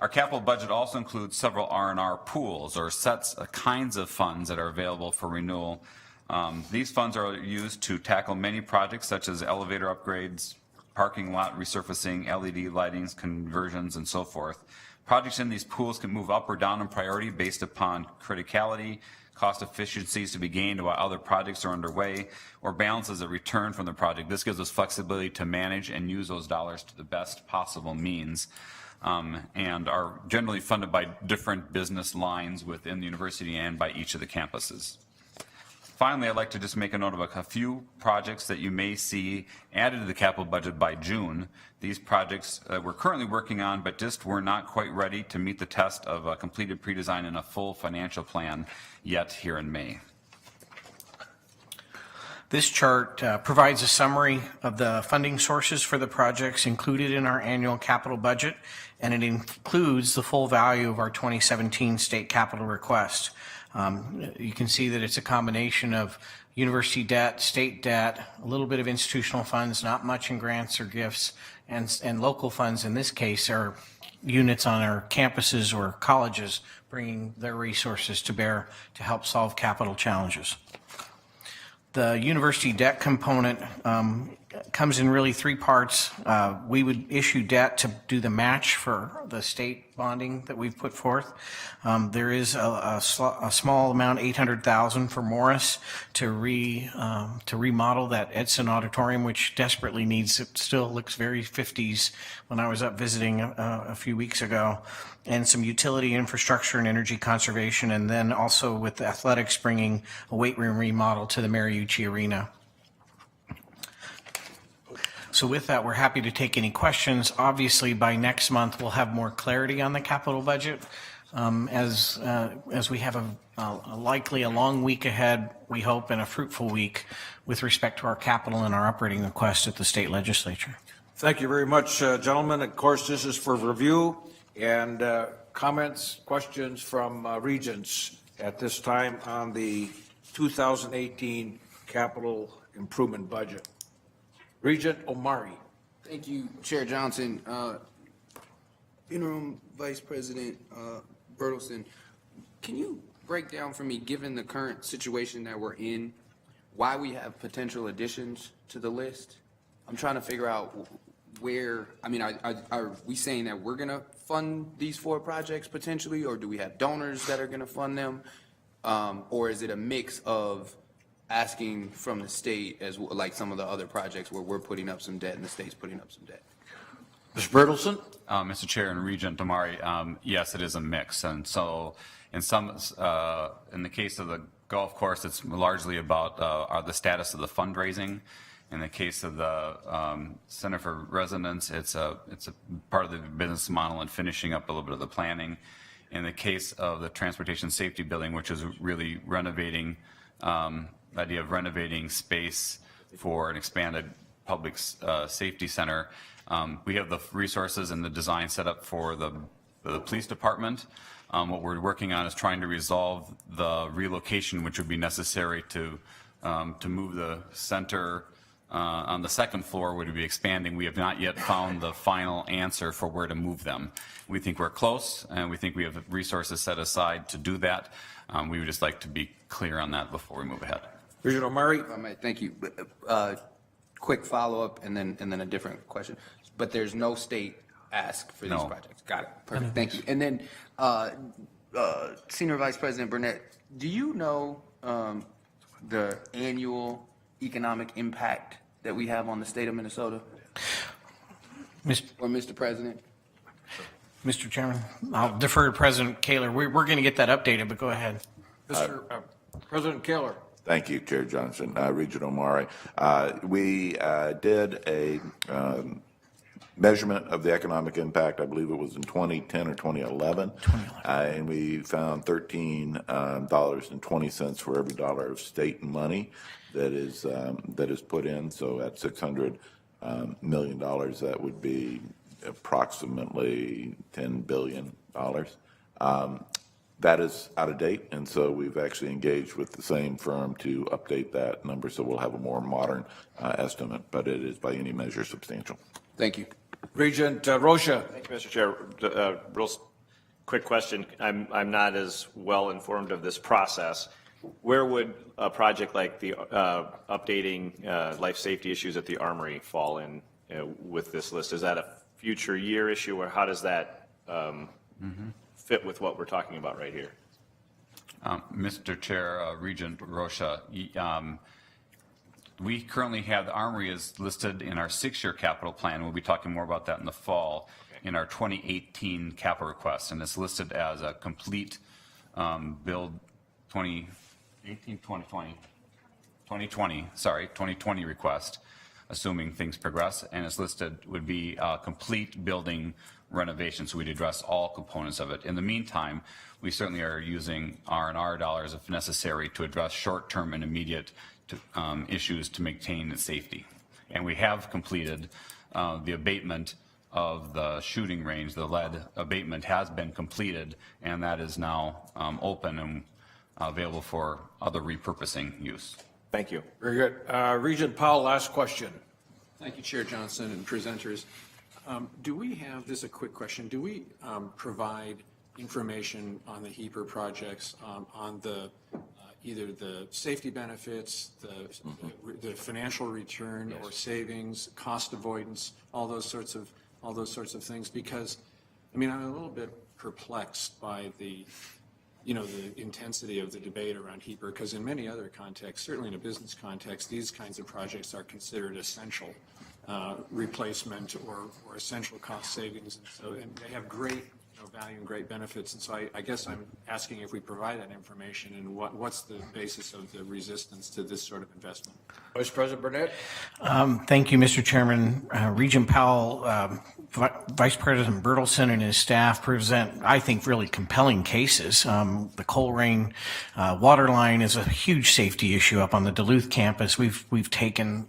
Our capital budget also includes several R&R pools or sets of kinds of funds that are available for renewal. These funds are used to tackle many projects such as elevator upgrades, parking lot resurfacing, LED lightings, conversions, and so forth. Projects in these pools can move up or down in priority based upon criticality, cost efficiencies to be gained while other projects are underway, or balances a return from the project. This gives us flexibility to manage and use those dollars to the best possible means, and are generally funded by different business lines within the university and by each of the campuses. Finally, I'd like to just make a note of a few projects that you may see added to the capital budget by June. These projects we're currently working on, but just were not quite ready to meet the test of a completed pre-design and a full financial plan yet here in May. This chart provides a summary of the funding sources for the projects included in our annual capital budget, and it includes the full value of our 2017 state capital request. You can see that it's a combination of university debt, state debt, a little bit of institutional funds, not much in grants or gifts, and local funds in this case are units on our campuses or colleges bringing their resources to bear to help solve capital challenges. The university debt component comes in really 3 parts. We would issue debt to do the match for the state bonding that we've put forth. There is a small amount, $800,000 for Morris to remodel that Edson Auditorium, which desperately needs, it still looks very 50s when I was up visiting a few weeks ago, and some utility infrastructure and energy conservation, and then also with the athletics bringing a weight room remodel to the Mariucci Arena. So with that, we're happy to take any questions. Obviously, by next month, we'll have more clarity on the capital budget. As we have a likely a long week ahead, we hope, and a fruitful week with respect to our capital and our operating requests at the state legislature. Thank you very much, gentlemen. Of course, this is for review and comments, questions from Regents at this time on the 2018 capital improvement budget. Regent Omari. Thank you, Chair Johnson. Interim Vice President Bertelson, can you break down for me, given the current situation that we're in, why we have potential additions to the list? I'm trying to figure out where, I mean, are we saying that we're going to fund these 4 projects potentially, or do we have donors that are going to fund them? Or is it a mix of asking from the state as like some of the other projects where we're putting up some debt and the state's putting up some debt? Mr. Bertelson? Mr. Chair and Regent Damari, yes, it is a mix. And so in the case of the golf course, it's largely about the status of the fundraising. In the case of the Center for Residents, it's a part of the business model and finishing up a little bit of the planning. In the case of the transportation safety building, which is really renovating, the idea of renovating space for an expanded public safety center, we have the resources and the design set up for the police department. What we're working on is trying to resolve the relocation, which would be necessary to move the center on the second floor, would be expanding. We have not yet found the final answer for where to move them. We think we're close, and we think we have resources set aside to do that. We would just like to be clear on that before we move ahead. Regent Omari? Thank you. Quick follow-up and then a different question. But there's no state ask for these projects. Got it. Perfect. Thank you. And then Senior Vice President Burnett, do you know the annual economic impact that we have on the state of Minnesota? Or Mr. President? Mr. Chairman, I'll defer to President Kaler. We're going to get that updated, but go ahead. Mr. President Kaler. Thank you, Chair Johnson. Regent Omari. We did a measurement of the economic impact, I believe it was in 2010 or 2011. And we found $13.20 for every dollar of state money that is put in. So at $600 million, that would be approximately $10 billion. That is out of date, and so we've actually engaged with the same firm to update that number, so we'll have a more modern estimate, but it is by any measure substantial. Thank you. Regent Rocha. Thank you, Mr. Chair. Real quick question. I'm not as well informed of this process. Where would a project like the updating life safety issues at the Armory fall in with this list? Is that a future year issue, or how does that fit with what we're talking about right here? Mr. Chair, Regent Rocha, we currently have the Armory is listed in our 6-year capital plan. We'll be talking more about that in the fall in our 2018 capital request, and it's listed as a complete build 2020 request, assuming things progress, and it's listed would be a complete building renovation, so we'd address all components of it. In the meantime, we certainly are using R&R dollars if necessary to address short-term and immediate issues to maintain safety. And we have completed the abatement of the shooting range. The lead abatement has been completed, and that is now open and available for other repurposing use. Thank you. Very good. Regent Powell, last question. Thank you, Chair Johnson and presenters. Do we have, this is a quick question, do we provide information on the HEPR projects, on the either the safety benefits, the financial return or savings, cost avoidance, all those sorts of things? Because, I mean, I'm a little bit perplexed by the intensity of the debate around HEPR, because in many other contexts, certainly in a business context, these kinds of projects are considered essential replacement or essential cost savings, and they have great value and great benefits. And so I guess I'm asking if we provide that information, and what's the basis of the resistance to this sort of investment? Vice President Burnett. Thank you, Mr. Chairman. Regent Powell, Vice President Bertelson and his staff present, I think, really compelling cases. The Colerain water line is a huge safety issue up on the Duluth campus. We've taken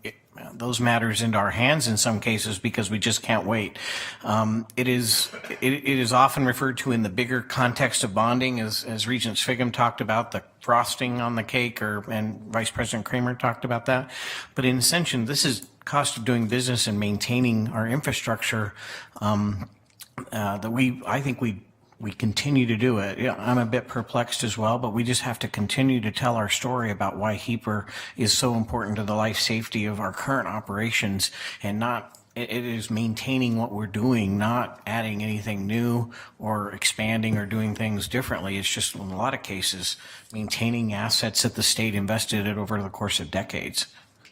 those matters into our hands in some cases because we just can't wait. It is often referred to in the bigger context of bonding, as Regent Sviggum talked about, the frosting on the cake, and Vice President Kramer talked about that. But in essence, this is cost of doing business and maintaining our infrastructure that I think we continue to do it. Yeah, I'm a bit perplexed as well, but we just have to continue to tell our story about why HEAPR is so important to the life safety of our current operations, and it is maintaining what we're doing, not adding anything new or expanding or doing things differently. It's just, in a lot of cases, maintaining assets that the state invested in over the course of decades.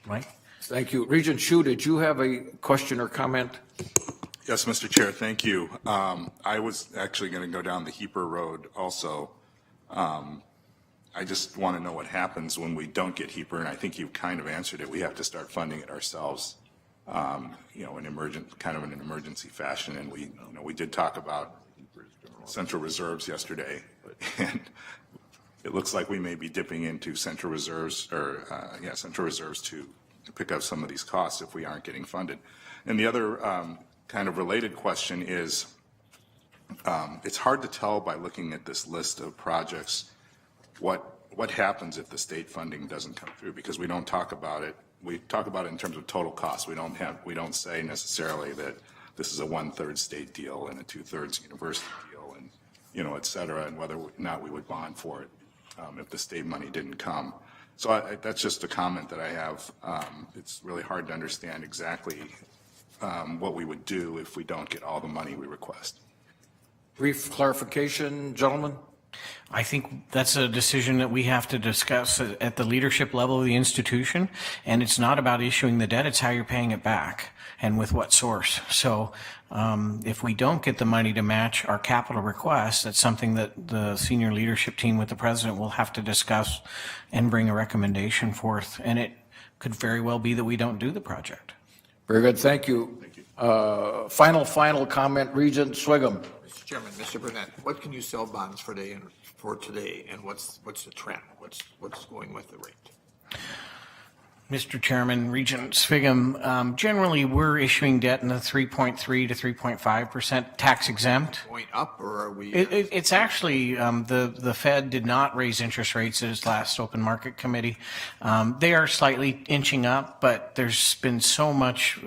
Mike? Thank you. Regent Hsu, did you have a question or comment? Yes, Mr. Chair, thank you. I was actually going to go down the HEAPR road also. I just want to know what happens when we don't get HEAPR, and I think you've kind of answered it. We have to start funding it ourselves, in an emergency fashion. And we did talk about central reserves yesterday, and it looks like we may be dipping into central reserves to pick up some of these costs if we aren't getting funded. And the other kind of related question is, it's hard to tell by looking at this list of projects what happens if the state funding doesn't come through, because we don't talk about it. We talk about it in terms of total cost. We don't say necessarily that this is a 1/3 state deal and a 2/3 university deal, and et cetera, and whether or not we would bond for it if the state money didn't come. So that's just a comment that I have. It's really hard to understand exactly what we would do if we don't get all the money we request. Brief clarification, gentlemen? I think that's a decision that we have to discuss at the leadership level of the institution, and it's not about issuing the debt, it's how you're paying it back and with what source. So if we don't get the money to match our capital requests, that's something that the senior leadership team with the president will have to discuss and bring a recommendation forth, and it could very well be that we don't do the project. Very good, thank you. Final comment, Regent Sviggum. Mr. Chairman, Mr. Burnett, what can you sell bonds for today, and what's the trend? What's going with the rate? Mr. Chairman, Regent Sviggum, generally we're issuing debt in the 3.3 to 3.5% tax exempt. Going up, or are we? It's actually, the Fed did not raise interest rates at its last open market committee. They are slightly inching up, but there's been so much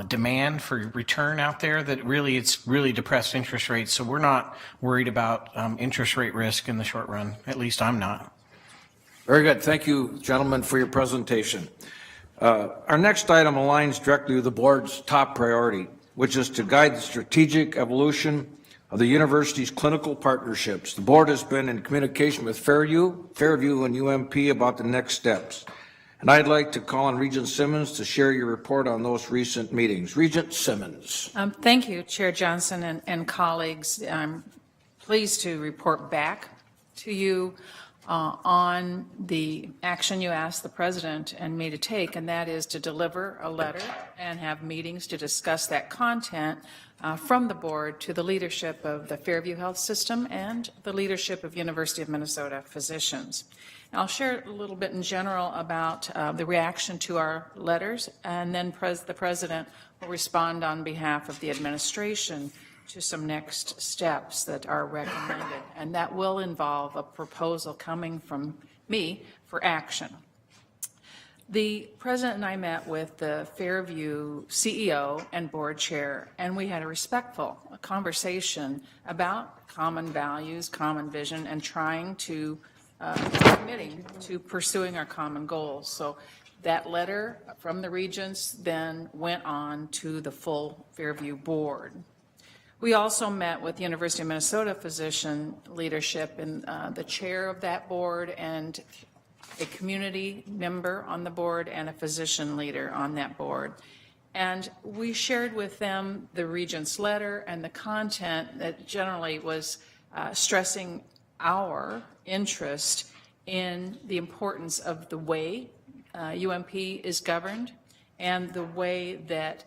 demand for return out there that it's really depressed interest rates. So we're not worried about interest rate risk in the short run. At least I'm not. Very good. Thank you, gentlemen, for your presentation. Our next item aligns directly with the board's top priority, which is to guide the strategic evolution of the university's clinical partnerships. The board has been in communication with Fairview and UMP about the next steps. And I'd like to call on Regent Simmons to share your report on those recent meetings. Regent Simmons. Thank you, Chair Johnson and colleagues. I'm pleased to report back to you on the action you asked the President and me to take, and that is to deliver a letter and have meetings to discuss that content from the board to the leadership of the Fairview Health System and the leadership of University of Minnesota physicians. I'll share a little bit in general about the reaction to our letters, and then the President will respond on behalf of the administration to some next steps that are recommended, and that will involve a proposal coming from me for action. The President and I met with the Fairview CEO and board chair, and we had a respectful conversation about common values, common vision, and trying to committing to pursuing our common goals. So that letter from the Regents then went on to the full Fairview board. We also met with the University of Minnesota physician leadership and the chair of that board and a community member on the board and a physician leader on that board. And we shared with them the Regents' letter and the content that generally was stressing our interest in the importance of the way UMP is governed and the way that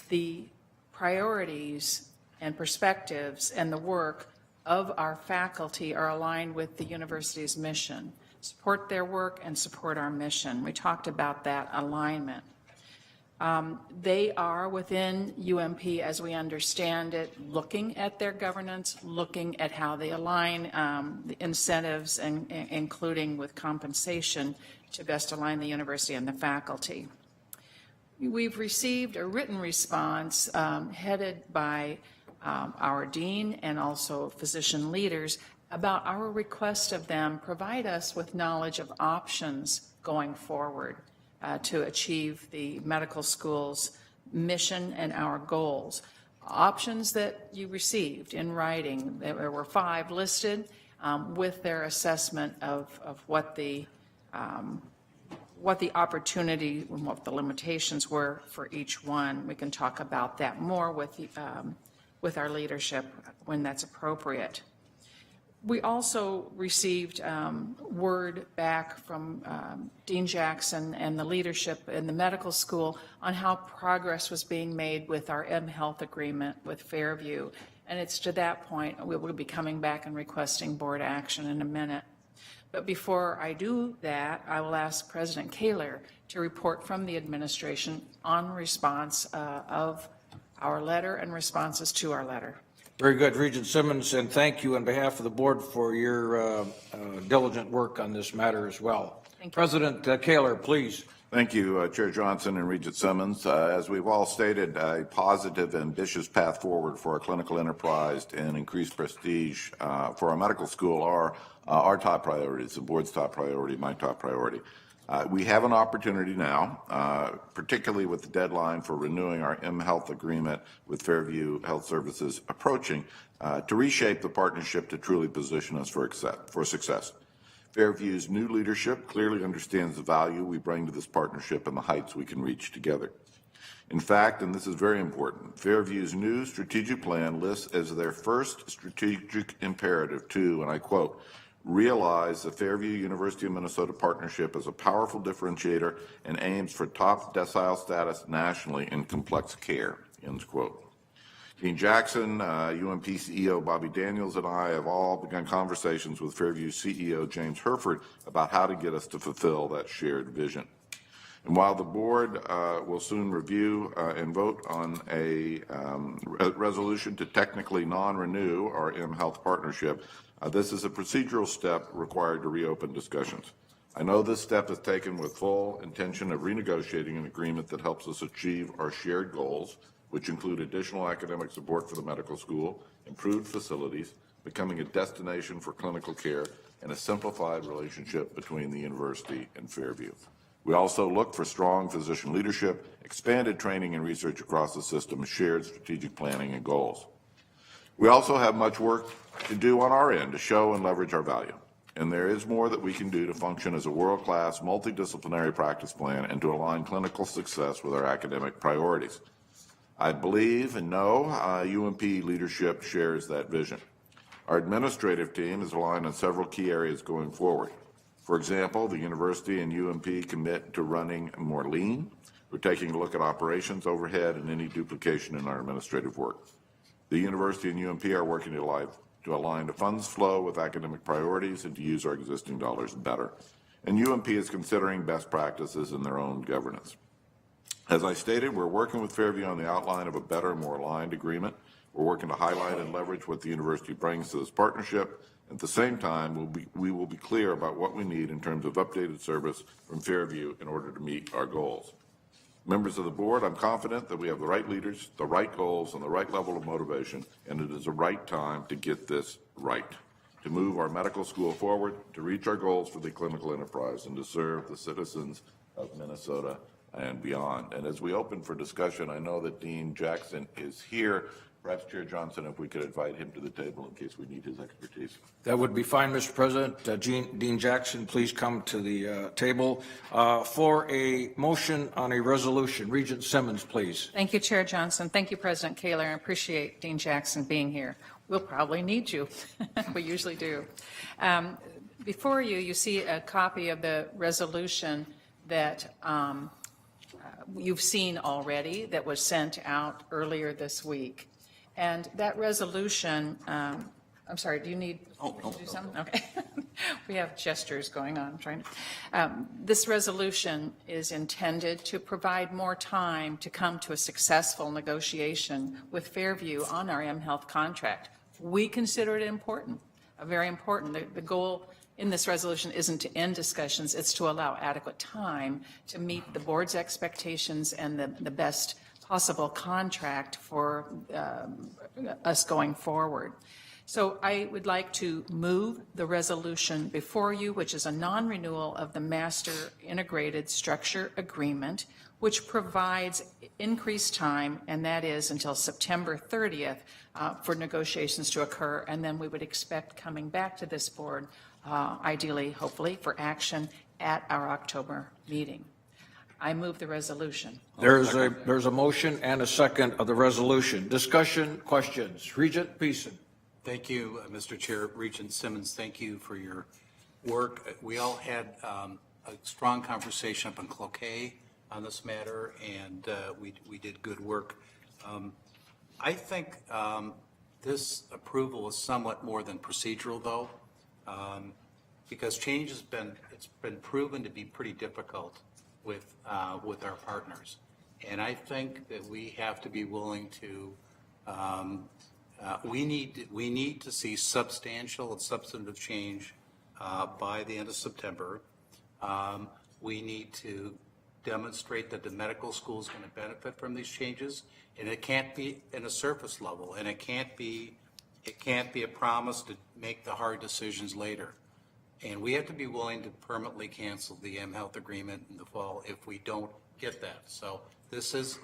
the priorities and perspectives and the work of our faculty are aligned with the university's mission. support their work and support our mission. We talked about that alignment. They are within UMP, as we understand it, looking at their governance, looking at how they align the incentives, and including with compensation to best align the university and the faculty. We've received a written response headed by our dean and also physician leaders about our request of them provide us with knowledge of options going forward to achieve the medical school's mission and our goals. Options that you received in writing, there were 5 listed with their assessment of what the opportunity and what the limitations were for each one. We can talk about that more with our leadership when that's appropriate. We also received word back from Dean Jackson and the leadership in the medical school on how progress was being made with our mHealth agreement with Fairview. And it's to that point we will be coming back and requesting board action in a minute. But before I do that, I will ask President Kaler to report from the administration on response of our letter and responses to our letter. Very good, Regent Simmons, and thank you on behalf of the board for your diligent work on this matter as well. Thank you. President Kaler, please. Thank you, Chair Johnson and Regent Simmons. As we've all stated, a positive, ambitious path forward for our clinical enterprise and increased prestige for our medical school are our top priorities, the board's top priority, my top priority. We have an opportunity now, particularly with the deadline for renewing our mHealth agreement with Fairview Health Services approaching, to reshape the partnership to truly position us for success. Fairview's new leadership clearly understands the value we bring to this partnership and the heights we can reach together. In fact, and this is very important, Fairview's new strategic plan lists as their first strategic imperative to, and I quote, realize the Fairview University of Minnesota partnership as a powerful differentiator and aims for top decile status nationally in complex care, end quote. Dean Jackson, UMP CEO Bobby Daniels, and I have all begun conversations with Fairview CEO James Herford about how to get us to fulfill that shared vision. And while the board will soon review and vote on a resolution to technically non-renew our mHealth partnership, this is a procedural step required to reopen discussions. I know this step is taken with full intention of renegotiating an agreement that helps us achieve our shared goals, which include additional academic support for the medical school, improved facilities, becoming a destination for clinical care, and a simplified relationship between the university and Fairview. We also look for strong physician leadership, expanded training and research across the system, shared strategic planning and goals. We also have much work to do on our end to show and leverage our value. And there is more that we can do to function as a world-class, multidisciplinary practice plan and to align clinical success with our academic priorities. I believe and know UMP leadership shares that vision. Our administrative team is aligned on several key areas going forward. For example, the university and UMP commit to running more lean. We're taking a look at operations, overhead, and any duplication in our administrative work. The university and UMP are working to align the funds flow with academic priorities and to use our existing dollars better. And UMP is considering best practices in their own governance. As I stated, we're working with Fairview on the outline of a better, more aligned agreement. We're working to highlight and leverage what the university brings to this partnership. At the same time, we will be clear about what we need in terms of updated service from Fairview in order to meet our goals. Members of the board, I'm confident that we have the right leaders, the right goals, and the right level of motivation, and it is the right time to get this right, to move our medical school forward, to reach our goals for the clinical enterprise, and to serve the citizens of Minnesota and beyond. And as we open for discussion, I know that Dean Jackson is here. Perhaps Chair Johnson, if we could invite him to the table in case we need his expertise. That would be fine, Mr. President. Dean Jackson, please come to the table for a motion on a resolution. Regent Simmons, please. Thank you, Chair Johnson. Thank you, President Kaler. I appreciate Dean Jackson being here. We'll probably need you. We usually do. Before you, you see a copy of the resolution that you've seen already that was sent out earlier this week. And that resolution I'm sorry, do you need to do something? Okay. We have gestures going on, this resolution is intended to provide more time to come to a successful negotiation with Fairview on our mHealth contract. We consider it important, very important. The goal in this resolution isn't to end discussions, it's to allow adequate time to meet the board's expectations and the best possible contract for us going forward. So I would like to move the resolution before you, which is a non-renewal of the Master Integrated Structure Agreement, which provides increased time, and that is until September 30th for negotiations to occur, and then we would expect coming back to this board, ideally, hopefully, for action at our October meeting. I move the resolution. There's a motion and a second of the resolution. Discussion, questions. Regent Beeson. Thank you, Mr. Chair. Regent Simmons, thank you for your work. We all had a strong conversation up in Cloquet on this matter, and we did good work. I think this approval is somewhat more than procedural, though, because change has been proven to be pretty difficult with our partners, and I think that we have to be willing to. We need to see substantial and substantive change by the end of September. We need to demonstrate that the medical school is going to benefit from these changes, and it can't be in a surface level, and it can't be a promise to make the hard decisions later. And we have to be willing to permanently cancel the mHealth agreement in the fall if we don't get that. So this is,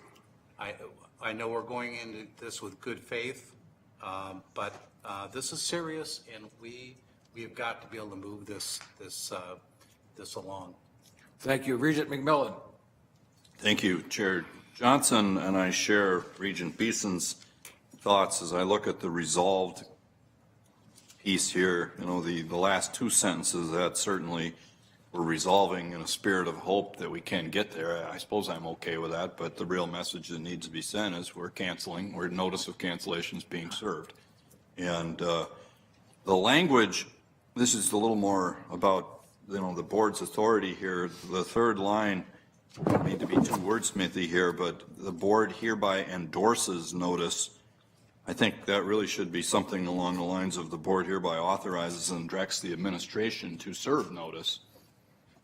I know we're going into this with good faith. But this is serious, and we have got to be able to move this along. Thank you. Regent McMillan. Thank you, Chair Johnson, and I share Regent Beeson's thoughts as I look at the resolved piece here. You know, the last two sentences that certainly we're resolving in a spirit of hope that we can get there. I suppose I'm okay with that, but the real message that needs to be sent is we're canceling, or notice of cancellation is being served. And the language, this is a little more about, you know, the board's authority here. The third line, I don't need to be too wordsmithy here, but the board hereby endorses notice. I think that really should be something along the lines of the board hereby authorizes and directs the administration to serve notice.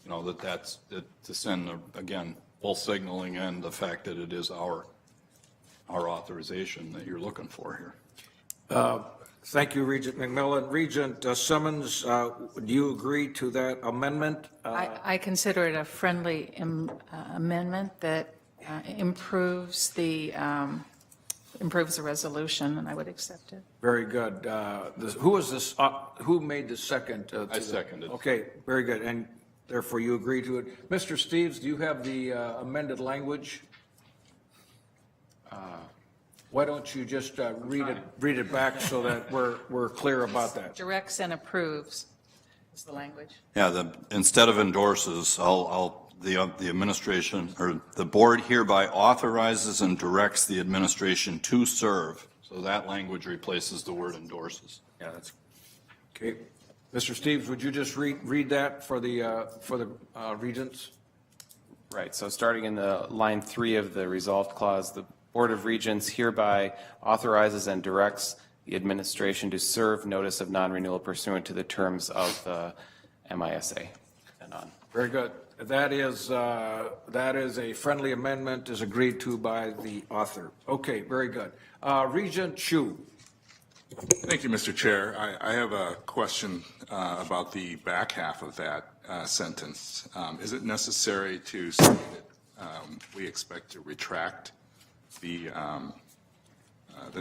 You know, that's to send, again, full signaling and the fact that it is our authorization that you're looking for here. Thank you, Regent McMillan. Regent Simmons, do you agree to that amendment? I consider it a friendly amendment that improves the resolution, and I would accept it. Very good. Who was this? Who made the second? I seconded. Okay, very good. And therefore, you agree to it. Mr. Steves, do you have the amended language? Why don't you just read it back so that we're clear about that? Directs and approves is the language. Yeah, instead of endorses, the administration or the board hereby authorizes and directs the administration to serve. So that language replaces the word endorses. Yeah, that's okay. Mr. Steves, would you just read that for the regents? Right. So starting in the line 3 of the resolved clause, the Board of Regents hereby authorizes and directs the administration to serve notice of non-renewal pursuant to the terms of the MISA. And on. Very good. That is a friendly amendment, is agreed to by the author. Okay, very good. Regent Chu. Thank you, Mr. Chair. I have a question about the back half of that sentence. Is it necessary to say that we expect to retract the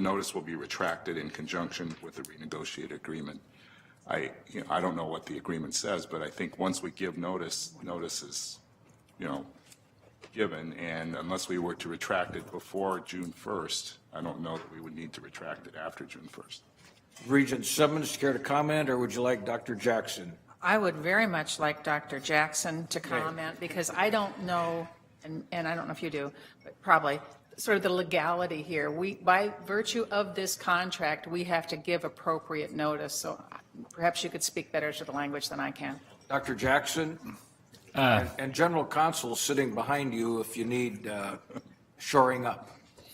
notice will be retracted in conjunction with the renegotiated agreement? I don't know what the agreement says, but I think once we give notice is, given, and unless we were to retract it before June 1st, I don't know that we would need to retract it after June 1st. Regent Simmons, care to comment, or would you like Dr. Jackson? I would very much like Dr. Jackson to comment because I don't know, and I don't know if you do, but probably, sort of the legality here. By virtue of this contract, we have to give appropriate notice. So perhaps you could speak better to the language than I can. Dr. Jackson and General Counsel sitting behind you if you need shoring up.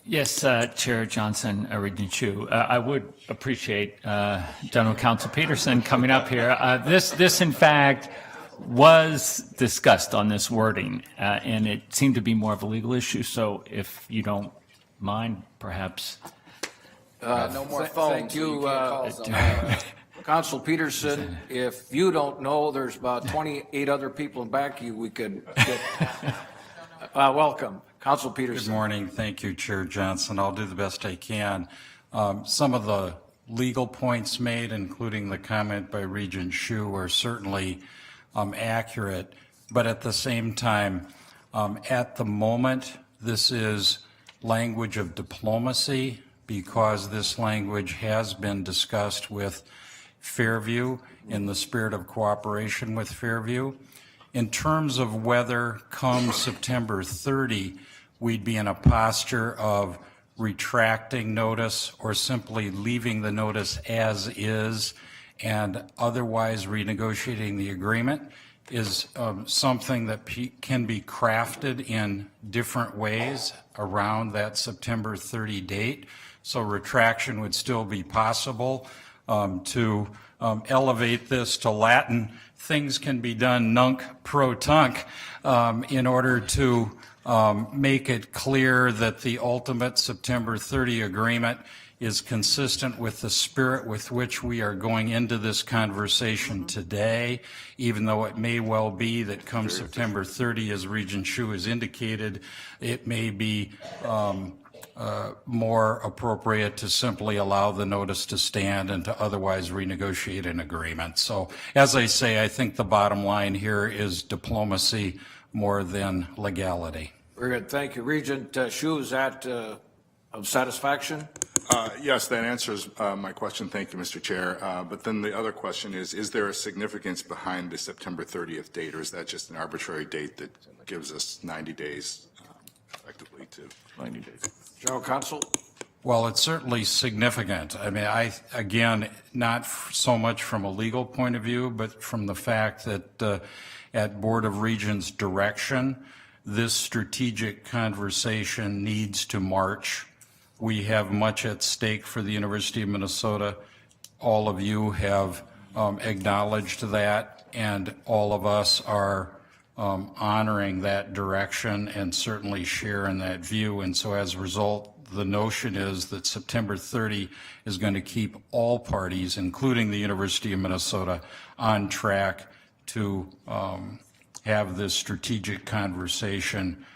Yes, Chair Johnson, Regent Chu. I would appreciate General Counsel Peterson coming up here. This, in fact, was discussed on this wording, and it seemed to be more of a legal issue. So if you don't mind, perhaps. No more phones. Thank you, so you can't call someone. Counsel Peterson. If you don't know, there's about 28 other people in back of you we could get. Welcome. Counsel Peterson. Good morning. Thank you, Chair Johnson. I'll do the best I can. Some of the legal points made, including the comment by Regent Hsu, are certainly accurate, but at the same time, at the moment, this is language of diplomacy because this language has been discussed with Fairview in the spirit of cooperation with Fairview. In terms of whether come September 30, we'd be in a posture of retracting notice or simply leaving the notice as is and otherwise renegotiating the agreement is something that can be crafted in different ways around that September 30 date. So retraction would still be possible. To elevate this to Latin, things can be done nunc pro tunc in order to make it clear that the ultimate September 30 agreement is consistent with the spirit with which we are going into this conversation today, even though it may well be that come September 30, as Regent Hsu has indicated, it may be more appropriate to simply allow the notice to stand and to otherwise renegotiate an agreement. So, as I say, I think the bottom line here is diplomacy more than legality. Very good. Thank you. Regent Hsu, is that of satisfaction? Yes, that answers my question. Thank you, Mr. Chair. But then the other question is there a significance behind the September 30th date, or is that just an arbitrary date that gives us 90 days effectively to 90 days? General Counsel? Well, it's certainly significant. I mean, again, not so much from a legal point of view, but from the fact that at Board of Regents' direction, this strategic conversation needs to march. We have much at stake for the University of Minnesota. All of you have acknowledged that, and all of us are honoring that direction and certainly share in that view. And so as a result, the notion is that September 30 is going to keep all parties, including the University of Minnesota, on track to have this strategic conversation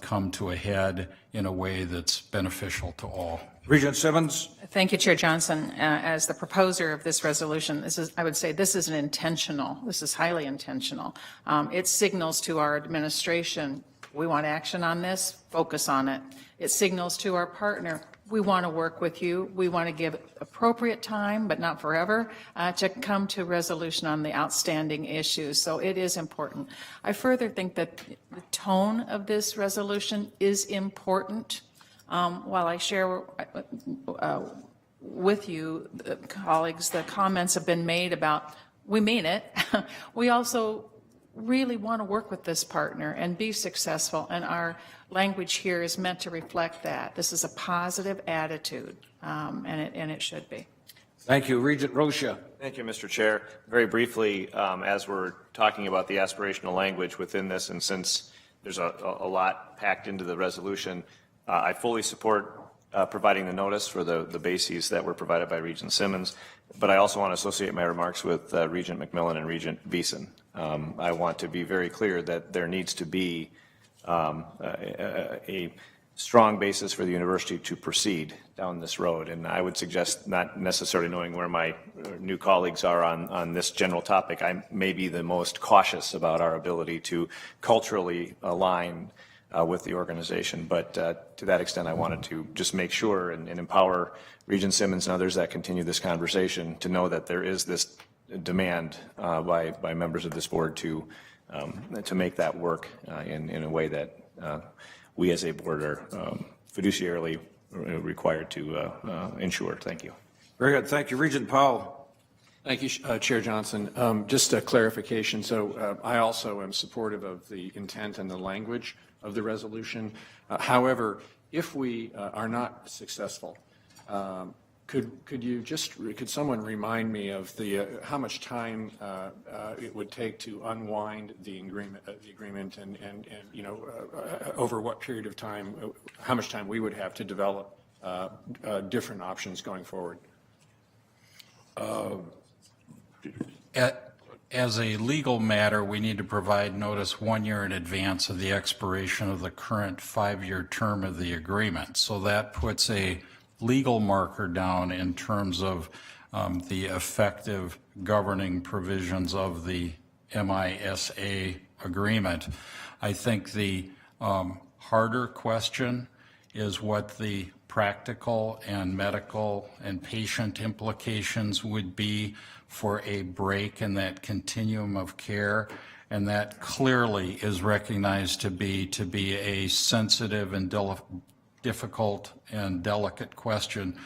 come to a head in a way that's beneficial to all. Regent Simmons. Thank you, Chair Johnson. As the proposer of this resolution, I would say this is this is highly intentional. It signals to our administration, we want action on this, focus on it. It signals to our partner, we want to work with you. We want to give appropriate time, but not forever, to come to resolution on the outstanding issues. So it is important. I further think that the tone of this resolution is important. While I share with you, colleagues, the comments have been made about, we mean it. We also really want to work with this partner and be successful, and our language here is meant to reflect that. This is a positive attitude, and it should be. Thank you. Regent Rocha. Thank you, Mr. Chair. Very briefly, as we're talking about the aspirational language within this, and since there's a lot packed into the resolution, I fully support providing the notice for the bases that were provided by Regent Simmons, but I also want to associate my remarks with Regent McMillan and Regent Beeson. I want to be very clear that there needs to be a strong basis for the university to proceed down this road, and I would suggest, not necessarily knowing where my new colleagues are on this general topic, I may be the most cautious about our ability to culturally align with the organization. But to that extent, I wanted to just make sure and empower Regent Simmons and others that continue this conversation to know that there is this demand by members of this board to make that work in a way that we as a board are fiduciarily required to ensure. Thank you. Very good. Thank you. Regent Powell. Thank you, Chair Johnson. Just a clarification. So I also am supportive of the intent and the language of the resolution. However, if we are not successful, could someone remind me of the how much time it would take to unwind the agreement, and over what period of time, how much time we would have to develop different options going forward? As a legal matter, we need to provide notice 1 year in advance of the expiration of the current 5-year term of the agreement. So that puts a legal marker down in terms of the effective governing provisions of the MISA agreement. I think the harder question is what the practical and medical and patient implications would be for a break in that continuum of care, and that clearly is recognized to be a sensitive and difficult and delicate question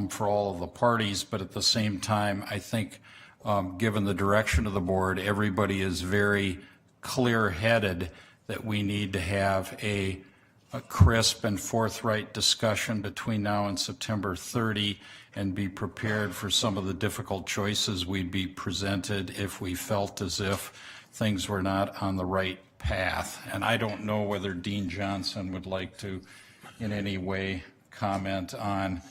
for all of the parties. But at the same time, I think given the direction of the board, everybody is very clear-headed that we need to have a crisp and forthright discussion between now and September 30 and be prepared for some of the difficult choices we'd be presented if we felt as if things were not on the right path. And I don't know whether Dean Johnson would like to in any way comment on,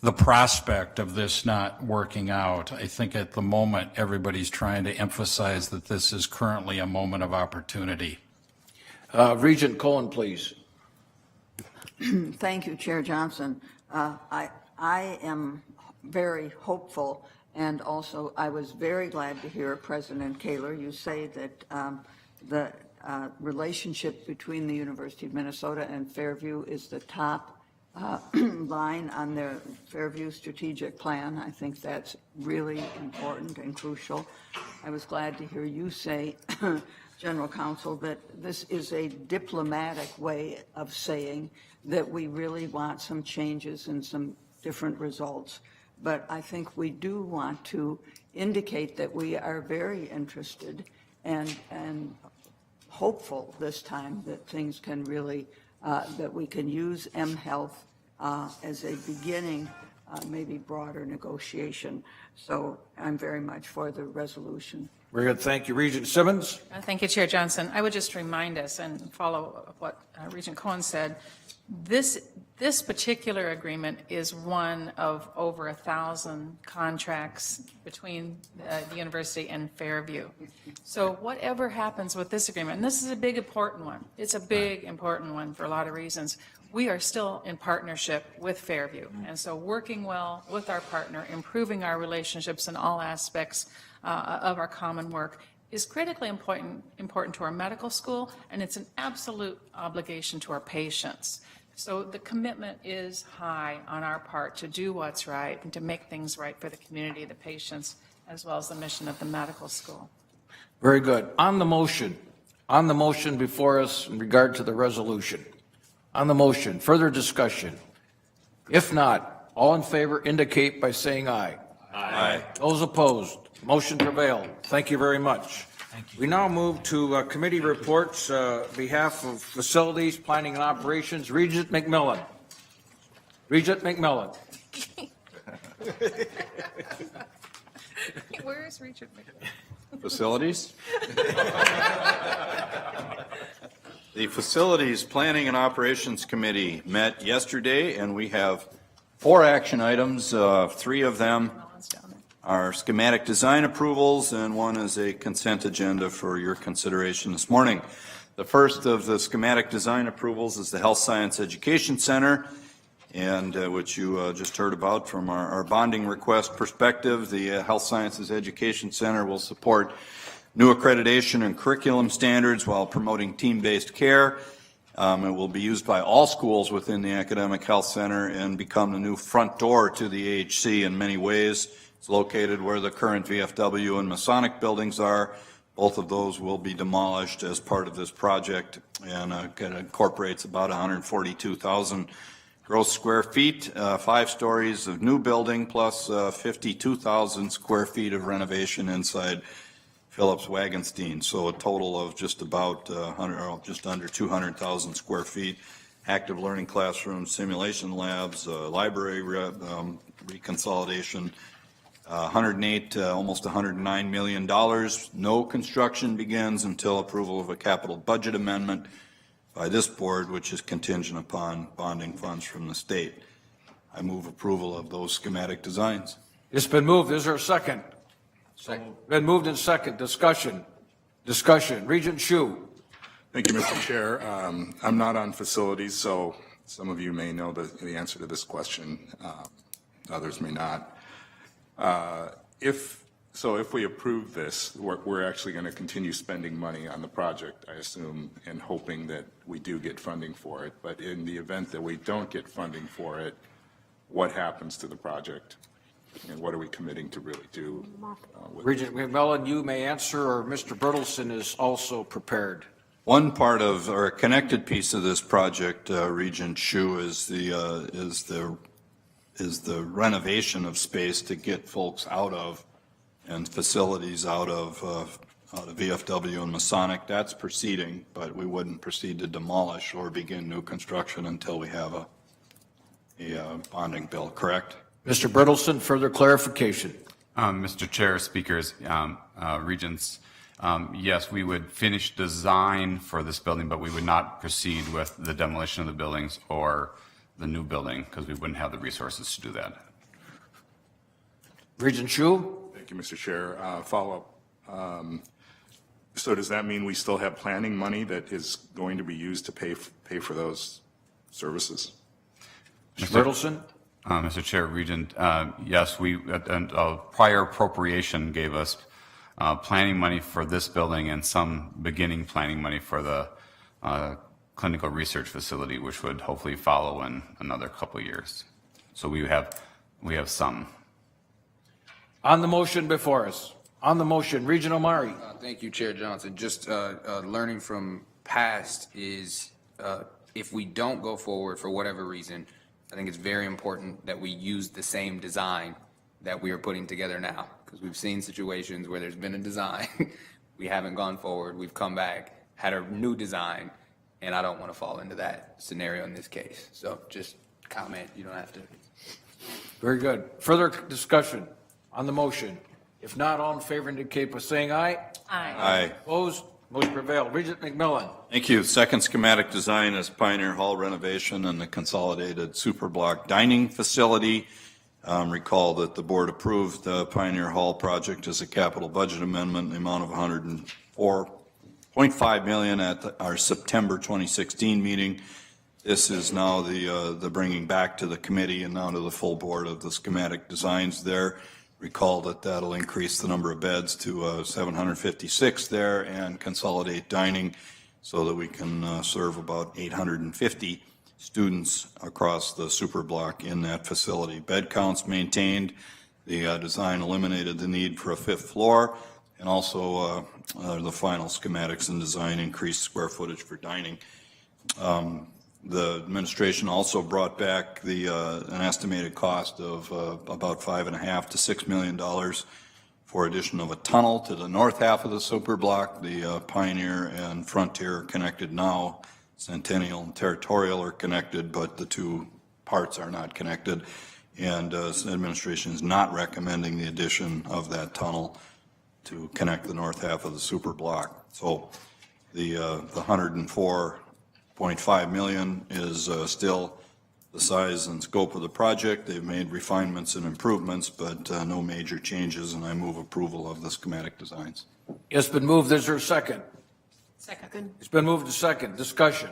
the prospect of this not working out. I think at the moment, everybody's trying to emphasize that this is currently a moment of opportunity. Regent Cohen, please. Thank you, Chair Johnson. I am very hopeful, and also I was very glad to hear President Kaler, you say that the relationship between the University of Minnesota and Fairview is the top line on their Fairview strategic plan. I think that's really important and crucial. I was glad to hear you say, General Counsel, that this is a diplomatic way of saying that we really want some changes and some different results. But I think we do want to indicate that we are very interested and hopeful this time that things can really, that we can use mHealth as a beginning, maybe broader negotiation. So I'm very much for the resolution. Very good. Thank you. Regent Simmons. Thank you, Chair Johnson. I would just remind us and follow what Regent Cohen said. This particular agreement is one of over 1,000 contracts between the university and Fairview. So whatever happens with this agreement, and this is a big important one, it's a big important one for a lot of reasons, we are still in partnership with Fairview. And so working well with our partner, improving our relationships in all aspects of our common work is critically important to our medical school, and it's an absolute obligation to our patients. So the commitment is high on our part to do what's right and to make things right for the community, the patients, as well as the mission of the medical school. Very good. On the motion before us in regard to the resolution, on the motion, further discussion. If not, all in favor indicate by saying aye. Aye. Those opposed, motion prevailed. Thank you very much. We now move to committee reports. Behalf of Facilities, Planning and Operations, Regent McMillan. Regent McMillan. Where is Regent McMillan? Facilities? The Facilities Planning and Operations Committee met yesterday, and we have 4 action items. 3 of them are schematic design approvals, and 1 is a consent agenda for your consideration this morning. The first of the schematic design approvals is the Health Science Education Center, and which you just heard about from our bonding request perspective. The Health Sciences Education Center will support new accreditation and curriculum standards while promoting team-based care. It will be used by all schools within the Academic Health Center and become the new front door to the AHC in many ways. It's located where the current VFW and Masonic buildings are, Both of those will be demolished as part of this project, and it incorporates about 142,000 gross square feet, 5 stories of new building, plus 52,000 square feet of renovation inside Phillips Wagenstein. So a total of just about just under 200,000 square feet. Active learning classrooms, simulation labs, library reconsolidation. 108, almost $109 million. No construction begins until approval of a capital budget amendment by this board, which is contingent upon bonding funds from the state. I move approval of those schematic designs. It's been moved. Is there a second? Second. Been moved and second. Discussion. Regent Hsu. Thank you, Mr. Chair. I'm not on facilities, so some of you may know the answer to this question. Others may not. If we approve this, we're actually going to continue spending money on the project, I assume, and hoping that we do get funding for it. But in the event that we don't get funding for it, what happens to the project? And what are we committing to really do? Regent McMillan, you may answer, or Mr. Bertelsen is also prepared. One part of, or a connected piece of this project, Regent Hsu, is the renovation of space to get folks out of and facilities out of VFW and Masonic. That's proceeding, but we wouldn't proceed to demolish or begin new construction until we have a bonding bill, correct? Mr. Bertelsen, further clarification. Mr. Chair, speakers, regents, yes, we would finish design for this building, but we would not proceed with the demolition of the buildings or the new building because we wouldn't have the resources to do that. Regent Hsu. Thank you, Mr. Chair. Follow-up. So does that mean we still have planning money that is going to be used to pay for those services? Mr. Bertelsen. Mr. Chair, Regent, yes, a prior appropriation gave us planning money for this building and some beginning planning money for the clinical research facility, which would hopefully follow in another couple of years. So we have some. On the motion before us. On the motion, Regent Omari. Thank you, Chair Johnson. Just learning from past is if we don't go forward for whatever reason, I think it's very important that we use the same design that we are putting together now, because we've seen situations where there's been a design, we haven't gone forward, we've come back, had a new design, and I don't want to fall into that scenario in this case. So just comment, you don't have to. Very good. Further discussion on the motion. If not, all in favor indicate by saying aye. Aye. Aye. Opposed? Motion prevailed. Regent McMillan. Thank you. Second schematic design is Pioneer Hall renovation and the consolidated superblock dining facility. Recall that the board approved the Pioneer Hall project as a capital budget amendment in the amount of $104.5 million at our September 2016 meeting. This is now the bringing back to the committee and now to the full board of the schematic designs there. Recall that that'll increase the number of beds to 756 there and consolidate dining so that we can serve about 850 students across the super block in that facility. Bed counts maintained. The design eliminated the need for a 5th floor, and also the final schematics and design increased square footage for dining. The administration also brought back an estimated cost of about $5.5 to $6 million for addition of a tunnel to the north half of the super block. The Pioneer and Frontier are connected now. Centennial and Territorial are connected, but the two parts are not connected. And the administration is not recommending the addition of that tunnel to connect the north half of the super block. So the 104.5 million is still the size and scope of the project. They've made refinements and improvements, but no major changes, and I move approval of the schematic designs. It's been moved. Is there a second? Second. It's been moved to second. Discussion.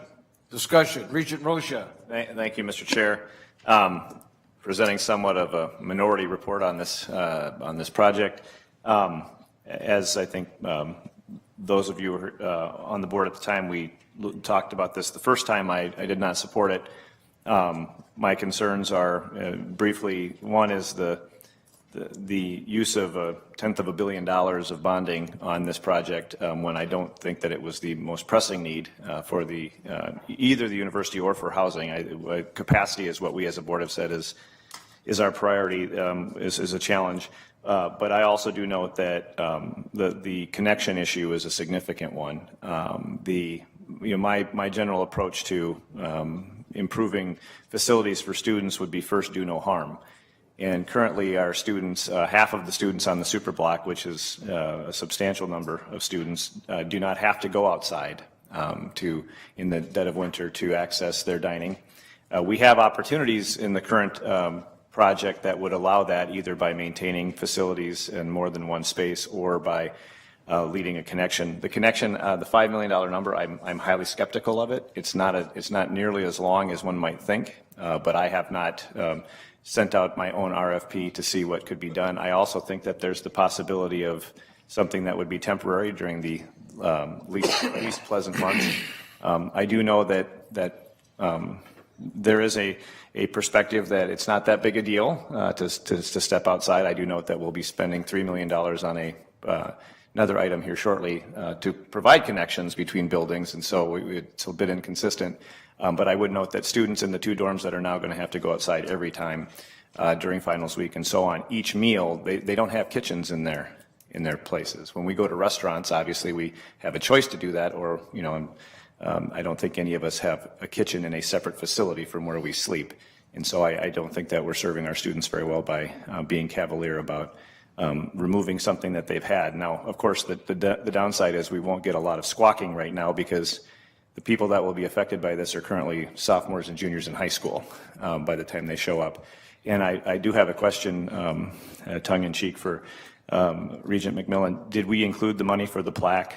Regent Rocha. Thank you, Mr. Chair. Presenting somewhat of a minority report on this project. As I think those of you who were on the board at the time, we talked about this the first time. I did not support it. My concerns are briefly, one is the the use of $1/10 billion of bonding on this project when I don't think that it was the most pressing need for either the university or for housing. Capacity is what we as a board have said is our priority, is a challenge. But I also do note that the connection issue is a significant one. My general approach to improving facilities for students would be first do no harm. And currently our students, half of the students on the super block, which is a substantial number of students, do not have to go outside in the dead of winter to access their dining. We have opportunities in the current project that would allow that, either by maintaining facilities in more than one space or by leading a connection. The connection, the $5 million number, I'm highly skeptical of it. It's not nearly as long as one might think, but I have not sent out my own RFP to see what could be done. I also think that there's the possibility of something that would be temporary during the least pleasant months. I do know that there is a perspective that it's not that big a deal to step outside. I do note that we'll be spending $3 million on another item here shortly to provide connections between buildings, and so it's a bit inconsistent. But I would note that students in the 2 dorms that are now going to have to go outside every time during finals week and so on, each meal, they don't have kitchens in their places. When we go to restaurants, obviously we have a choice to do that, or, I don't think any of us have a kitchen in a separate facility from where we sleep. And so I don't think that we're serving our students very well by being cavalier about removing something that they've had. Now, of course, the downside is we won't get a lot of squawking right now because the people that will be affected by this are currently sophomores and juniors in high school by the time they show up. And I do have a question, tongue-in-cheek, for Regent McMillan. Did we include the money for the plaque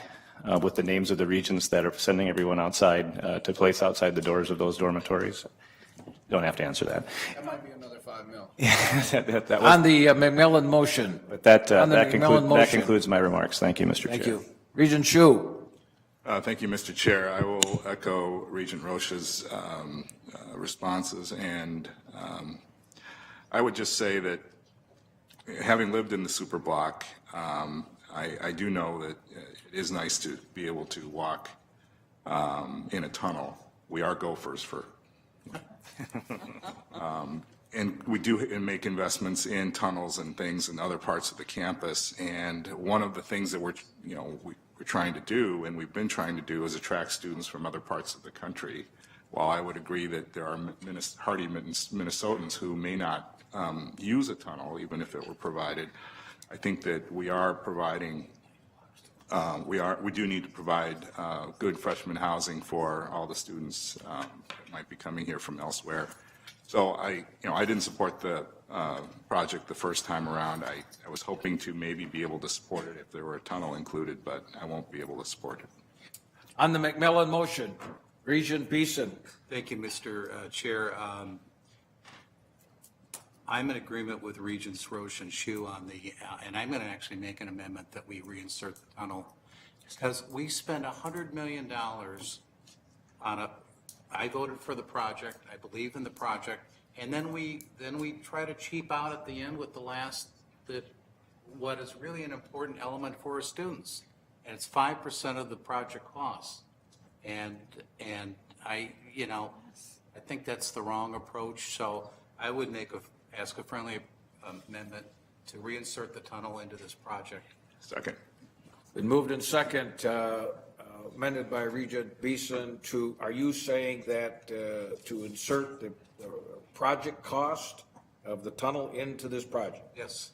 with the names of the regents that are sending everyone outside to place outside the doors of those dormitories? Don't have to answer that. That might be another $5 million. that was, On the McMillan motion. but that McMillan motion. concludes my remarks. Thank you, Mr. Chair. Thank you. Regent Shu. Thank you, Mr. Chair. I will echo Regent Rocha's responses, and I would just say that having lived in the super block, I do know that it is nice to be able to walk in a tunnel. We are gophers for, and we do make investments in tunnels and things in other parts of the campus. And one of the things that we're trying to do, and we've been trying to do, is attract students from other parts of the country. While I would agree that there are hardy Minnesotans who may not use a tunnel, even if it were provided, I think that we are providing, we do need to provide good freshman housing for all the students that might be coming here from elsewhere. So I didn't support the project the first time around. I was hoping to maybe be able to support it if there were a tunnel included, but I won't be able to support it. On the McMillan motion, Regent Beeson. Thank you, Mr. Chair. I'm in agreement with Regents Roche and Shu on and I'm going to actually make an amendment that we reinsert the tunnel, because we spent $100 million on I voted for the project, I believe in the project, and then we try to cheap out at the end with what is really an important element for our students, and it's 5% of the project cost. And I think that's the wrong approach. So I would ask a friendly amendment to reinsert the tunnel into this project. Second. Been moved in second, amended by Regent Beeson are you saying that to insert the project cost of the tunnel into this project? Yes.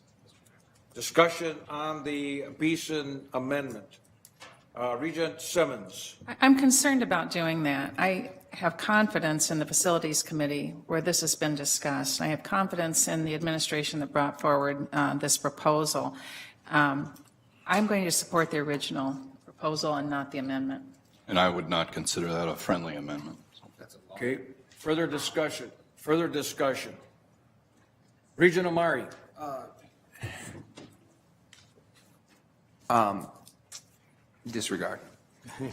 Discussion on the Beeson amendment. Regent Simmons. I'm concerned about doing that. I have confidence in the Facilities Committee where this has been discussed. I have confidence in the administration that brought forward this proposal. I'm going to support the original proposal and not the amendment. And I would not consider that a friendly amendment. Okay, further discussion. Regent Omari. Disregard. I'm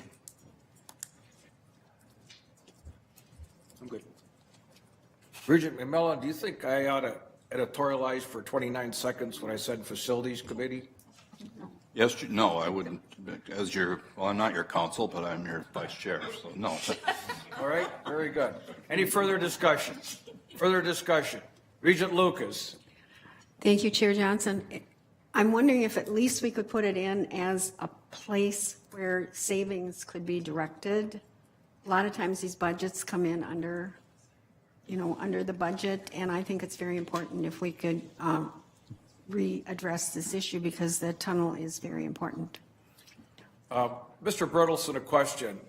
good. Regent McMillan, do you think I ought to editorialized for 29 seconds when I said Facilities Committee? Yes, no, I wouldn't, well, I'm not your counsel, but I'm your vice chair, so no. All right, very good. Any further discussion? Further discussion? Regent Lucas. Thank you, Chair Johnson. I'm wondering if at least we could put it in as a place where savings could be directed. A lot of times these budgets come in under, under the budget, and I think it's very important if we could readdress this issue because the tunnel is very important. Mr. Bertelsen, a question.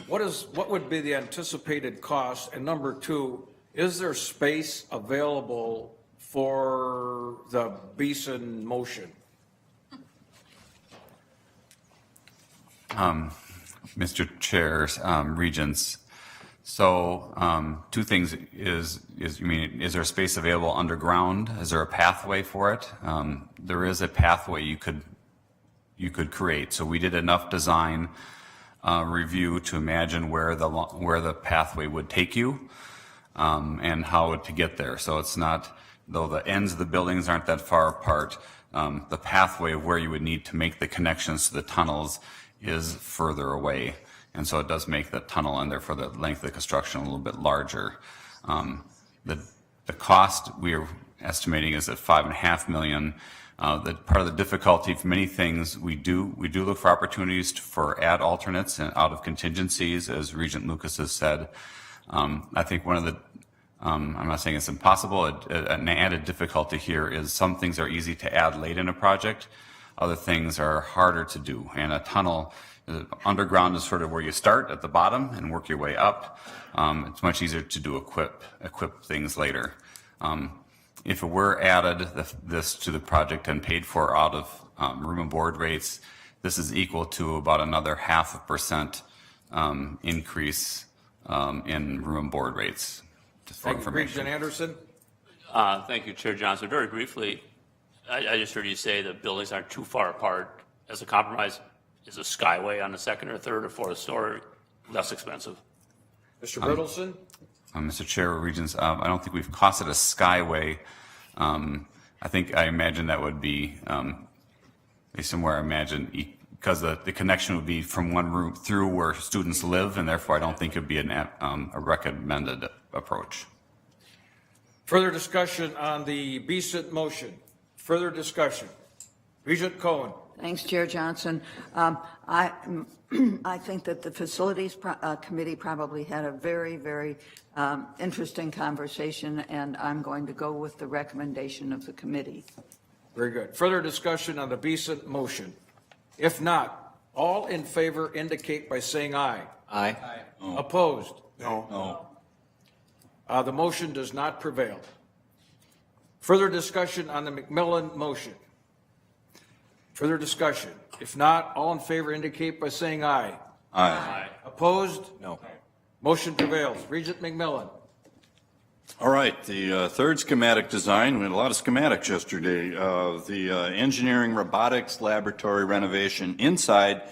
What would be the anticipated cost? And number two, is there space available for the Beeson motion? Mr. Chair, Regents, so two things is there space available underground? Is there a pathway for it? There is a pathway you could create. So we did enough design review to imagine where the pathway would take you and how to get there. So it's not, though the ends of the buildings aren't that far apart, the pathway of where you would need to make the connections to the tunnels is further away. And so it does make the tunnel and therefore the length of the construction a little bit larger. The cost we're estimating is at $5.5 million. Part of the difficulty for many things, we do look for opportunities for add alternates and out of contingencies, as Regent Lucas has said. I think one of the, I'm not saying it's impossible, an added difficulty here is some things are easy to add late in a project, other things are harder to do. And a tunnel, underground is sort of where you start at the bottom and work your way up. It's much easier to do equip things later. If it were added, this to the project and paid for out of room and board rates, this is equal to about another 0.5% increase in room and board rates. Just for information. Regent Anderson. Thank you, Chair Johnson. Very briefly, I just heard you say the buildings aren't too far apart. As a compromise, is a skyway on the second or third or fourth story less expensive? Mr. Bertelsen? Mr. Chair, Regents, I don't think we've costed a skyway. I imagine that would be somewhere, because the connection would be from one room through where students live, and therefore I don't think it would be a recommended approach. Further discussion on the Beeson motion. Further discussion. Regent Cohen. Thanks, Chair Johnson. I think that the Facilities Committee probably had a very, very interesting conversation, and I'm going to go with the recommendation of the committee. Very good. Further discussion on the Beeson motion. If not, all in favor indicate by saying aye. Aye. No. Opposed? No. The motion does not prevail. Further discussion on the McMillan motion. Further discussion. If not, all in favor indicate by saying aye. Aye. Opposed? No. Motion prevails. Regent McMillan. All right, the third schematic design, we had a lot of schematics yesterday. The engineering robotics laboratory renovation inside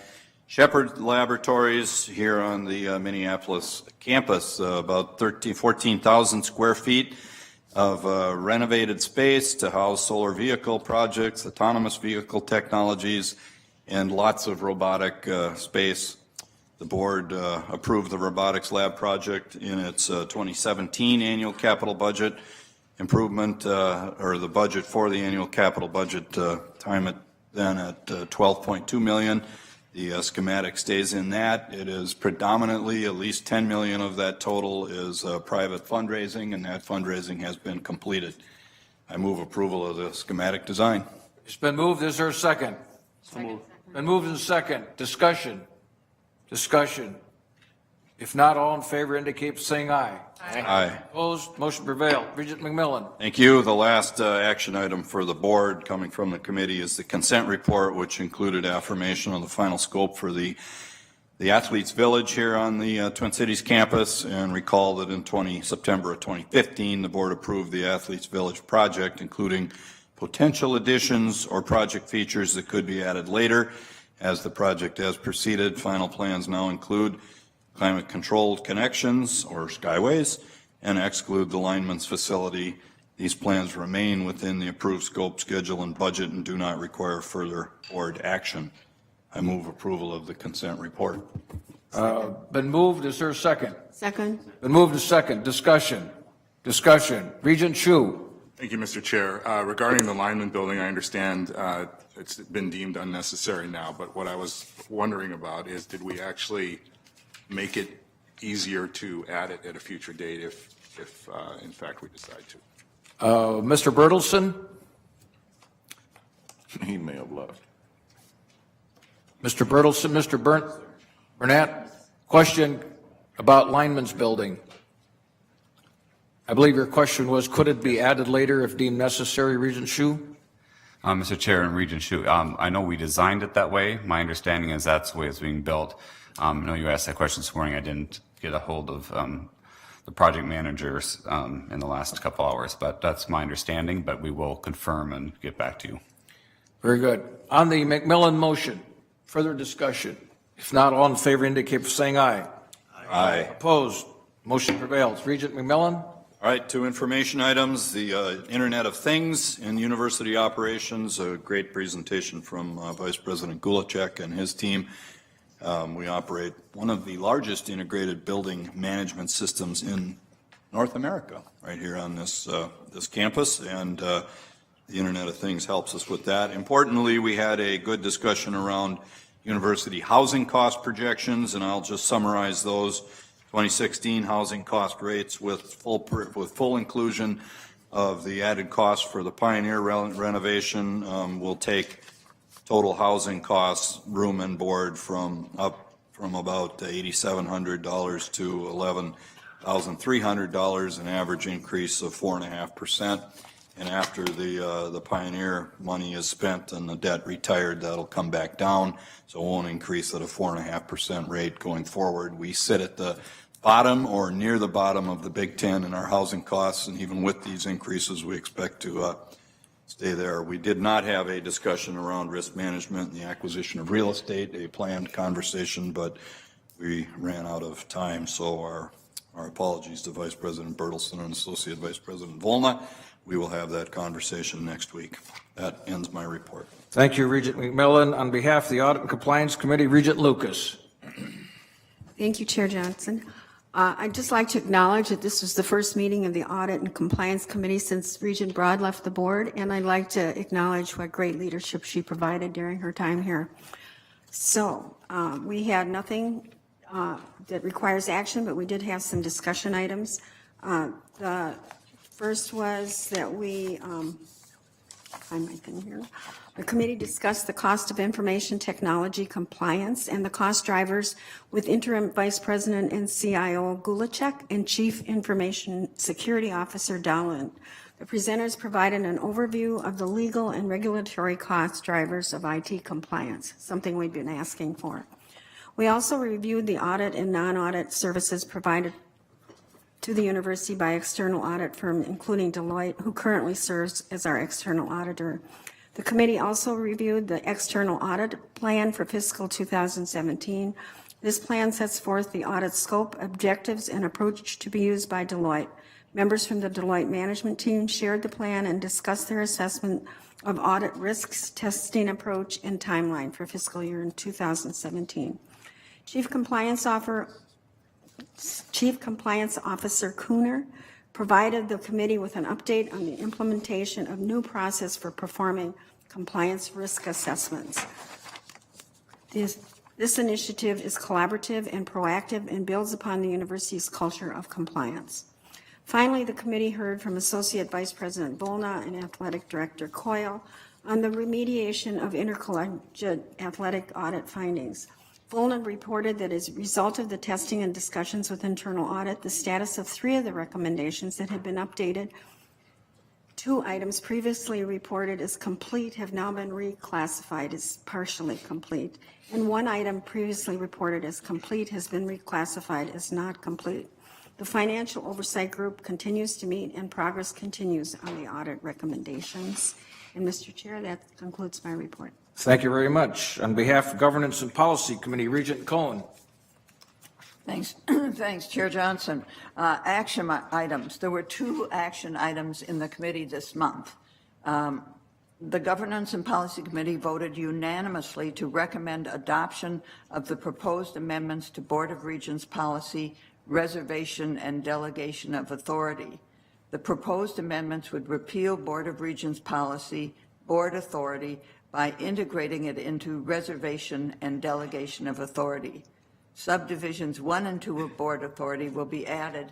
Shepherd Laboratories here on the Minneapolis campus, about 14,000 square feet of renovated space to house solar vehicle projects, autonomous vehicle technologies, and lots of robotic space. The board approved the robotics lab project in its 2017 annual capital budget improvement, or the budget for the annual capital budget time it then at $12.2 million. The schematic stays in that. It is predominantly, at least $10 million of that total is private fundraising, and that fundraising has been completed. I move approval of the schematic design. It's been moved. Is there a second? Second. Been moved and second. Discussion. Discussion. If not, all in favor indicate by saying aye. Aye. Opposed? Motion prevailed. Regent McMillan. Thank you. The last action item for the board coming from the committee is the consent report, which included affirmation of the final scope for the Athletes Village here on the Twin Cities campus. And recall that in September of 2015, the board approved the Athletes Village project, including potential additions or project features that could be added later as the project has proceeded. Final plans now include climate-controlled connections, or skyways, and exclude the lineman's facility These plans remain within the approved scope, schedule, and budget and do not require further board action. I move approval of the consent report. Been moved, is there a second? Second. Been moved to second, discussion. Regent Shu. Thank you, Mr. Chair. Regarding the Lineman Building, I understand it's been deemed unnecessary now, but what I was wondering about is, did we actually make it easier to add it at a future date if in fact we decide to? Mr. Bertelson? He may have left. Mr. Bertelson, Mr. Burnett, question about Lineman's Building. I believe your question was, could it be added later if deemed necessary, Regent Shu? Mr. Chair and Regent Shu, I know we designed it that way. My understanding is that's the way it's being built. I know you asked that question this morning. I didn't get a hold of the project managers in the last couple hours, but that's my understanding, but we will confirm and get back to you. Very good. On the McMillan motion, further discussion. If not, all in favor indicate by saying aye. Aye. Opposed? Motion prevails. Regent McMillan? All right, 2 information items, the Internet of Things and university operations, a great presentation from Vice President Gulacek and his team. We operate one of the largest integrated building management systems in North America, right here on this campus, and the Internet of Things helps us with that. Importantly, we had a good discussion around university housing cost projections, and I'll just summarize those. 2016 housing cost rates with full inclusion of the added cost for the Pioneer renovation will take total housing costs, room and board, from about $8,700 to $11,300, an average increase of 4.5%. And after the Pioneer money is spent and the debt retired, that'll come back down, so it won't increase at a 4.5% rate going forward. We sit at the bottom or near the bottom of the Big Ten in our housing costs, and even with these increases, we expect to stay there. We did not have a discussion around risk management and the acquisition of real estate, a planned conversation, but we ran out of time, so our apologies to Vice President Bertelson and Associate Vice President Volna. We will have that conversation next week. That ends my report. Thank you, Regent McMillan. On behalf of the Audit and Compliance Committee, Regent Lucas. Thank you, Chair Johnson. I'd just like to acknowledge that this was the first meeting of the Audit and Compliance Committee since Regent Broad left the board, and I'd like to acknowledge what great leadership she provided during her time here. So we had nothing that requires action, but we did have some discussion items. The first was that we, find my thing here. The committee discussed the cost of information technology compliance and the cost drivers with Interim Vice President and CIO Gulacek and Chief Information Security Officer Dowland. The presenters provided an overview of the legal and regulatory cost drivers of IT compliance, something we've been asking for. We also reviewed the audit and non-audit services provided to the university by external audit firm, including Deloitte, who currently serves as our external auditor. The committee also reviewed the external audit plan for fiscal 2017. This plan sets forth the audit scope, objectives, and approach to be used by Deloitte. Members from the Deloitte management team shared the plan and discussed their assessment of audit risks, testing approach, and timeline for fiscal year in 2017. Chief Compliance Officer Cooner provided the committee with an update on the implementation of new process for performing compliance risk assessments. This initiative is collaborative and proactive and builds upon the university's culture of compliance. Finally, the committee heard from Associate Vice President Volna and Athletic Director Coyle on the remediation of intercollegiate athletic audit findings. Volna reported that as a result of the testing and discussions with internal audit, the status of 3 of the recommendations that had been updated, 2 items previously reported as complete have now been reclassified as partially complete, and 1 item previously reported as complete has been reclassified as not complete. The Financial Oversight Group continues to meet and progress continues on the audit recommendations. And Mr. Chair, that concludes my report. Thank you very much. On behalf of Governance and Policy Committee, Regent Cohen. Thanks, thanks, Chair Johnson. Action items. There were 2 action items in the committee this month. The Governance and Policy Committee voted unanimously to recommend adoption of the proposed amendments to Board of Regents policy, reservation and delegation of authority. The proposed amendments would repeal Board of Regents policy, board authority, by integrating it into reservation and delegation of authority. Subdivisions 1 and 2 of board authority will be added.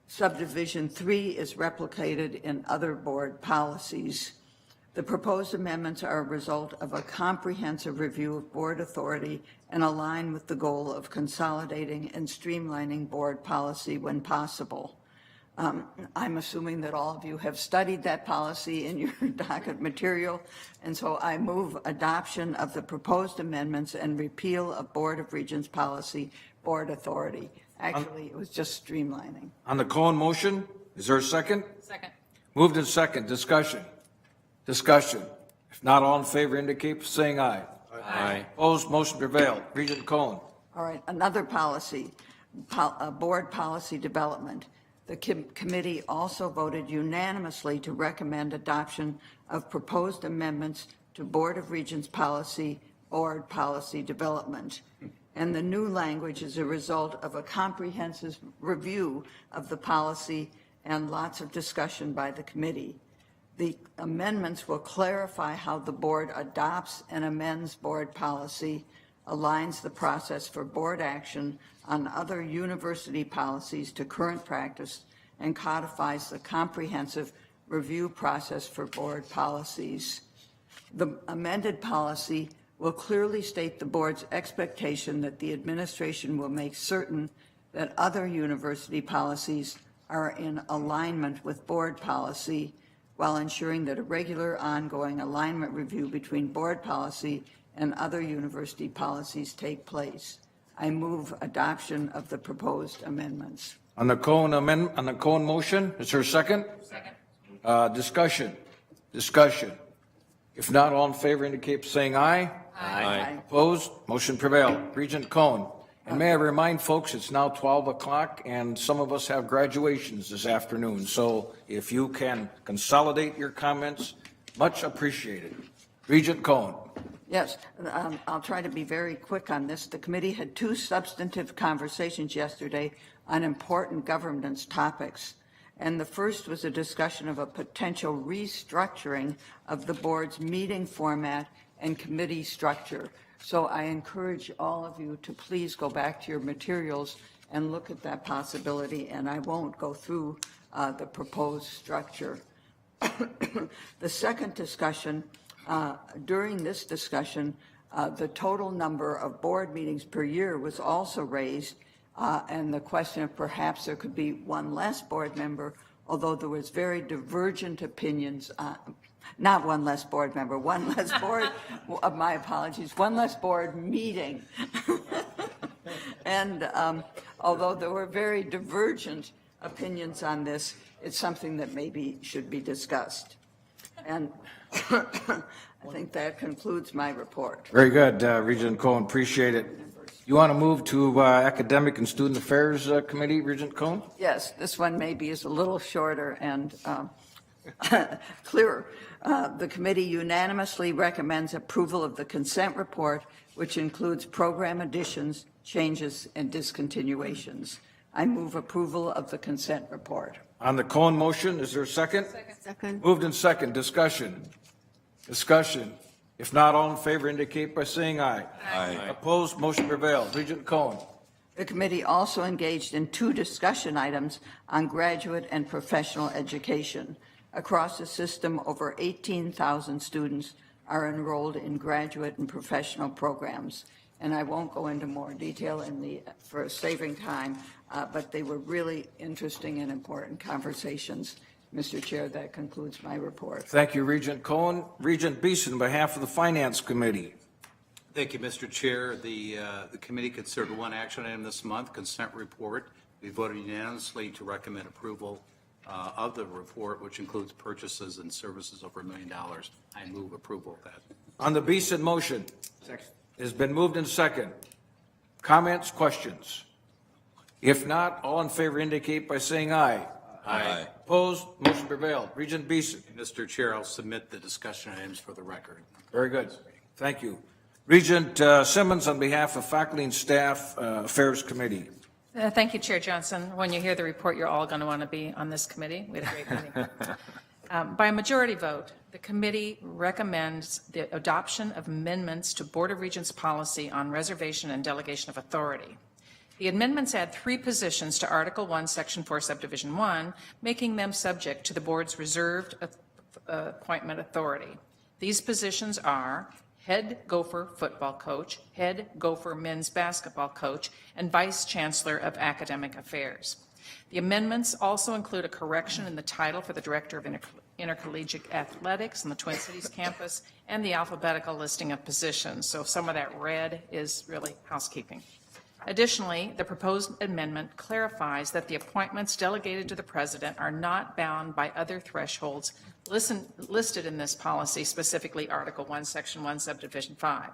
Subdivision 3 is replicated in other board policies. The proposed amendments are a result of a comprehensive review of board authority and align with the goal of consolidating and streamlining board policy when possible. I'm assuming that all of you have studied that policy in your docket material, and so I move adoption of the proposed amendments and repeal of Board of Regents policy, board authority. Actually, it was just streamlining. On the Cohen motion, is there a second? Second. Moved in second. Discussion. Discussion. If not, all in favor indicate by saying aye. Aye. Opposed, motion prevailed. Regent Cohen. All right, another policy, board policy development. The committee also voted unanimously to recommend adoption of proposed amendments to Board of Regents policy, board policy development. And the new language is a result of a comprehensive review of the policy and lots of discussion by the committee. The amendments will clarify how the board adopts and amends board policy, aligns the process for board action on other university policies to current practice, and codifies the comprehensive review process for board policies. The amended policy will clearly state the board's expectation that the administration will make certain that other university policies are in alignment with board policy, while ensuring that a regular ongoing alignment review between board policy and other university policies take place. I move adoption of the proposed amendments. On the Cohen motion, is there a second? Second. Discussion. Discussion. If not, all in favor indicate by saying aye. Aye. Opposed? Motion prevailed. Regent Cohen. And may I remind folks, it's now 12 o'clock and some of us have graduations this afternoon. So if you can consolidate your comments, much appreciated. Regent Cohen. Yes, I'll try to be very quick on this. The committee had 2 substantive conversations yesterday on important governance topics. And the first was a discussion of a potential restructuring of the board's meeting format and committee structure. So I encourage all of you to please go back to your materials and look at that possibility, and I won't go through the proposed structure. The second discussion, during this discussion, the total number of board meetings per year was also raised, and the question of perhaps there could be one less board member, although there was very divergent opinions. Not one less board member, one less board, my apologies, one less board meeting. And although there were very divergent opinions on this, it's something that maybe should be discussed. And I think that concludes my report. Very good, Regent Cohen. Appreciate it. You want to move to Academic and Student Affairs Committee, Regent Cohen? Yes, this one maybe is a little shorter and clearer. The committee unanimously recommends approval of the consent report, which includes program additions, changes, and discontinuations. I move approval of the consent report. On the Cohen motion, is there a second? Second. Moved in second. Discussion. Discussion. If not, all in favor indicate by saying aye. Aye. Opposed, motion prevailed. Regent Cohen. The committee also engaged in 2 discussion items on graduate and professional education. Across the system, over 18,000 students are enrolled in graduate and professional programs. And I won't go into more detail for saving time, but they were really interesting and important conversations. Mr. Chair, that concludes my report. Thank you, Regent Cohen. Regent Beeson, on behalf of the Finance Committee. Thank you, Mr. Chair. The committee considered 1 action item this month, consent report. We voted unanimously to recommend approval of the report, which includes purchases and services over $1 million. I move approval of that. On the Beeson motion, it has been moved in second. Comments, questions? If not, all in favor indicate by saying aye. Aye. Opposed, motion prevailed. Regent Beeson. Mr. Chair, I'll submit the discussion items for the record. Very good. Thank you. Regent Simmons, on behalf of Faculty and Staff Affairs Committee. Thank you, Chair Johnson. When you hear the report, you're all going to want to be on this committee. We had a great meeting. By a majority vote, the committee recommends the adoption of amendments to Board of Regents policy on reservation and delegation of authority. The amendments add 3 positions to Article 1, Section 4, Subdivision 1, making them subject to the board's reserved appointment authority. These positions are head Gopher football coach, head Gopher men's basketball coach, and vice chancellor of academic affairs. The amendments also include a correction in the title for the director of intercollegiate athletics on the Twin Cities campus and the alphabetical listing of positions. So some of that red is really housekeeping. Additionally, the proposed amendment clarifies that the appointments delegated to the president are not bound by other thresholds listed in this policy, specifically Article 1, Section 1, Subdivision 5.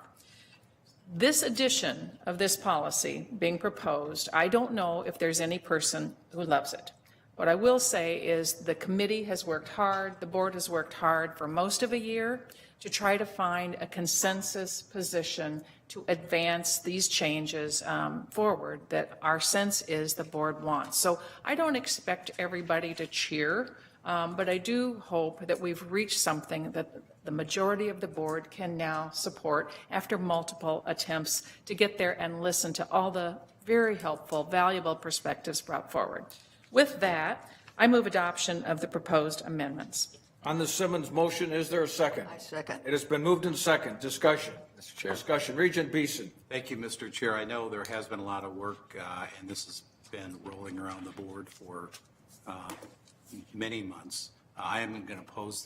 This edition of this policy being proposed, I don't know if there's any person who loves it. What I will say is the committee has worked hard, the board has worked hard for most of a year to try to find a consensus position to advance these changes forward that our sense is the board wants. So I don't expect everybody to cheer, but I do hope that we've reached something that the majority of the board can now support after multiple attempts to get there and listen to all the very helpful, valuable perspectives brought forward. With that, I move adoption of the proposed amendments. On the Simmons motion, is there a second? I second. It has been moved in second. Discussion. Mr. Chair. Discussion. Regent Beeson. Thank you, Mr. Chair. I know there has been a lot of work, and this has been rolling around the board for many months. I am going to oppose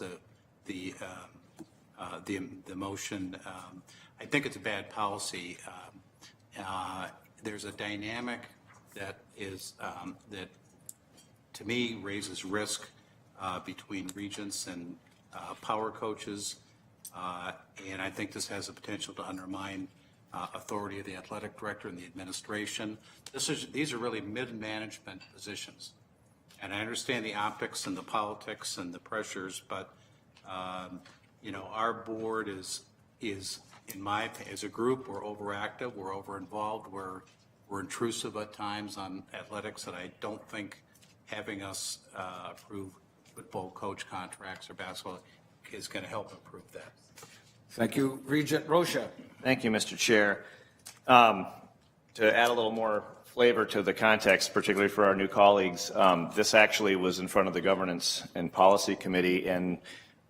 the motion. I think it's a bad policy. There's a dynamic that is that to me raises risk between regents and power coaches, and I think this has the potential to undermine authority of the athletic director and the administration. These are really mid-management positions, and I understand the optics and the politics and the pressures, but you know, our board is in my as a group, we're overactive, we're over-involved, we're intrusive at times on athletics, and I don't think having us approve football coach contracts or basketball is going to help improve that. Thank you. Regent Rocha. Thank you, Mr. Chair. To add a little more flavor to the context, particularly for our new colleagues, this actually was in front of the Governance and Policy Committee, and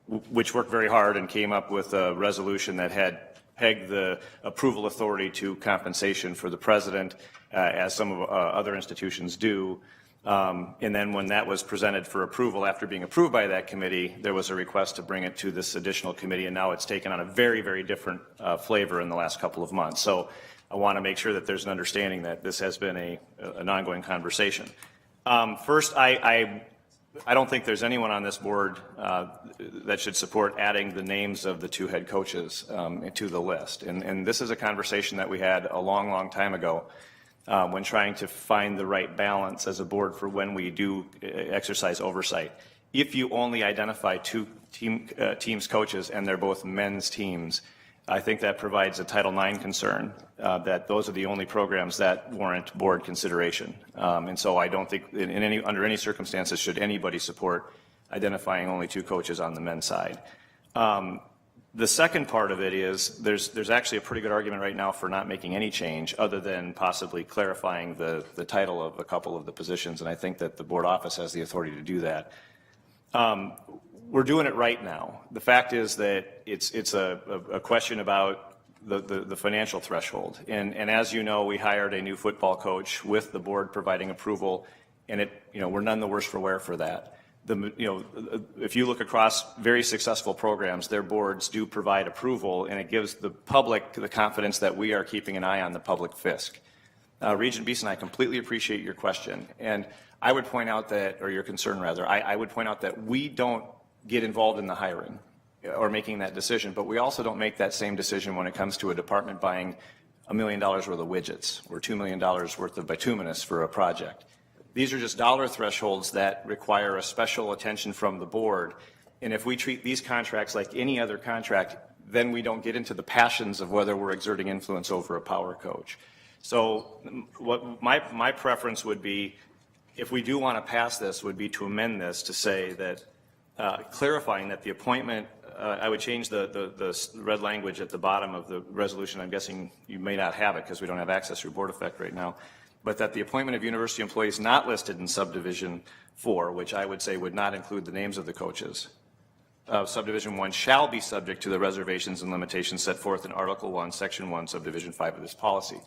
which worked very hard and came up with a resolution that had pegged the approval authority to compensation for the president, as some of other institutions do. And then when that was presented for approval after being approved by that committee, there was a request to bring it to this additional committee, and now it's taken on a very, very different flavor in the last couple of months. So I want to make sure that there's an understanding that this has been an ongoing conversation. First, I don't think there's anyone on this board that should support adding the names of the 2 head coaches to the list. And this is a conversation that we had a long, long time ago. When trying to find the right balance as a board for when we do exercise oversight. If you only identify 2 teams coaches and they're both men's teams, I think that provides a Title IX concern that those are the only programs that warrant board consideration. And so I don't think under any circumstances should anybody support identifying only 2 coaches on the men's side. The second part of it is there's actually a pretty good argument right now for not making any change other than possibly clarifying the title of a couple of the positions, and I think that the board office has the authority to do that. We're doing it right now. The fact is that it's a question about the financial threshold, and as you know, we hired a new football coach with the board providing approval, and we're none the worse for wear for that. If you look across very successful programs, their boards do provide approval, and it gives the public the confidence that we are keeping an eye on the public fisc. Regent Beeson, I completely appreciate your question, and I would point out that, or your concern rather, I would point out that we don't get involved in the hiring or making that decision, but we also don't make that same decision when it comes to a department buying $1 million worth of widgets or $2 million worth of bituminous for a project. These are just dollar thresholds that require a special attention from the board. And if we treat these contracts like any other contract, then we don't get into the passions of whether we're exerting influence over a power coach. So what my preference would be, if we do want to pass this, would be to amend this to say that, clarifying that the appointment, I would change the red language at the bottom of the resolution. I'm guessing you may not have it because we don't have access through board effect right now, but that the appointment of university employees not listed in subdivision 4, which I would say would not include the names of the coaches, subdivision 1 shall be subject to the reservations and limitations set forth in Article 1, Section 1, subdivision 5 of this policy.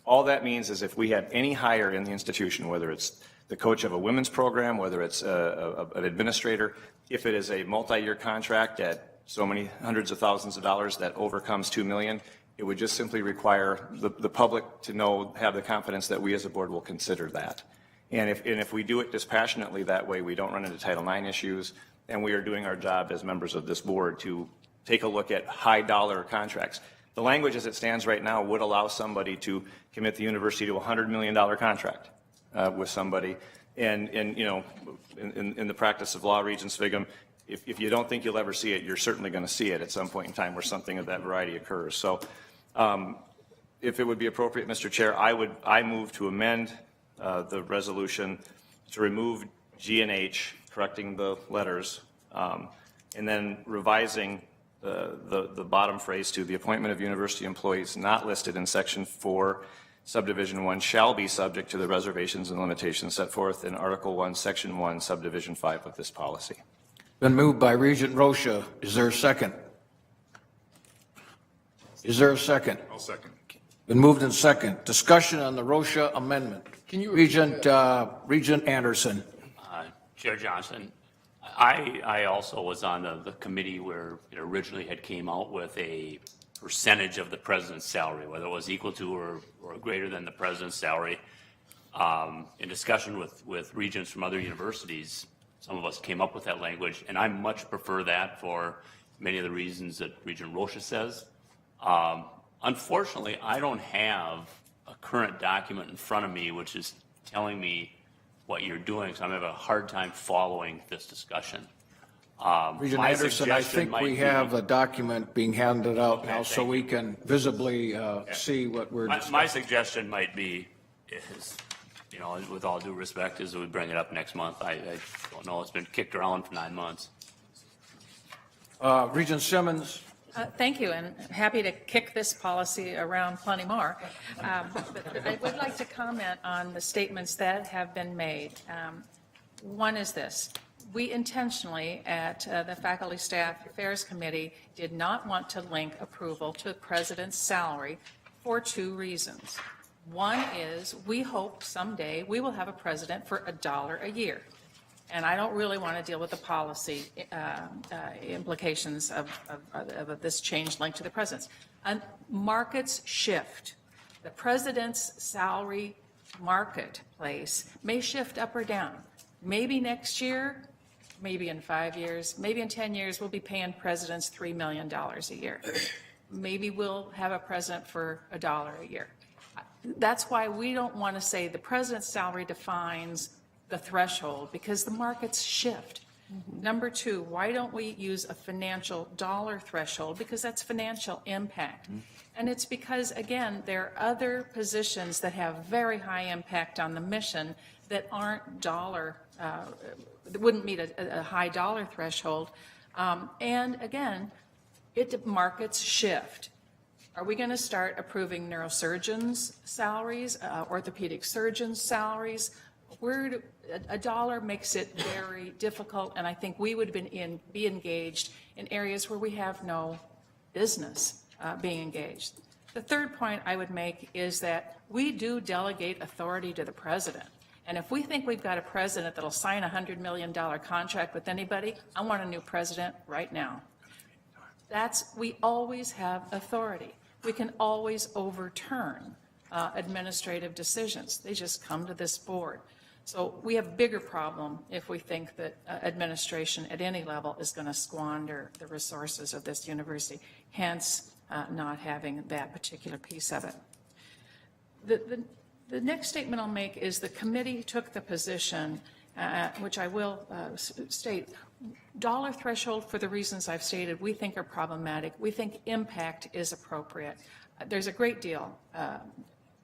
All that means is if we have any hire in the institution, whether it's the coach of a women's program, whether it's an administrator, if it is a multi-year contract at so many hundreds of thousands of dollars that overcomes $2 million, it would just simply require the public to know, have the confidence that we as a board will consider that. And if we do it dispassionately that way, we don't run into Title IX issues, and we are doing our job as members of this board to take a look at high dollar contracts. The language as it stands right now would allow somebody to commit the university to a $100 million contract with somebody. And you know, in the practice of law, Regents Vigum, if you don't think you'll ever see it, you're certainly going to see it at some point in time where something of that variety occurs. So if it would be appropriate, Mr. Chair, I move to amend the resolution to remove G and H, correcting the letters, and then revising the bottom phrase to the appointment of university employees not listed in Section 4, Subdivision 1 shall be subject to the reservations and limitations set forth in Article 1, Section 1, Subdivision 5 of this policy. Been moved by Regent Rocha. Is there a second? Is there a second? I'll second. Been moved in second. Discussion on the Rocha amendment. Can you Regent Anderson? Chair Johnson, I also was on the committee where it originally had came out with a percentage of the president's salary, whether it was equal to or greater than the president's salary. In discussion with regents from other universities, some of us came up with that language, and I much prefer that for many of the reasons that Regent Rocha says. Unfortunately, I don't have a current document in front of me which is telling me what you're doing, so I'm having a hard time following this discussion. Regent Anderson, I think we have a document being handed out now so we can visibly see what we're discussing. My suggestion might be is, you know, with all due respect, is that we bring it up next month. I don't know. It's been kicked around for 9 months. Regent Simmons. Thank you, and happy to kick this policy around plenty more. But I would like to comment on the statements that have been made. One is this. We intentionally, at the Faculty Staff Affairs Committee, did not want to link approval to the president's salary for 2 reasons. One is we hope someday we will have a president for $1 a year. And I don't really want to deal with the policy implications of this change linked to the president's. And markets shift. The president's salary marketplace may shift up or down. Maybe next year, maybe in 5 years, maybe in 10 years, we'll be paying presidents $3 million a year. Maybe we'll have a president for $1 a year. That's why we don't want to say the president's salary defines the threshold, because the markets shift. Number 2, why don't we use a financial dollar threshold? Because that's financial impact. And it's because, again, there are other positions that have very high impact on the mission that aren't dollar, that wouldn't meet a high dollar threshold. And again, markets shift. Are we going to start approving neurosurgeons' salaries, orthopedic surgeons' salaries? $1 makes it very difficult, and I think we would be engaged in areas where we have no business being engaged. The third point I would make is that we do delegate authority to the president. And if we think we've got a president that'll sign a $100 million contract with anybody, I want a new president right now. We always have authority. We can always overturn administrative decisions. They just come to this board. So we have a bigger problem if we think that administration at any level is going to squander the resources of this university, hence not having that particular piece of it. The next statement I'll make is the committee took the position, which I will state, dollar threshold for the reasons I've stated we think are problematic. We think impact is appropriate. There's a great deal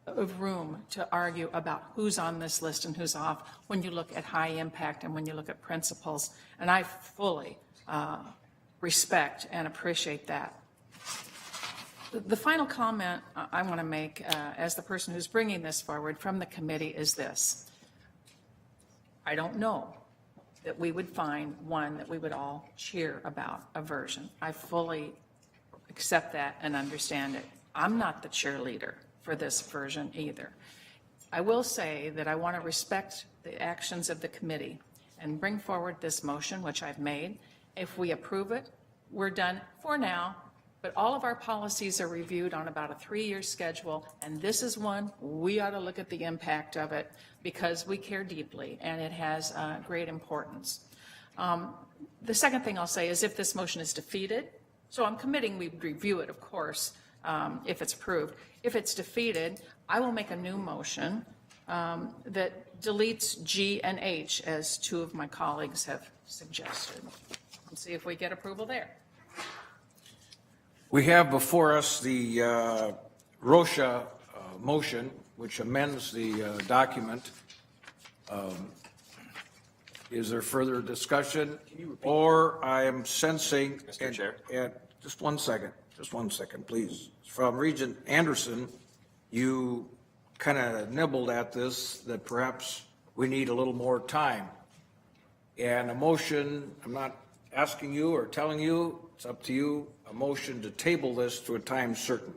of room to argue about who's on this list and who's off when you look at high impact and when you look at principles. And I fully respect and appreciate that. The final comment I want to make as the person who's bringing this forward from the committee is this. I don't know that we would find one that we would all cheer about a version. I fully accept that and understand it. I'm not the cheerleader for this version either. I will say that I want to respect the actions of the committee and bring forward this motion, which I've made. If we approve it, we're done for now. But all of our policies are reviewed on about a 3-year schedule, and this is one we ought to look at the impact of it because we care deeply, and it has great importance. The second thing I'll say is if this motion is defeated, so I'm committing we review it, of course, if it's approved. If it's defeated, I will make a new motion that deletes G and H, as 2 of my colleagues have suggested. Let's see if we get approval there. We have before us the Rocha motion, which amends the document. Is there further discussion? Or I am sensing, Mr. Chair. And just one second, please. From Regent Anderson, you kind of nibbled at this, that perhaps we need a little more time. And a motion, I'm not asking you or telling you, it's up to you, a motion to table this to a time certain,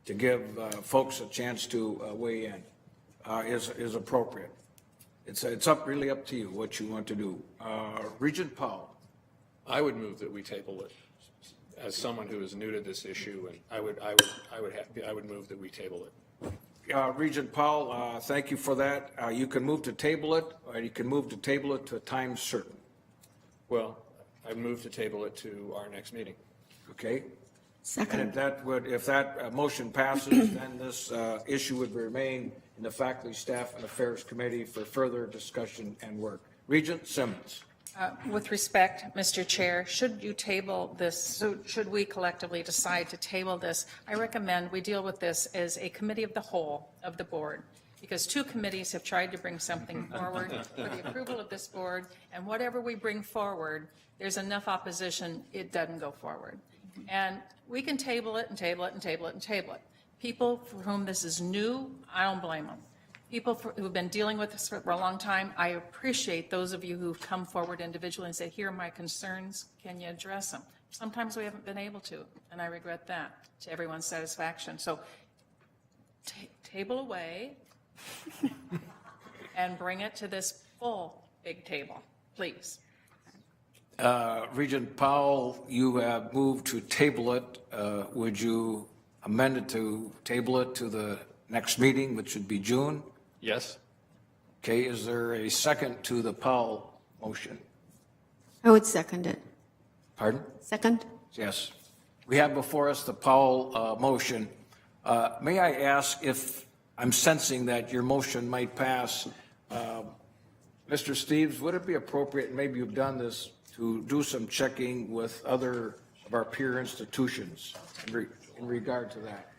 to give folks a chance to weigh in, is appropriate. It's really up to you what you want to do. Regent Powell. I would move that we table it. As someone who is new to this issue, and I would move that we table it. Regent Powell, thank you for that. You can move to table it, or you can move to table it to a time certain. Well, I move to table it to our next meeting. Okay? Second. And if that motion passes, then this issue would remain in the Faculty, Staff, and Affairs Committee for further discussion and work. Regent Simmons. With respect, Mr. Chair, should you table this, so should we collectively decide to table this, I recommend we deal with this as a committee of the whole of the board, because 2 committees have tried to bring something forward for the approval of this board, and whatever we bring forward, there's enough opposition, it doesn't go forward. And we can table it and table it and table it and table it. People for whom this is new, I don't blame them. People who've been dealing with this for a long time, I appreciate those of you who've come forward individually and say, here are my concerns, can you address them? Sometimes we haven't been able to, and I regret that to everyone's satisfaction. So table away and bring it to this full big table, please. Regent Powell, you have moved to table it. Would you amend it to table it to the next meeting, which would be June? Yes. Okay, is there a second to the Powell motion? I would second it. Pardon? Second? Yes. We have before us the Powell motion. May I ask if I'm sensing that your motion might pass? Mr. Steves, would it be appropriate, and maybe you've done this, to do some checking with other of our peer institutions in regard to that?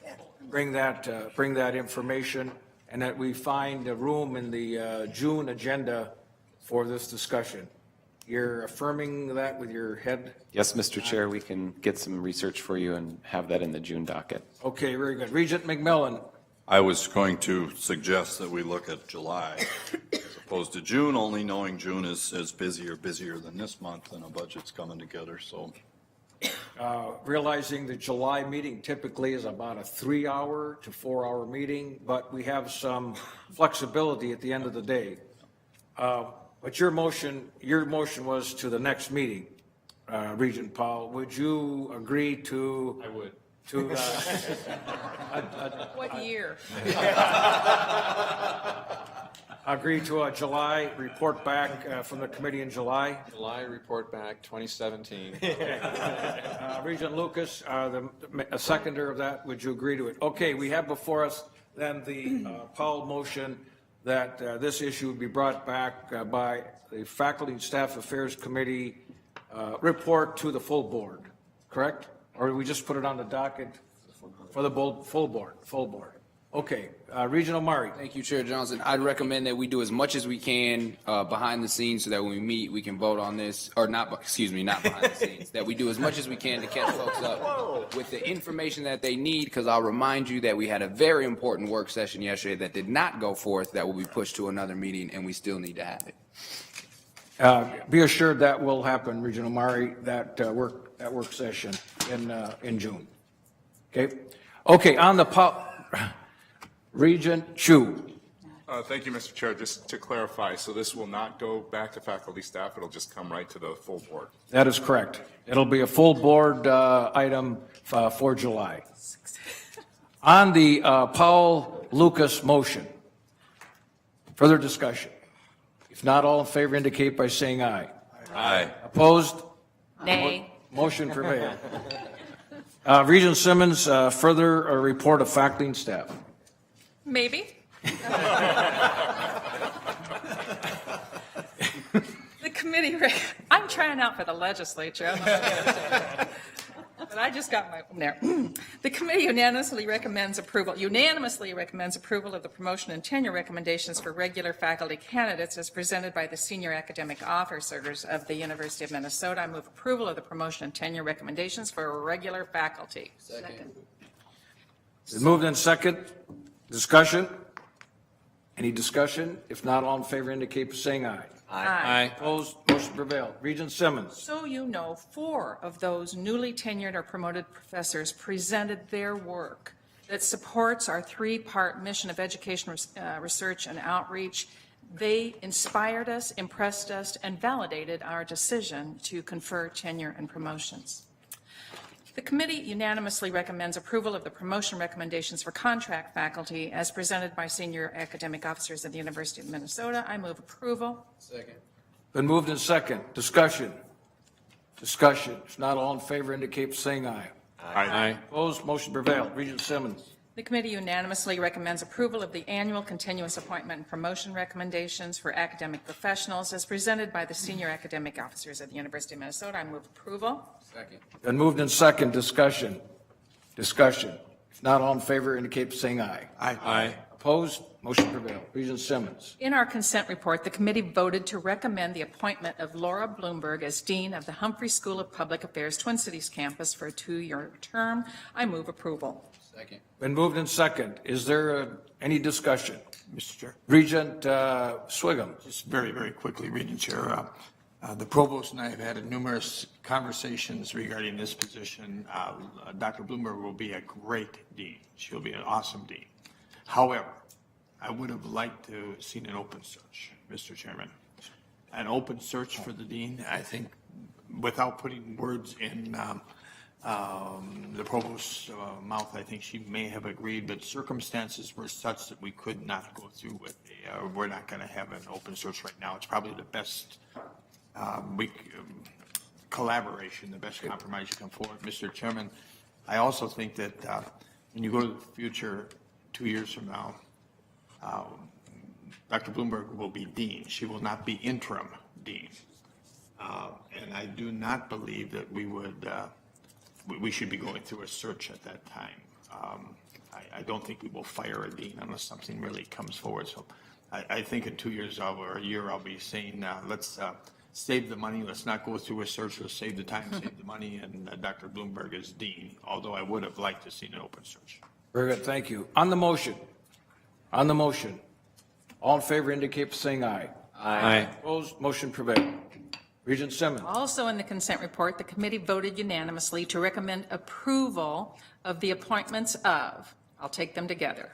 Bring that information, and that we find a room in the June agenda for this discussion. You're affirming that with your head? Yes, Mr. Chair, we can get some research for you and have that in the June docket. Okay, very good. Regent McMillan. I was going to suggest that we look at July as opposed to June, only knowing June is busier than this month, and a budget's coming together, so. Realizing the July meeting typically is about a 3-hour to 4-hour meeting, but we have some flexibility at the end of the day. But your motion was to the next meeting, Regent Powell. Would you agree to? I would. To What year? Agree to a July report back from the committee in July? July report back 2017. Regent Lucas, the seconder of that, would you agree to it? Okay, we have before us then the Powell motion that this issue would be brought back by the Faculty and Staff Affairs Committee report to the full board, correct? Or we just put it on the docket for the full board? Full board. Okay, Regional Mari. Thank you, Chair Johnson. I'd recommend that we do as much as we can behind the scenes so that when we meet, we can vote on this, or not, excuse me, not behind the scenes, that we do as much as we can to catch folks up with the information that they need, because I'll remind you that we had a very important work session yesterday that did not go forth, that will be pushed to another meeting, and we still need to have it. Be assured that will happen, Regional Mari, that work session in June. Okay. Okay. On the Regent Chu. Thank you, Mr. Chair. Just to clarify, so this will not go back to faculty staff. It'll just come right to the full board. That is correct. It'll be a full board item for July. On the Powell-Lucas motion, further discussion. If not, all in favor indicate by saying aye. Aye. Opposed? Nay. Motion prevailed. Regent Simmons, further report of faculty and staff. Maybe. The committee, I'm trying out for the legislature. I don't know what I'm gonna do. But I just got my, there. The committee unanimously recommends approval of the promotion and tenure recommendations for regular faculty candidates as presented by the senior academic officers of the University of Minnesota. I move approval of the promotion and tenure recommendations for regular faculty. Second. It's moved in second. Discussion? Any discussion? If not, all in favor indicate by saying aye. Aye. Opposed? Motion prevailed. Regent Simmons. So you know, 4 of those newly tenured or promoted professors presented their work that supports our 3-part mission of education, research, and outreach. They inspired us, impressed us, and validated our decision to confer tenure and promotions. The committee unanimously recommends approval of the promotion recommendations for contract faculty as presented by senior academic officers at the University of Minnesota. I move approval. Second. Been moved in second. Discussion. Discussion. If not, all in favor indicate by saying aye. Aye. Opposed? Motion prevailed. Regent Simmons. The committee unanimously recommends approval of the annual continuous appointment and promotion recommendations for academic professionals as presented by the senior academic officers at the University of Minnesota. I move approval. Second. Been moved in second. Discussion. Discussion. If not, all in favor indicate by saying aye. Aye. Opposed? Motion prevailed. Regent Simmons. In our consent report, the committee voted to recommend the appointment of Laura Bloomberg as Dean of the Humphrey School of Public Affairs Twin Cities campus for a 2-year term. I move approval. Second. Been moved in second. Is there any discussion? Mr. Chair. Regent Swigum. Just very, very quickly, Regent Chair. The Provost and I have had numerous conversations regarding this position. Dr. Bloomberg will be a great dean. She'll be an awesome dean. However, I would have liked to have seen an open search, Mr. Chairman. An open search for the dean, I think, without putting words in the Provost's mouth, I think she may have agreed, but circumstances were such that we could not go through with we're not going to have an open search right now. It's probably the best collaboration, the best compromise you can forward. Mr. Chairman, I also think that when you go to the future, 2 years from now, Dr. Bloomberg will be dean. She will not be interim dean. And I do not believe that we should be going through a search at that time. I don't think we will fire a dean unless something really comes forward. So I think in 2 years or a year, I'll be saying, let's save the money. Let's not go through a search. Let's save the time, save the money. And Dr. Bloomberg is dean, although I would have liked to see an open search. Very good. Thank you. On the motion, all in favor indicate by saying aye. Aye. Opposed? Motion prevailed. Regent Simmons. Also in the consent report, the committee voted unanimously to recommend approval of the appointments of, I'll take them together,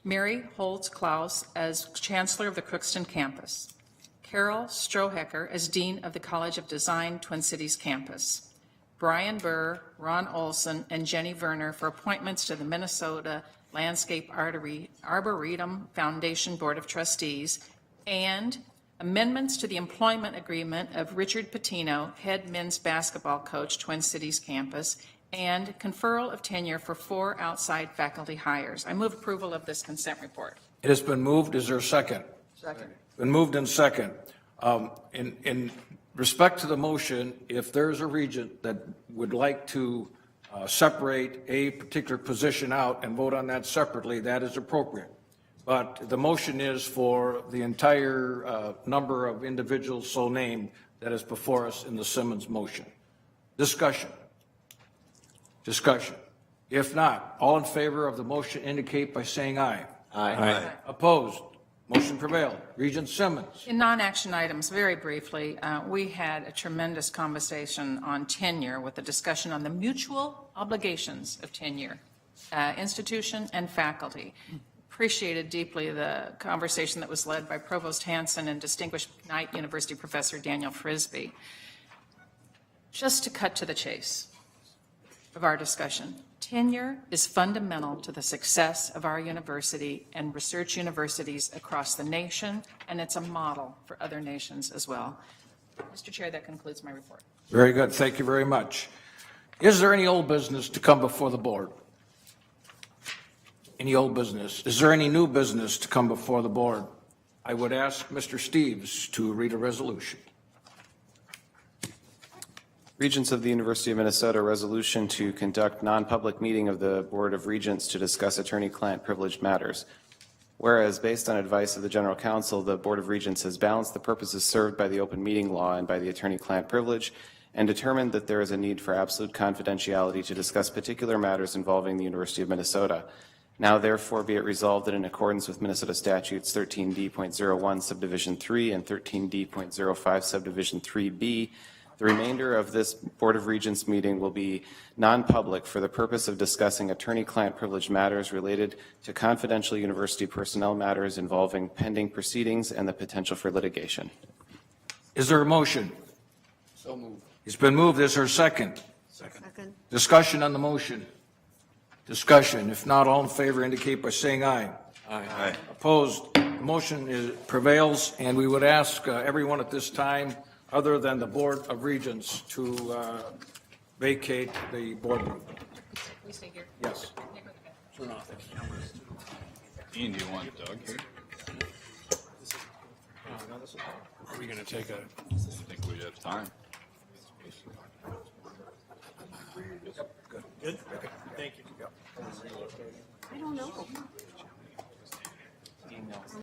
Mary Holtz-Klaus as Chancellor of the Crookston campus, Carol Strohecker as Dean of the College of Design Twin Cities campus, Brian Burr, Ron Olson, and Jenny Werner for appointments to the Minnesota Landscape Arboretum Foundation Board of Trustees, and amendments to the employment agreement of Richard Patino, head men's basketball coach, Twin Cities campus, and conferral of tenure for 4 outside faculty hires. I move approval of this consent report. It has been moved. Is there a second? Second. Been moved and second. In respect to the motion, if there's a regent that would like to separate a particular position out and vote on that separately, that is appropriate. But the motion is for the entire number of individuals so named that is before us in the Simmons motion. Discussion. Discussion. If not, all in favor of the motion indicate by saying aye. Aye. Opposed? Motion prevailed. Regent Simmons. In non-action items, very briefly, we had a tremendous conversation on tenure with a discussion on the mutual obligations of tenure, institution and faculty. Appreciated deeply the conversation that was led by Provost Hanson and distinguished McKnight University professor Daniel Frisbee. Just to cut to the chase of our discussion, tenure is fundamental to the success of our university and research universities across the nation, and it's a model for other nations as well. Mr. Chair, that concludes my report. Very good. Thank you very much. Is there any old business to come before the board? Any old business? Is there any new business to come before the board? I would ask Mr. Steves to read a resolution. Regents of the University of Minnesota resolution to conduct non-public meeting of the Board of Regents to discuss attorney-client privilege matters. Whereas, based on advice of the General Counsel, the Board of Regents has balanced the purposes served by the open meeting law and by the attorney-client privilege and determined that there is a need for absolute confidentiality to discuss particular matters involving the University of Minnesota. Now, therefore, be it resolved that in accordance with Minnesota Statutes 13D.01 Subdivision 3 and 13D.05 Subdivision 3B, the remainder of this Board of Regents meeting will be non-public for the purpose of discussing attorney-client privilege matters related to confidential university personnel matters involving pending proceedings and the potential for litigation. Is there a motion? So moved. It's been moved. Is there a second? Second. Discussion on the motion. Discussion. If not, all in favor indicate by saying aye. Aye. Opposed? The motion prevails, and we would ask everyone at this time, other than the Board of Regents, to vacate the boardroom. We stay here. Yes. Dean, do you want Doug here? Are we going to take a? I think we have time. Good. Thank you. I don't know.